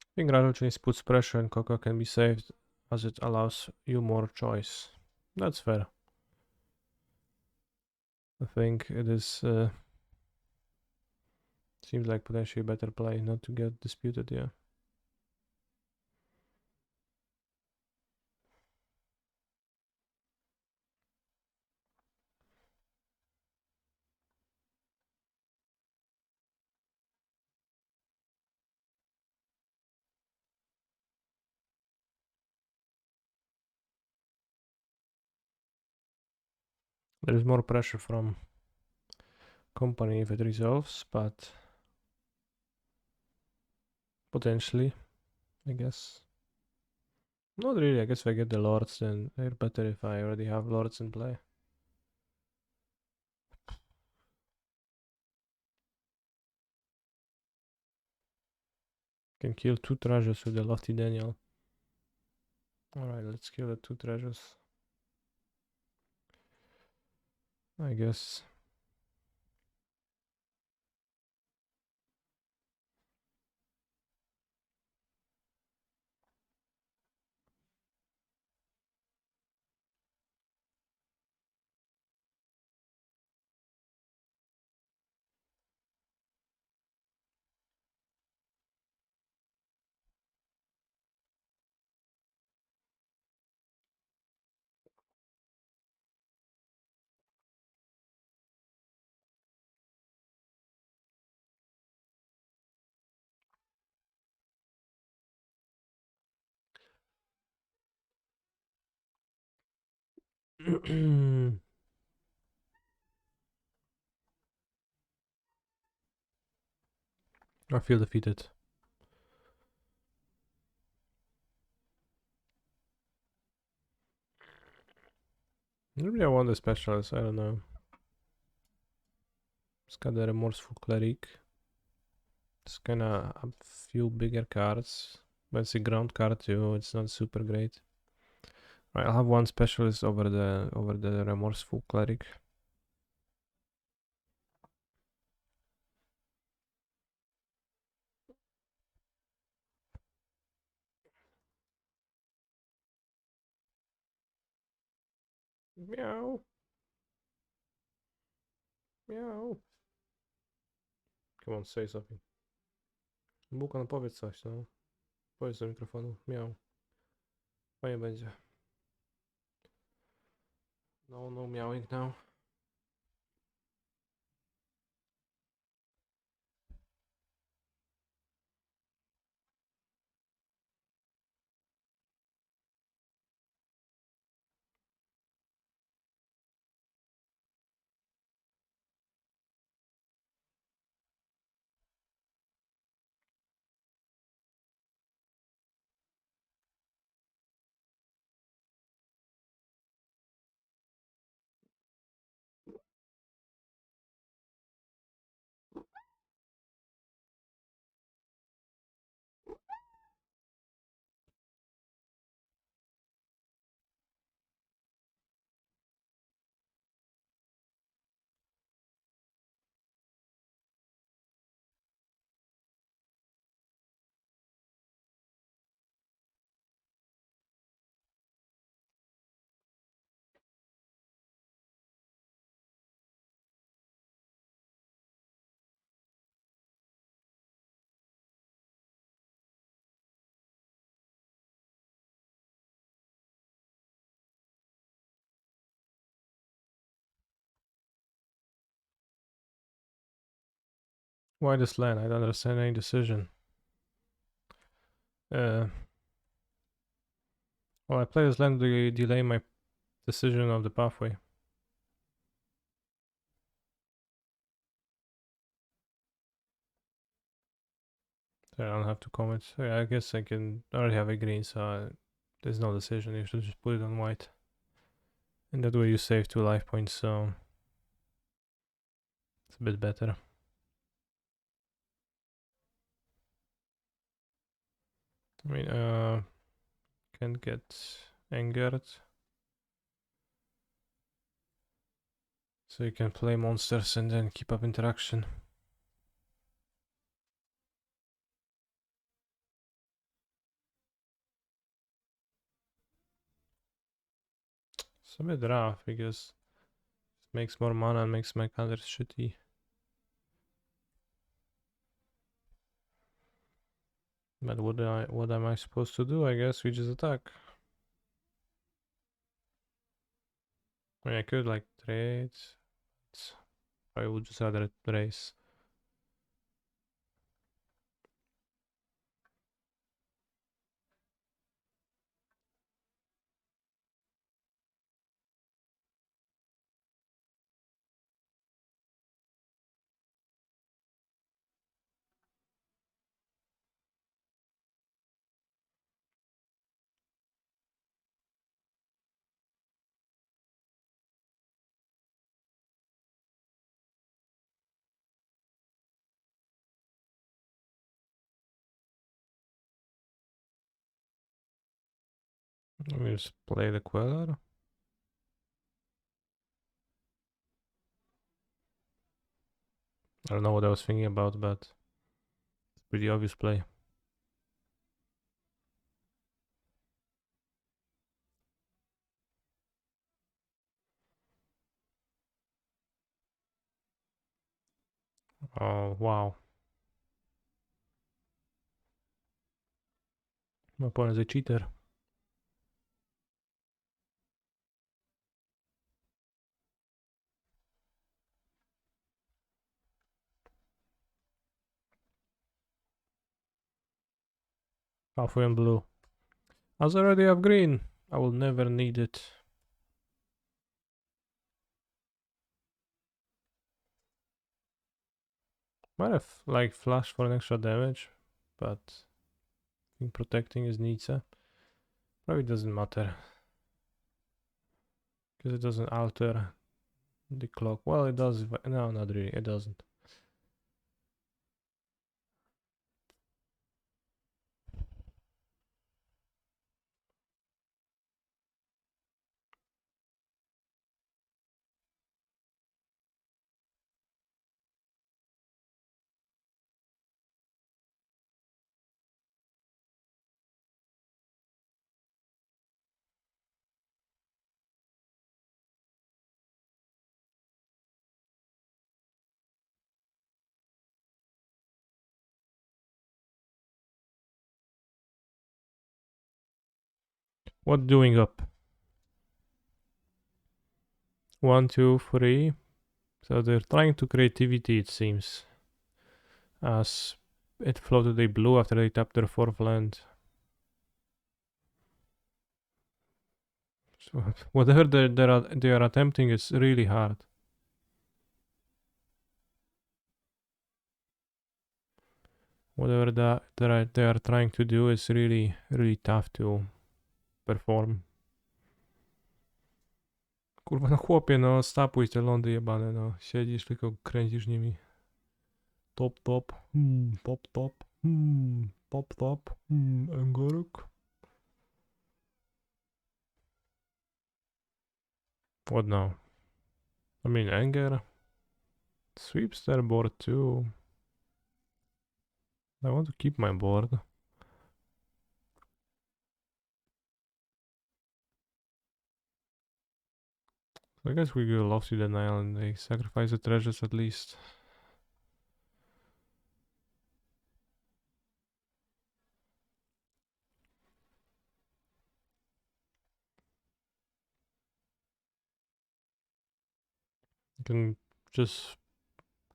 I think rattle chains puts pressure and Coco can be saved as it allows you more choice. That's fair. I think it is seems like potentially a better play not to get disputed, yeah. There is more pressure from company if it resolves, but potentially, I guess. Not really, I guess if I get the lords then they're better if I already have lords in play. Can kill 2 treasures with the Lofty Daniel. Alright, let's kill the 2 treasures. I guess. I feel defeated. Maybe I want the specialist, I don't know. It's got the remorseful cleric. It's kinda a few bigger cards. But it's a ground card too, it's not super great. Right, I'll have one specialist over the remorseful cleric. Meow. Meow. Come on, say something. Bukan, powiedz coś, no. Powiedz do mikrofonu. Miał. Fajnie będzie. No, no meowing now. Why this land? I don't understand any decision. Well, I play this land to delay my decision of the pathway. So I don't have to comment. So yeah, I guess I can already have a green, so there's no decision. You should just put it on white. And that way you save 2 life points, so it's a bit better. I mean, can get angered. So you can play monsters and then keep up interaction. It's a bit rough because it makes more mana and makes my counters shitty. But what am I supposed to do? I guess we just attack. I mean, I could like trade. I would just rather race. Let me just play the Queller. I don't know what I was thinking about, but it's pretty obvious play. Oh, wow. My opponent is a cheater. Halfway on blue. As I already have green, I will never need it. Might have like flash for an extra damage, but I think protecting is Nitsa. Probably doesn't matter. Because it doesn't alter the clock. Well, it does. No, not really. It doesn't. What doing up? 1, 2, 3. So they're trying to creativity, it seems. As it floated a blue after they tapped their 4th land. So whatever they are attempting is really hard. Whatever they are trying to do is really, really tough to perform. Kurwa, no chłopie, no stapuj te lądy jebane, no. Siedzisz, tylko kręcisz nimi. Top, top, top, top, top, top, Angorok. What now? I mean, Anger sweeps their board too. I want to keep my board. So I guess we go Lofty Denial and they sacrifice the treasures at least. You can just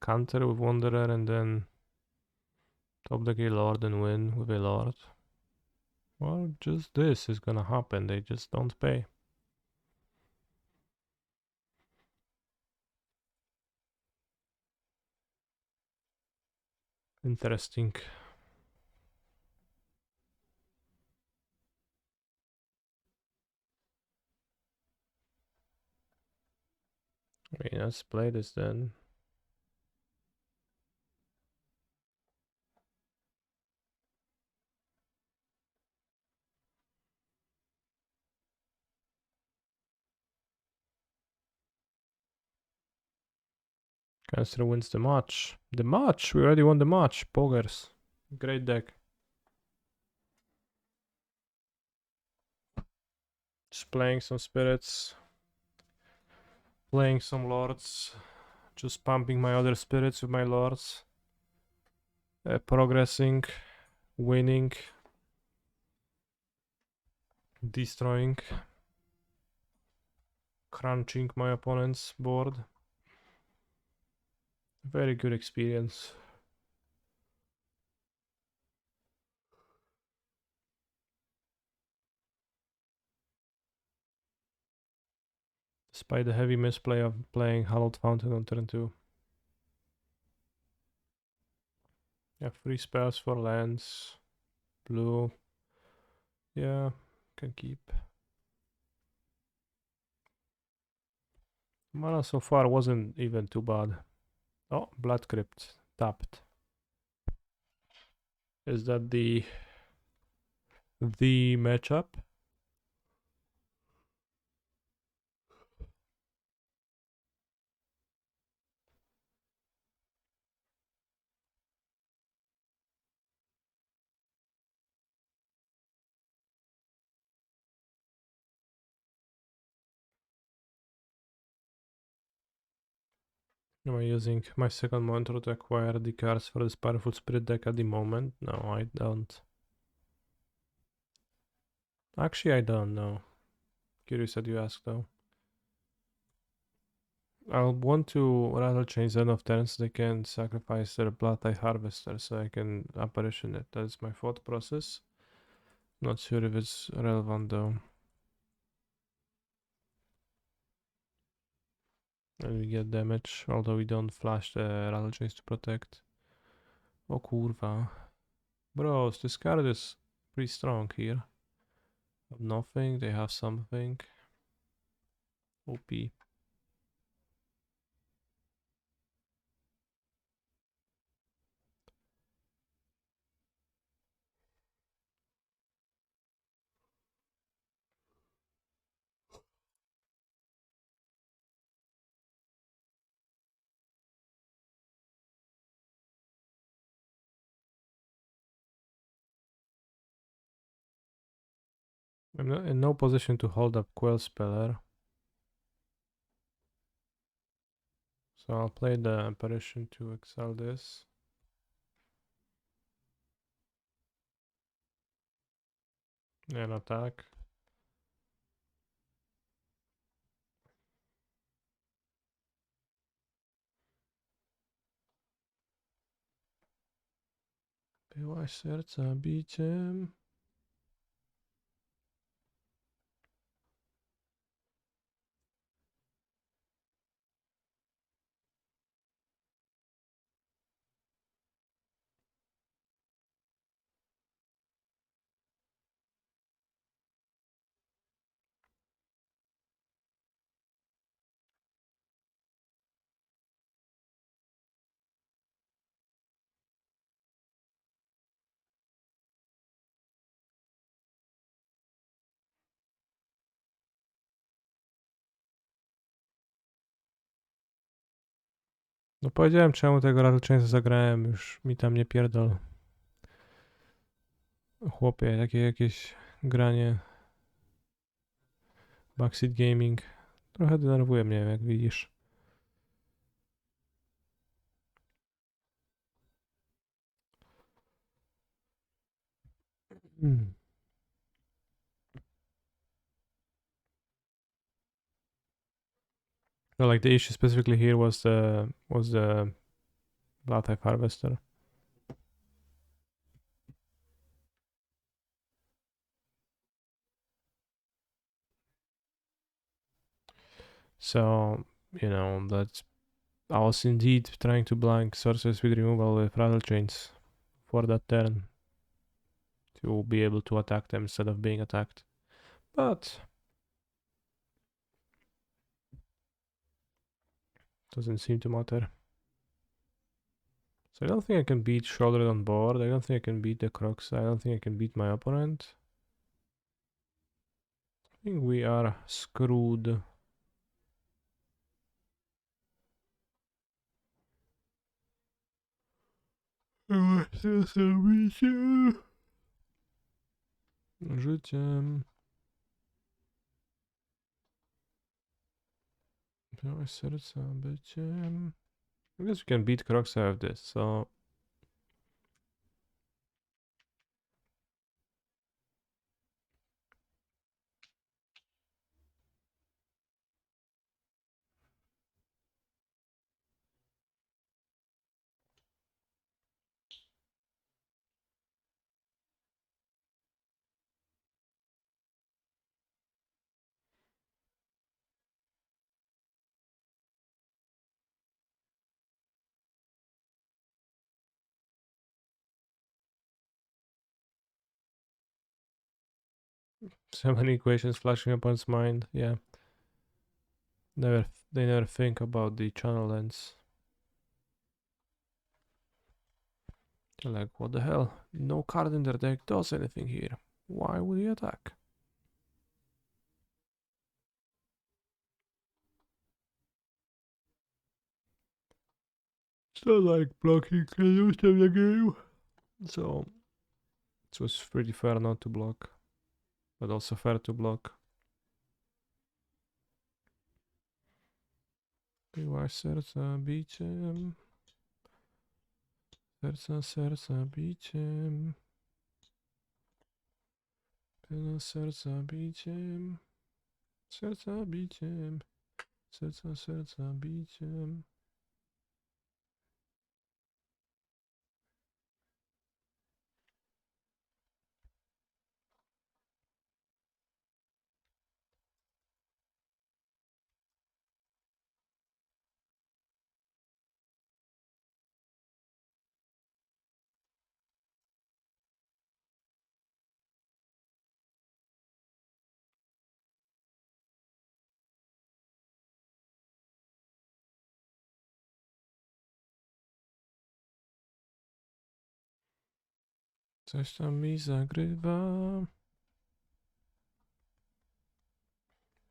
counter with Wanderer and then Top deck a lord and win with a lord. Well, just this is gonna happen. They just don't pay. Interesting. I mean, let's play this then. Cancer wins the match. The match! We already won the match. Poggers. Great deck. Just playing some spirits. Playing some lords. Just pumping my other spirits with my lords. Progressing. Winning. Destroying. Crunching my opponent's board. Very good experience. Despite the heavy misplay of playing Hallowed Fountain on turn 2. Yeah, free spells for lands. Blue. Yeah, can keep. Mana so far wasn't even too bad. Oh, Blood Crypt. Tapped. Is that the matchup? Am I using my second monitor to acquire the cards for this powerful spirit deck at the moment? No, I don't. Actually, I don't know. Curious that you asked though. I'll want to rather change end of turns. They can sacrifice their Bloodtide Harvester so I can apparition it. That's my thought process. Not sure if it's relevant though. And we get damage, although we don't flash the Rattle Chains to protect. Oh kurwa. Bros, this card is pretty strong here. Have nothing, they have something. OP. I'm not in no position to hold up Quell Speller. So I'll play the apparition to exile this. And attack. Była serca biciem. No powiedziałem czemu tego Rattle Chainsa zagrałem, już mi tam nie pierdol. Chłopie, takie jakieś granie. Backseat gaming. Trochę denerwuje mnie, jak widzisz. No, like the issue specifically here was the Bloodtide Harvester. So, you know, that's I was indeed trying to blank sorceress with removal with rattle chains for that turn to be able to attack them instead of being attacked. But doesn't seem to matter. So I don't think I can beat Shoulder on board. I don't think I can beat the Crocs. I don't think I can beat my opponent. I think we are screwed. Życiem. Białe serca byciem. I guess we can beat Crocs out of this, so... So many equations flashing upon his mind, yeah. They never think about the channel lens. They're like, what the hell? No card in their deck does anything here. Why would he attack? It's not like blocking can use of the game. So it was pretty fair not to block, but also fair to block. Była serca biciem. Serca biciem. Była serca biciem. Serca biciem. Serca biciem. Coś tam mi zagrywa.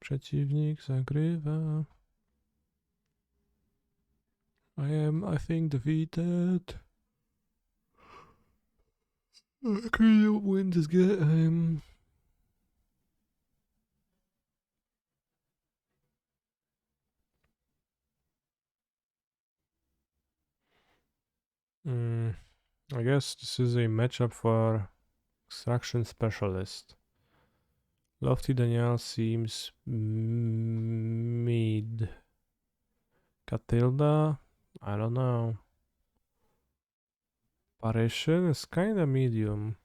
Przeciwnik zagrywa. I think, defeated. I can't win this game. I guess this is a matchup for Extraction Specialist. Lofty Danielle seems mid. Catilda? I don't know. Apparition is kinda medium.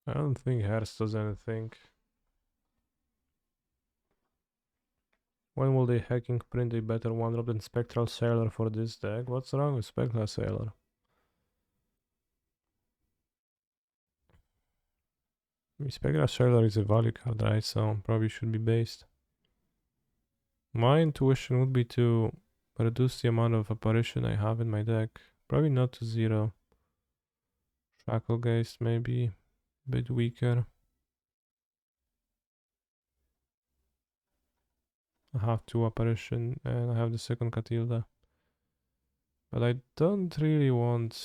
I don't think Hearth does anything. When will they hacking print a better one-drop than Spectral Sailor for this deck? What's wrong with Spectral Sailor? I mean, Spectral Sailor is a value card, right? So probably should be based. My intuition would be to reduce the amount of apparition I have in my deck. Probably not to 0. Shacklegeist maybe a bit weaker. I have 2 apparition and I have the second Catilda. But I don't really want...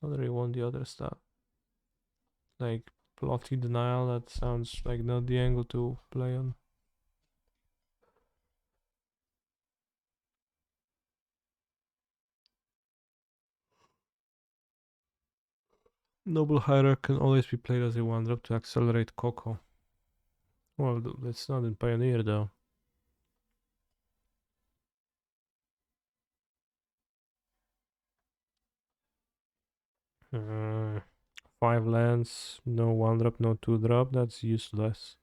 don't really want the other stuff. Like Lofty Denial, that sounds like not the angle to play on. Noble Hierarch can always be played as a 1-drop to accelerate Coco. Well, that's not in Pioneer though. Uh, 5 lands, no 1-drop, no 2-drop, that's useless.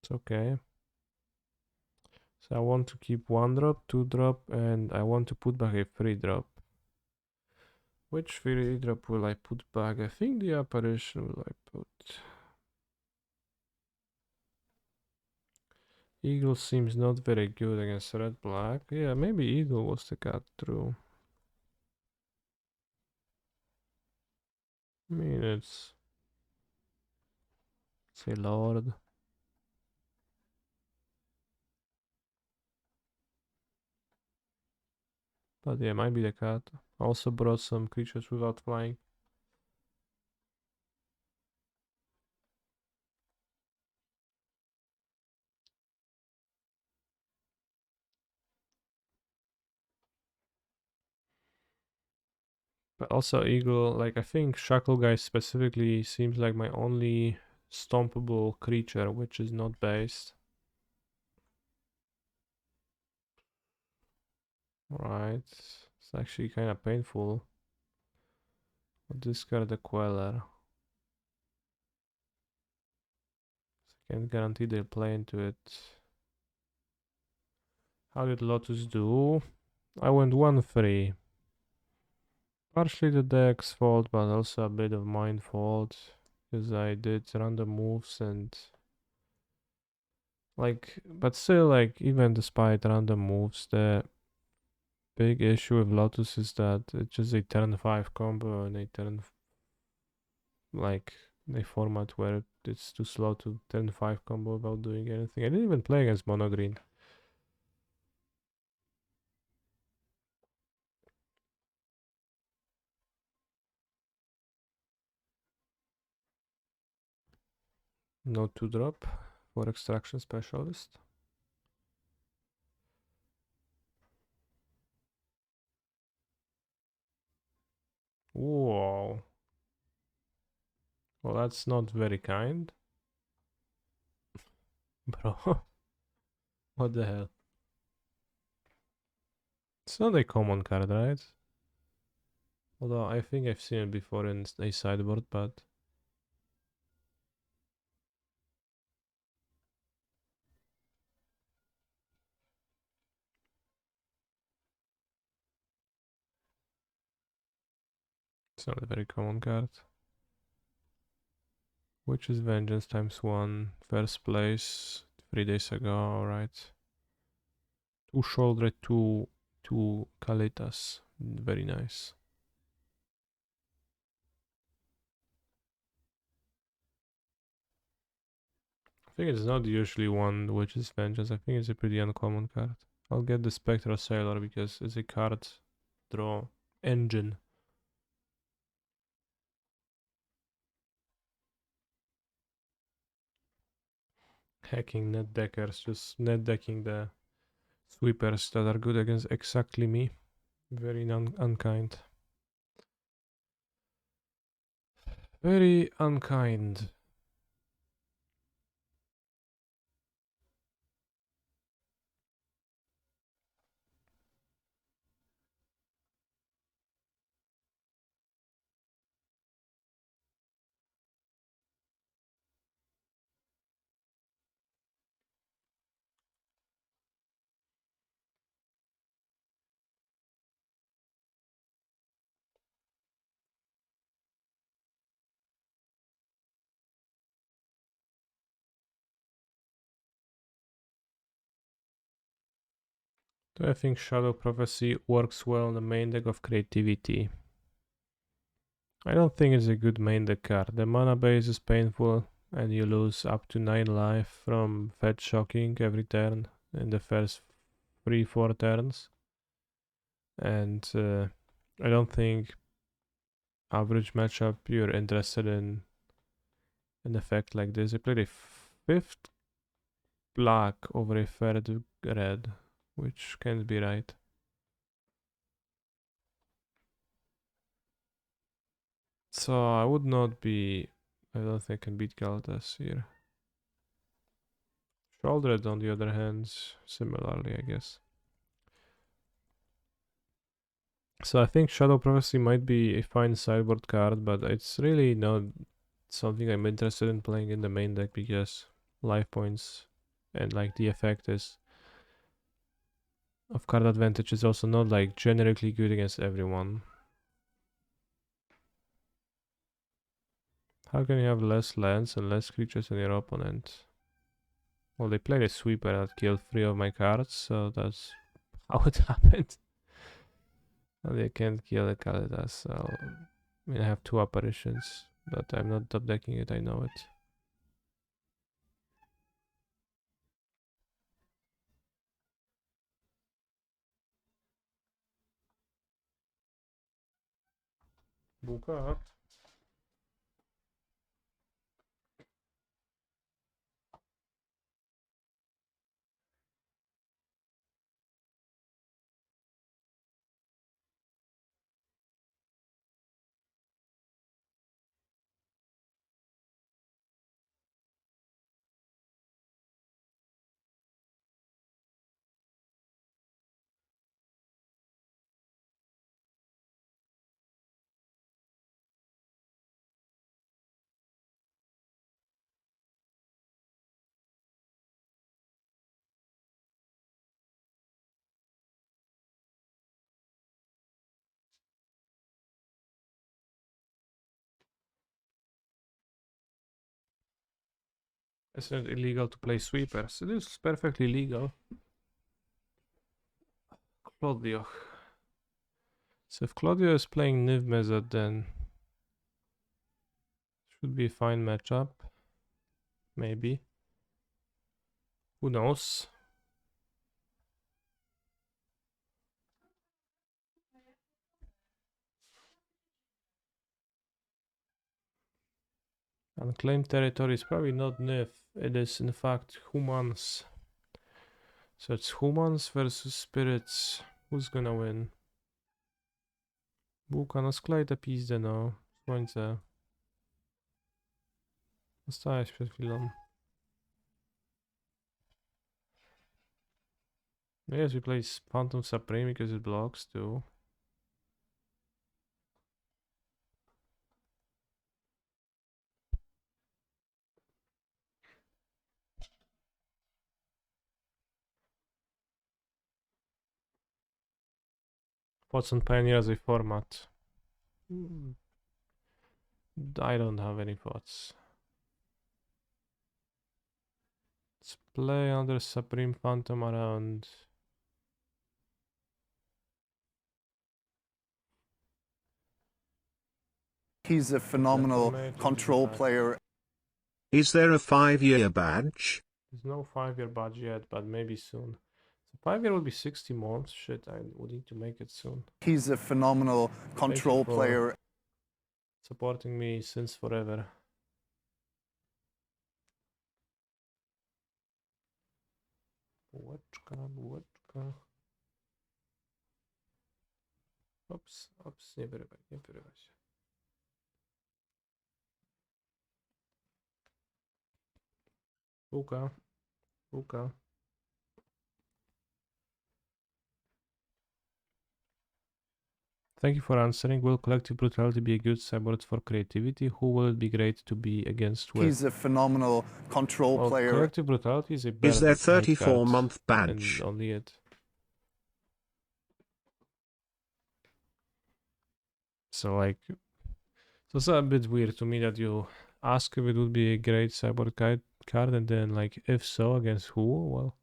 It's okay. So I want to keep 1-drop, 2-drop, and I want to put back a 3-drop. Which 3-drop will I put back? I think the apparition will I put. Eagle seems not very good against red black. Yeah, maybe Eagle was the cut through. I mean, it's a lord. But yeah, might be the cat. Also brought some creatures without flying. But also Eagle, like I think Shackle Guy specifically seems like my only stompable creature, which is not based. Right, it's actually kind of painful. I'll discard the Queller. Can't guarantee they'll play into it. How did Lotus do? I went 1-3. Partially the deck's fault, but also a bit of mine fault. Because I did random moves and... Like, but still, like, even despite random moves, the big issue with Lotus is that it's just a turn 5 combo and a turn... Like, a format where it's too slow to turn 5 combo without doing anything. I didn't even play against mono green. No 2-drop for Extraction Specialist. Whoa. Well, that's not very kind. Bro. What the hell? It's not a common card, right? Although I think I've seen it before in a sideboard, but... It's not a very common card. Which is Vengeance times 1. First place 3 days ago, alright. 2 Shoulder, 2 Kalitas. Very nice. I think it's not usually one which is Vengeance. I think it's a pretty uncommon card. I'll get the Spectral Sailor because it's a card draw engine. Hacking net deckers, just net decking the sweepers that are good against exactly me. Very unkind. Very unkind. Do I think Shadow Prophecy works well on the main deck of Creativity? I don't think it's a good main deck card. The mana base is painful and you lose up to 9 life from fetch shocking every turn in the first 3-4 turns. And I don't think average matchup you're interested in an effect like this. I played a 5th black over a 3rd red, which can't be right. So I would not be. I don't think I can beat Galtas here. Shouldered, on the other hand, similarly, I guess. So I think Shadow Prophecy might be a fine sideboard card, but it's really not something I'm interested in playing in the main deck because life points and like the effect is of card advantage is also not like generically good against everyone. How can you have less lands and less creatures than your opponent? Well, they played a sweeper that killed 3 of my cards, so that's how it happened. And they can't kill the Kalidas, so I mean, I have 2 apparitions, but I'm not top decking it, I know it. Buka. It's not illegal to play sweepers. It is perfectly legal. Claudio. So if Claudio is playing Niv Mezat, then should be a fine matchup. Maybe. Who knows? Unclaimed territory is probably not Niv. It is in fact humans. So it's humans versus spirits. Who's gonna win? Bułka, no sklej te pizdę, no. Słońce. Zostałeś przed chwilą. Yes, we play Phantom Supreme because it blocks too. Thoughts on Pioneer as a format? I don't have any thoughts. Let's play another Supreme Phantom around. He's a phenomenal control player. Is there a 5-year badge? There's no 5-year badge yet, but maybe soon. So 5-year will be 60 months. Shit, I would need to make it soon. He's a phenomenal control player. Supporting me since forever. Bułeczka. Ops, nie wyrywaj się. Bułka. Thank you for answering. Will Collective Brutality be a good sideboard for creativity? Who will it be great to be against with? He's a phenomenal control player. Collective Brutality is a Is there 34-month badge? And only it. So like, so it's a bit weird to me that you ask if it would be a great sideboard card and then like, if so, against who? Well,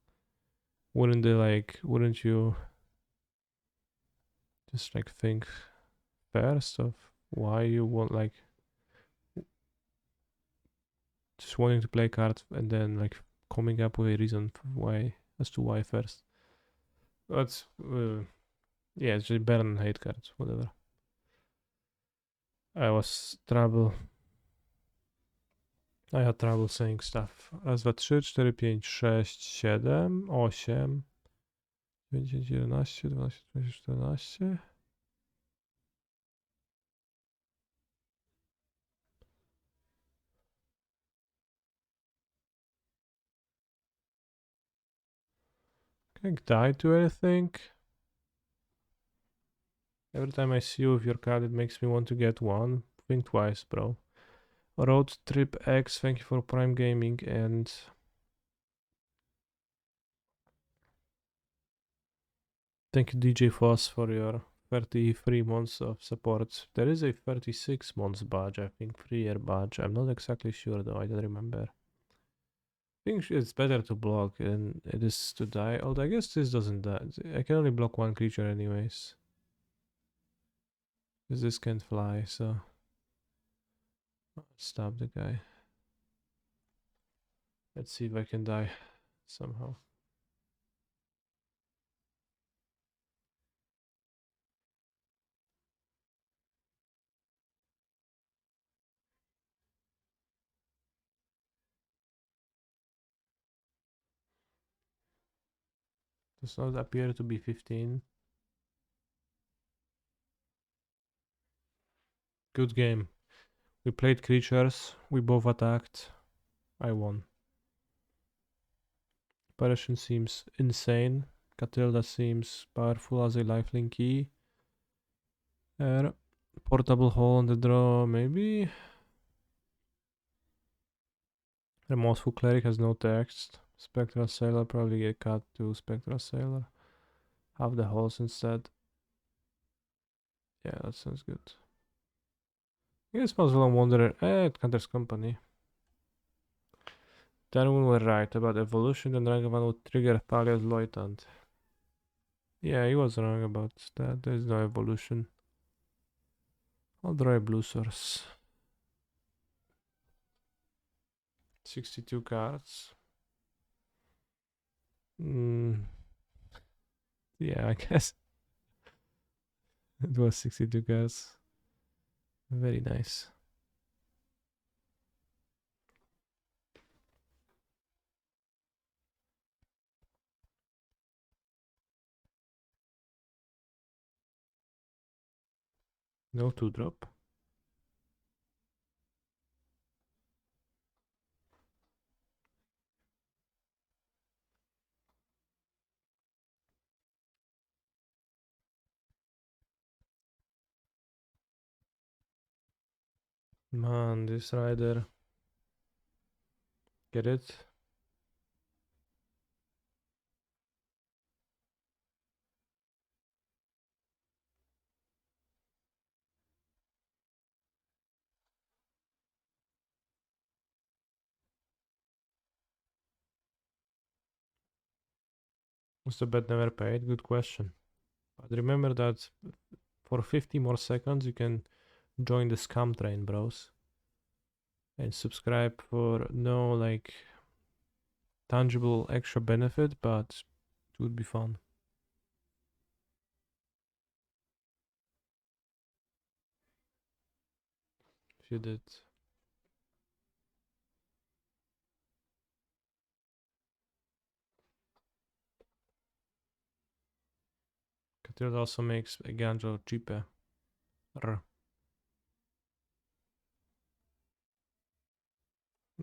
wouldn't you just like think first of why you want like just wanting to play cards and then like coming up with a reason why as to why first. But yeah, it's just burn and hate cards, whatever. I had trouble saying stuff. Raz, dwa, trzy, 4, 5, 6, 7, 8, 9, 10, 11, 12, 13, 14. Can I die to anything? Every time I see you with your card, it makes me want to get one. Think twice, bro. Road Trip X, thank you for Prime Gaming, and thank you DJ Foss for your 33 months of support. There is a 36 months badge, I think, 3-year badge. I'm not exactly sure though, I don't remember. I think it's better to block than it is to die, although I guess this doesn't die. I can only block one creature anyways. Because this can't fly, so... Stop the guy. Let's see if I can die somehow. Does not appear to be 15. Good game. We played creatures, we both attacked. I won. Operation seems insane. Catilda seems powerful as a lifelink key. Portable hole on the draw, maybe? Remorseful Cleric has no text. Spectral Sailor probably get cut to Spectral Sailor. Have the holes instead. Yeah, that sounds good. I guess Muslim Wanderer. It counters company. Darwin were right about evolution, and Ragavan would trigger Palia's Loitant. Yeah, he was wrong about that. There's no evolution. I'll draw a blue source. 62 cards. Yeah, I guess. It was 62 cards. Very nice. No 2-drop. Man, this rider. Get it? Was the bet never paid? Good question. But remember that for 50 more seconds you can join the scam train, bros. And subscribe for no like tangible extra benefit, but it would be fun. If you did. Catilda also makes a Ganjo cheaper.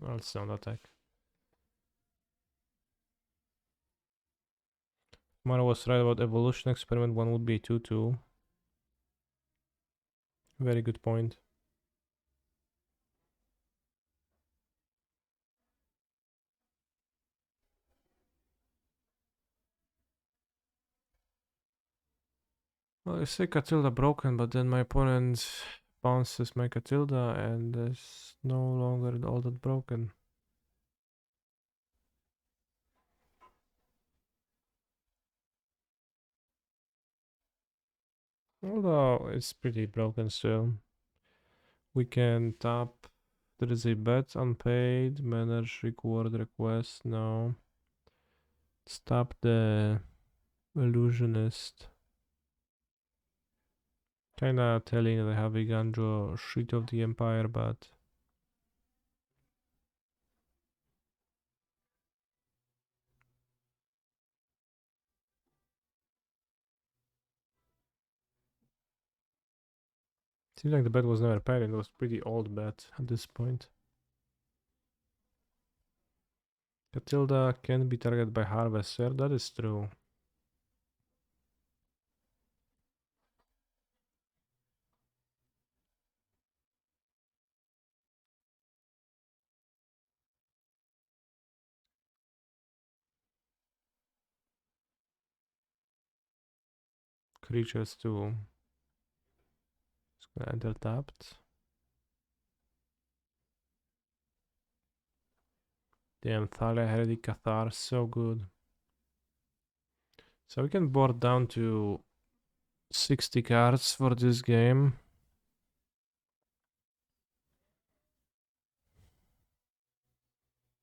I'll sound attack. Mara was right about evolution experiment 1 would be 2-2. Very good point. Well, I say Catilda broken, but then my opponent bounces my Catilda and it's no longer all that broken. Although it's pretty broken still. We can tap. There is a bet unpaid. Manage reward request. No. Let's tap the illusionist. Kinda telling that I have a Ganjo Sheet of the Empire, but seems like the bet was never paid and it was pretty old bet at this point. Catilda can be targeted by Harvester, that is true. creatures too. Just gonna enter tapped. Damn, Thalia Heretic Cathar, so good. So we can board down to 60 cards for this game.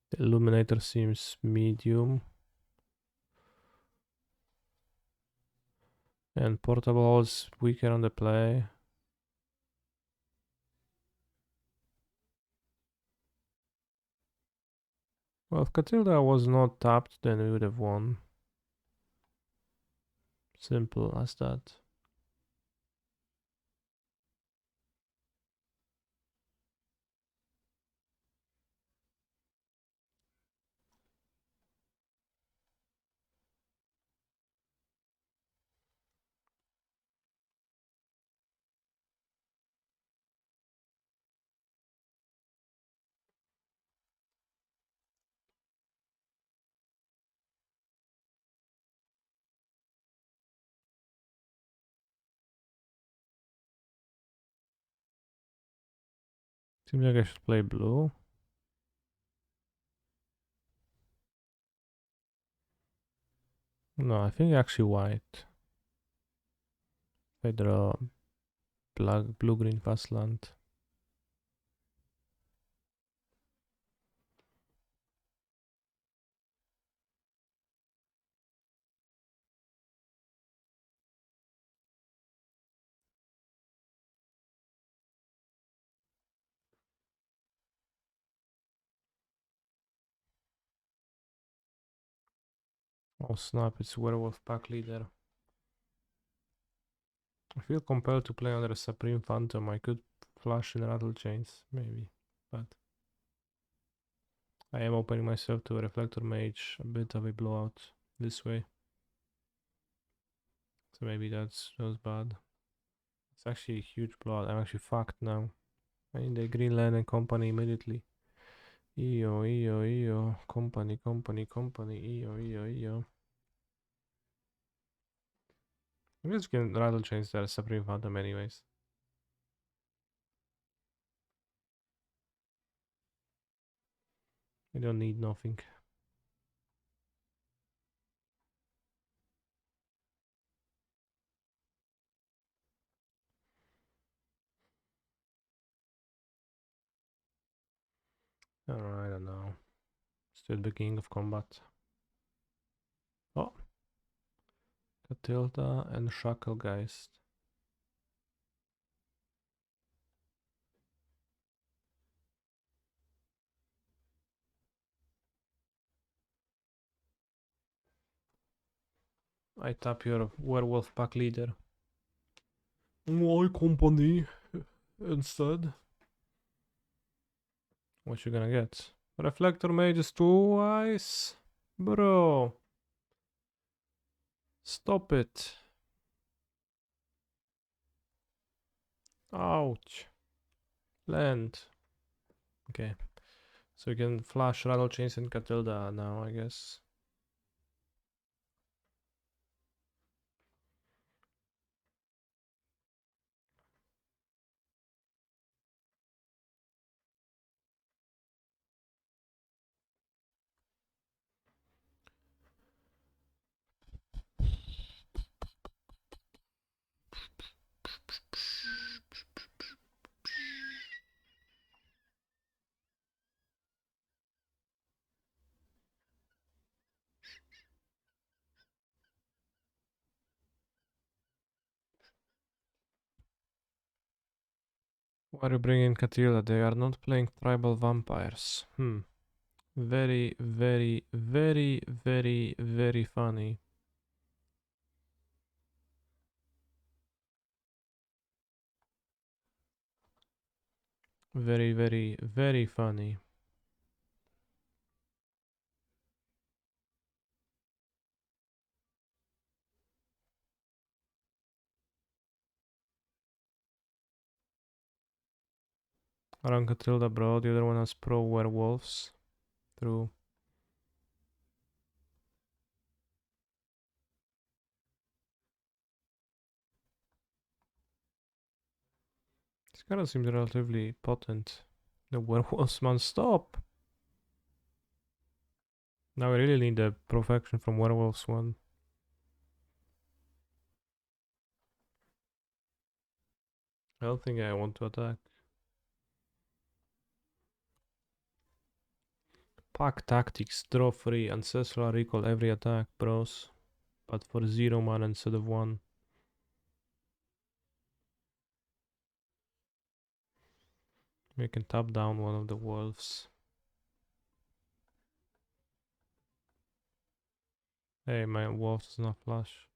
The Illuminator seems medium. And Portable is weaker on the play. Well, if Catilda was not tapped, then we would have won. Simple as that. Seems like I should play blue. No, I think actually white. I draw blue-green fastland. Oh snap, it's Werewolf Pack Leader. I feel compelled to play under a Supreme Phantom. I could flash in Rattle Chains, maybe. But I am opening myself to a Reflector Mage, a bit of a blowout this way. So maybe that was bad. It's actually a huge blowout. I'm actually fucked now. I need the Green Land and Company immediately. EO. Company. EO. I guess you can Rattle Chains that Supreme Phantom anyways. I don't need nothing. I don't know. Still beginning of combat. Oh. Catilda and Shacklegeist. I tap your Werewolf Pack Leader. My company instead. What you gonna get? Reflector Mages twice? Bro. Stop it. Ouch. Land. Okay. So you can flash Rattle Chains and Catilda now, I guess. Why are you bringing Catilda? They are not playing Tribal Vampires. Very funny. Very funny. Around Catilda, bro. The other one has pro werewolves. True. card seems relatively potent. The werewolves man stop. Now I really need the perfection from werewolves one. I don't think I want to attack. Pack tactics, draw 3, ancestral recall every attack, bros. But for 0 mana instead of 1. We can tap down one of the wolves. Hey, my wolf does not flash.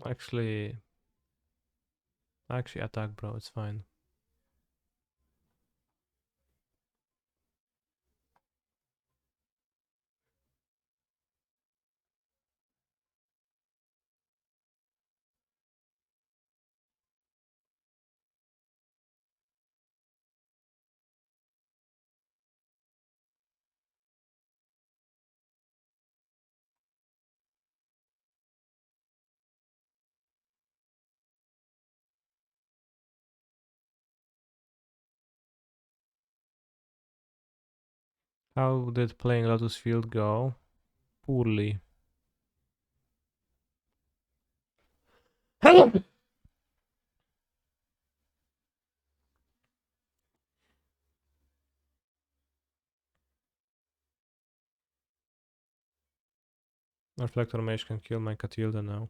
Actually attack, bro, it's fine. How did playing Lotus Field go? Poorly. Help! Reflector Mage can kill my Catilda now.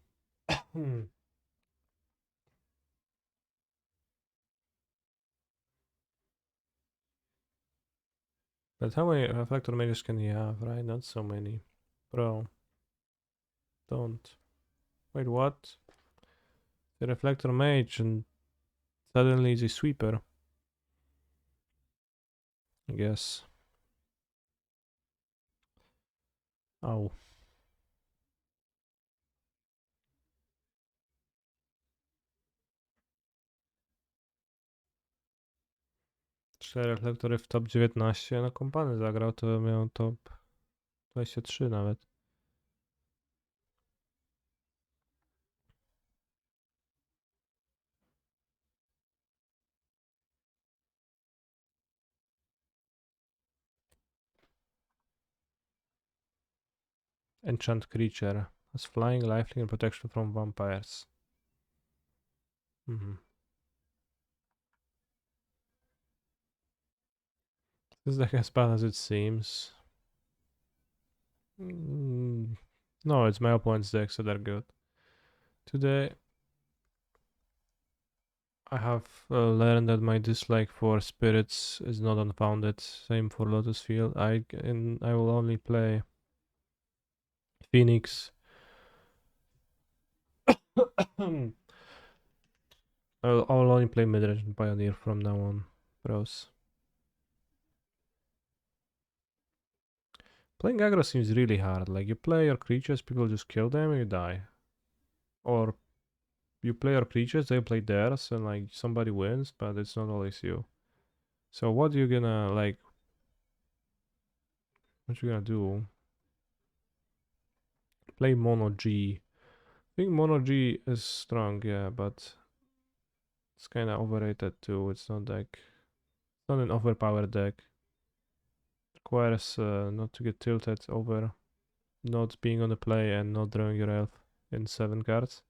But how many Reflector Mages can he have, right? Not so many. Bro. Don't. Wait, what? The Reflector Mage and suddenly he's a sweeper. I guess. Oh. Czy reflektory w top 19 na kompany zagrał, to miał top 23 nawet. Enchant creature. Has flying, lifelink, and protection from vampires. This deck as bad as it seems. No, it's my opponent's deck, so they're good. Today, I have learned that my dislike for spirits is not unfounded. Same for Lotus Field. I will only play Phoenix. I'll only play Midrange and Pioneer from now on, bros. Playing aggro seems really hard. Like, you play your creatures, people just kill them and you die. Or you play your creatures, they play theirs, and like somebody wins, but it's not always you. So what you gonna like? What you gonna do? Play Mono G. I think Mono G is strong, yeah, but it's kind of overrated too. It's not like it's not an overpowered deck. Requires not to get tilted over not being on the play and not drawing your elf in 7 cards.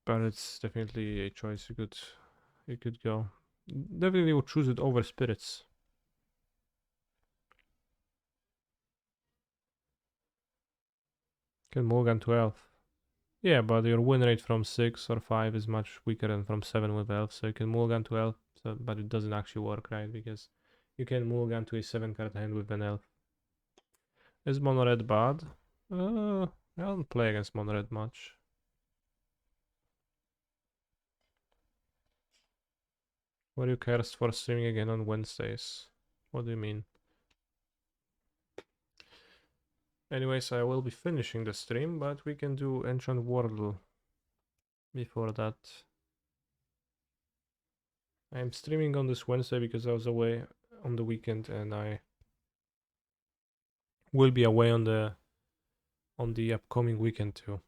But it's definitely a choice you could go. Definitely would choose it over spirits. Can Mulligan 12. Yeah, but your win rate from 6 or 5 is much weaker than from 7 with elf, so you can Mulligan 12, but it doesn't actually work, right? Because you can Mulligan to a 7 card hand with an elf. Is mono red bad? I don't play against mono red much. What do you cursed for streaming again on Wednesdays? What do you mean? Anyways, I will be finishing the stream, but we can do Enchant Wordle before that. I'm streaming on this Wednesday because I was away on the weekend and I will be away on the upcoming weekend too.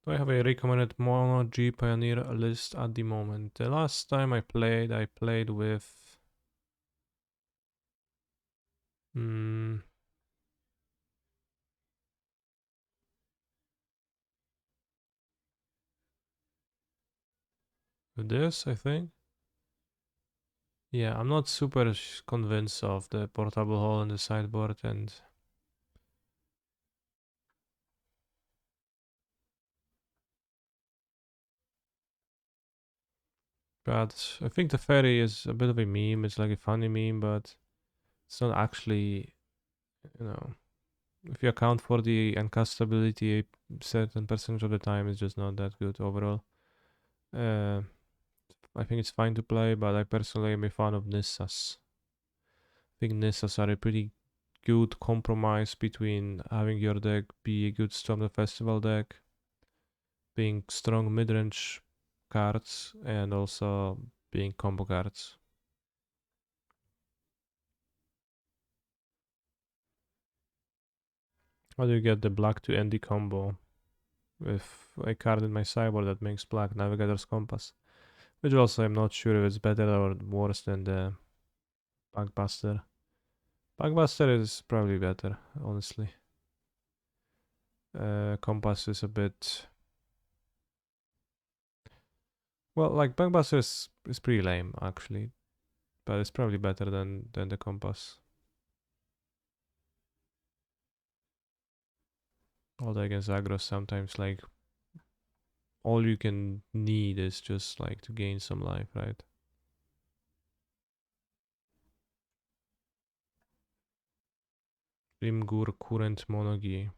Do I have a recommended Mono G Pioneer list at the moment? The last time I played with this, I think. Yeah, I'm not super convinced of the portable hole in the sideboard, but I think the ferry is a bit of a meme. It's like a funny meme, but it's not actually, you know, if you account for the uncastability a certain percentage of the time, it's just not that good overall. I think it's fine to play, but I personally am a fan of Nissas. I think Nissas are a pretty good compromise between having your deck be a good Storm the Festival deck, being strong mid-range cards, and also being combo cards. How do you get the black to Andy combo with a card in my sideboard that makes black Navigator's Compass? Which also I'm not sure if it's better or worse than the Bankbuster. Bankbuster is probably better, honestly. Compass is a bit... Well, like Bankbuster is pretty lame, actually. But it's probably better than the Compass. Although against aggro sometimes, like, all you can need is just, like, to gain some life, right? Rimgur Current Monogi.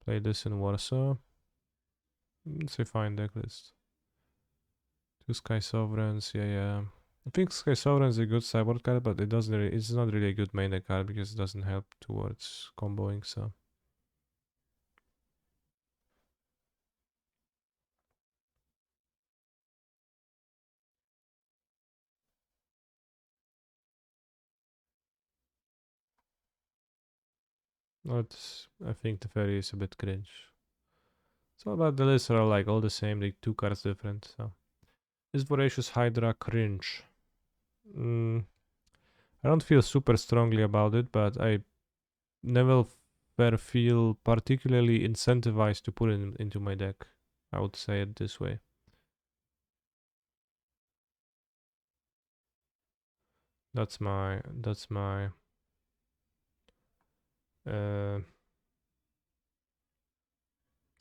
Play this in Warsaw. It's a fine deck list. Two Sky Sovereigns, yeah. I think Sky Sovereign is a good sideboard card, but it's not really a good main deck card because it doesn't help towards comboing, so. I think the fairy is a bit cringe. So, but the lists are like all the same, like 2 cards different, so. Is Voracious Hydra cringe? I don't feel super strongly about it, but I never feel particularly incentivized to put it into my deck. I would say it this way. That's my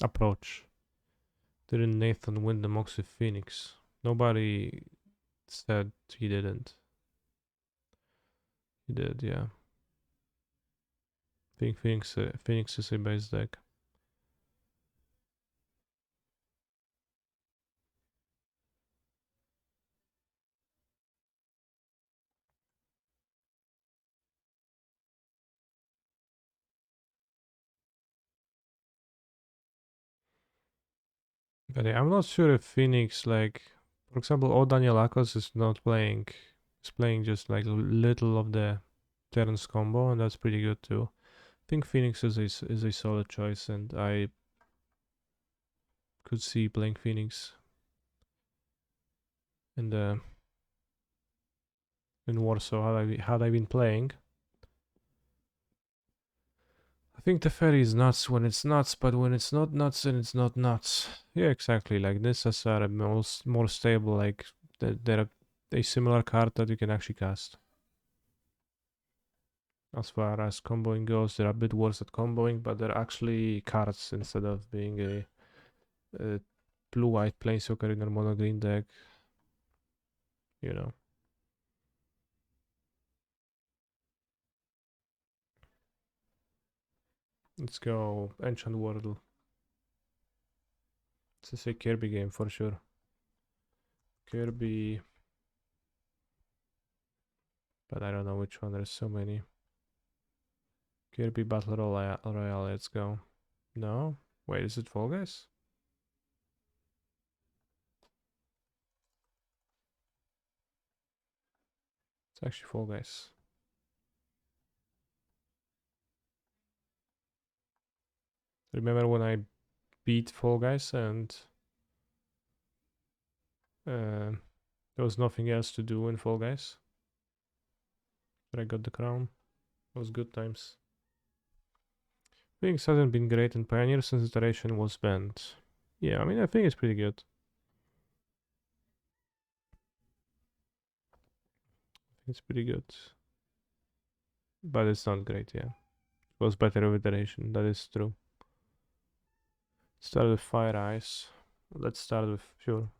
approach. Didn't Nathan win the Moxie Phoenix? Nobody said he didn't. He did, yeah. I think Phoenix is a base deck. But yeah, I'm not sure if Phoenix, like, for example, O Daniel Akos is not playing. Is playing just like little of the Terrence combo, and that's pretty good too. I think Phoenix is a solid choice, and I could see playing Phoenix in the in Warsaw. Had I been playing, I think the fairy is nuts when it's nuts, but when it's not nuts, then it's not nuts. Yeah, exactly. Like this is a more stable. Like they're a similar card that you can actually cast. As far as comboing goes, they're a bit worse at comboing, but they're actually cards instead of being a blue-white planeswalker in a mono-green deck. You know. Let's go Enchant Wordle. It's a Kirby game for sure. Kirby. But I don't know which one, there's so many. Kirby Battle Royale, let's go. No? Wait, is it Fall Guys? It's actually Fall Guys. Remember when I beat Fall Guys and there was nothing else to do in Fall Guys? But I got the crown. It was good times. Things hasn't been great in Pioneer since iteration was banned. Yeah, I mean, I think it's pretty good. It's pretty good. But it's not great, yeah. It was better with iteration, that is true. Start with Fire Ice. Let's start with, sure.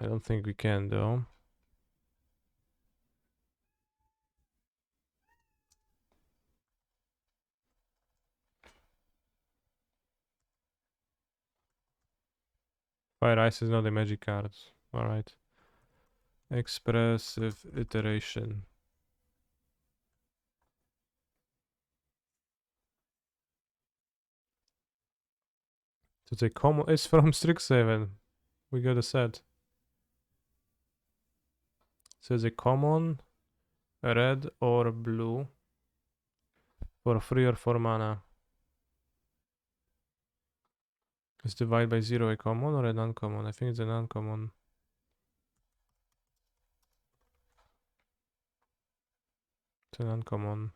I don't think we can though. Fire Ice is not a magic card. Alright. Expressive iteration. So it's a common. It's from Strixhaven. We got a set. So it's a common, red or blue for 3 or 4 mana. Is divided by 0 a common or an uncommon? I think it's an uncommon. It's an uncommon.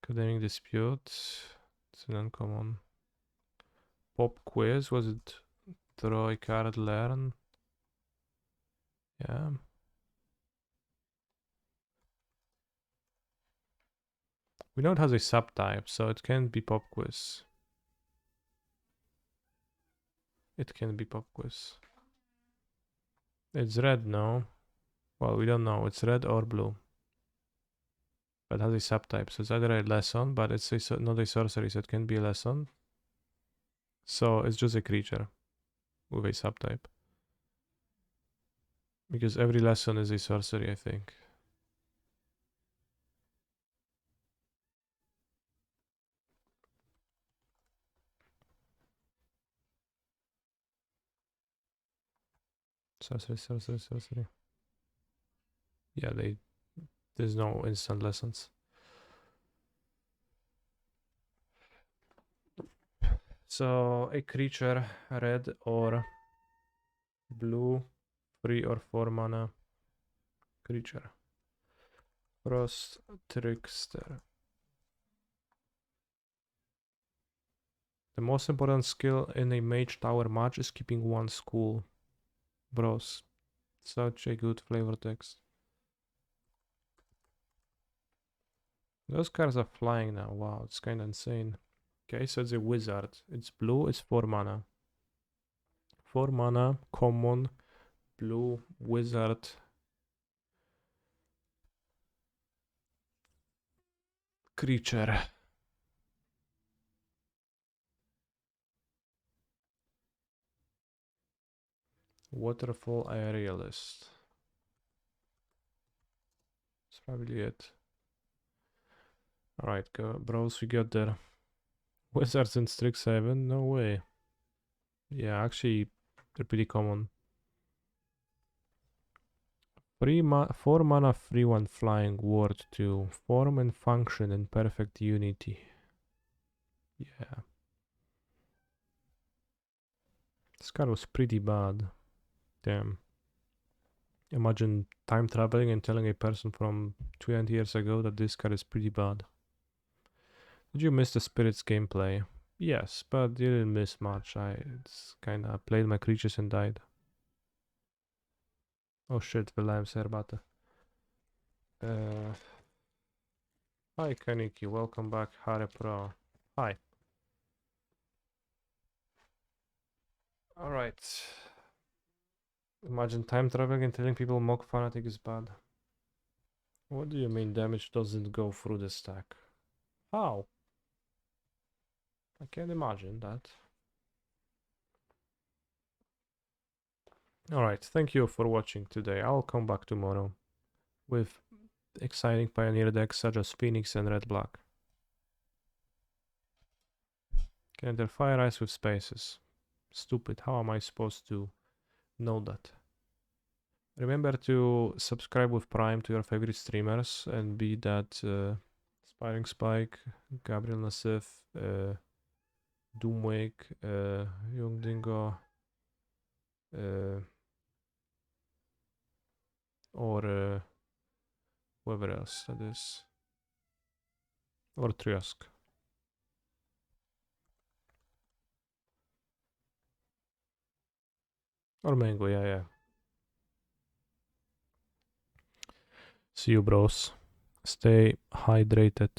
Academic Dispute. It's an uncommon. Pop Quiz. Was it draw a card, learn? Yeah. We know it has a subtype, so it can be Pop Quiz. It can be Pop Quiz. It's red, no? Well, we don't know. It's red or blue. But it has a subtype, so it's either a lesson, but it's not a sorcery, so it can be a lesson. So it's just a creature with a subtype. Because every lesson is a sorcery, I think. Sorcery, sorcery, sorcery. Yeah, there's no instant lessons. So a creature, red or blue, 3 or 4 mana creature. Frost Trickster. The most important skill in a Mage Tower match is keeping one school. Bros, such a good flavor text. Those cards are flying now. Wow, it's kind of insane. Okay, so it's a wizard. It's blue, it's 4 mana. 4 mana, common, blue, wizard. Creature. Waterfall Aerialist. That's probably it. Alright, go, bros, we got there. Wizards in Strixhaven? No way. Yeah, actually, they're pretty common. 4 mana, 3/1 flying, ward 2. Form and function in perfect unity. Yeah. This card was pretty bad. Damn. Imagine time traveling and telling a person from 20 years ago that this card is pretty bad. Did you miss the Spirits gameplay? Yes, but you didn't miss much. It's kinda played my creatures and died. Oh shit, Williams Herbata. Hi Kaniki, welcome back, Hare Pro. Hi. Alright. Imagine time traveling and telling people Mock Fanatic is bad. What do you mean damage doesn't go through the stack? How? I can't imagine that. Alright, thank you for watching today. I'll come back tomorrow with exciting Pioneer decks such as Phoenix and Red Black. Can enter fire ice with spaces. Stupid, how am I supposed to know that? Remember to subscribe with Prime to your favorite streamers and be that Spiring Spike, Gabriel Nassif, Doomwake, Young Dingo, or whoever else that is. Or Triosk. Or Mango, yeah. See you, bros. Stay hydrated.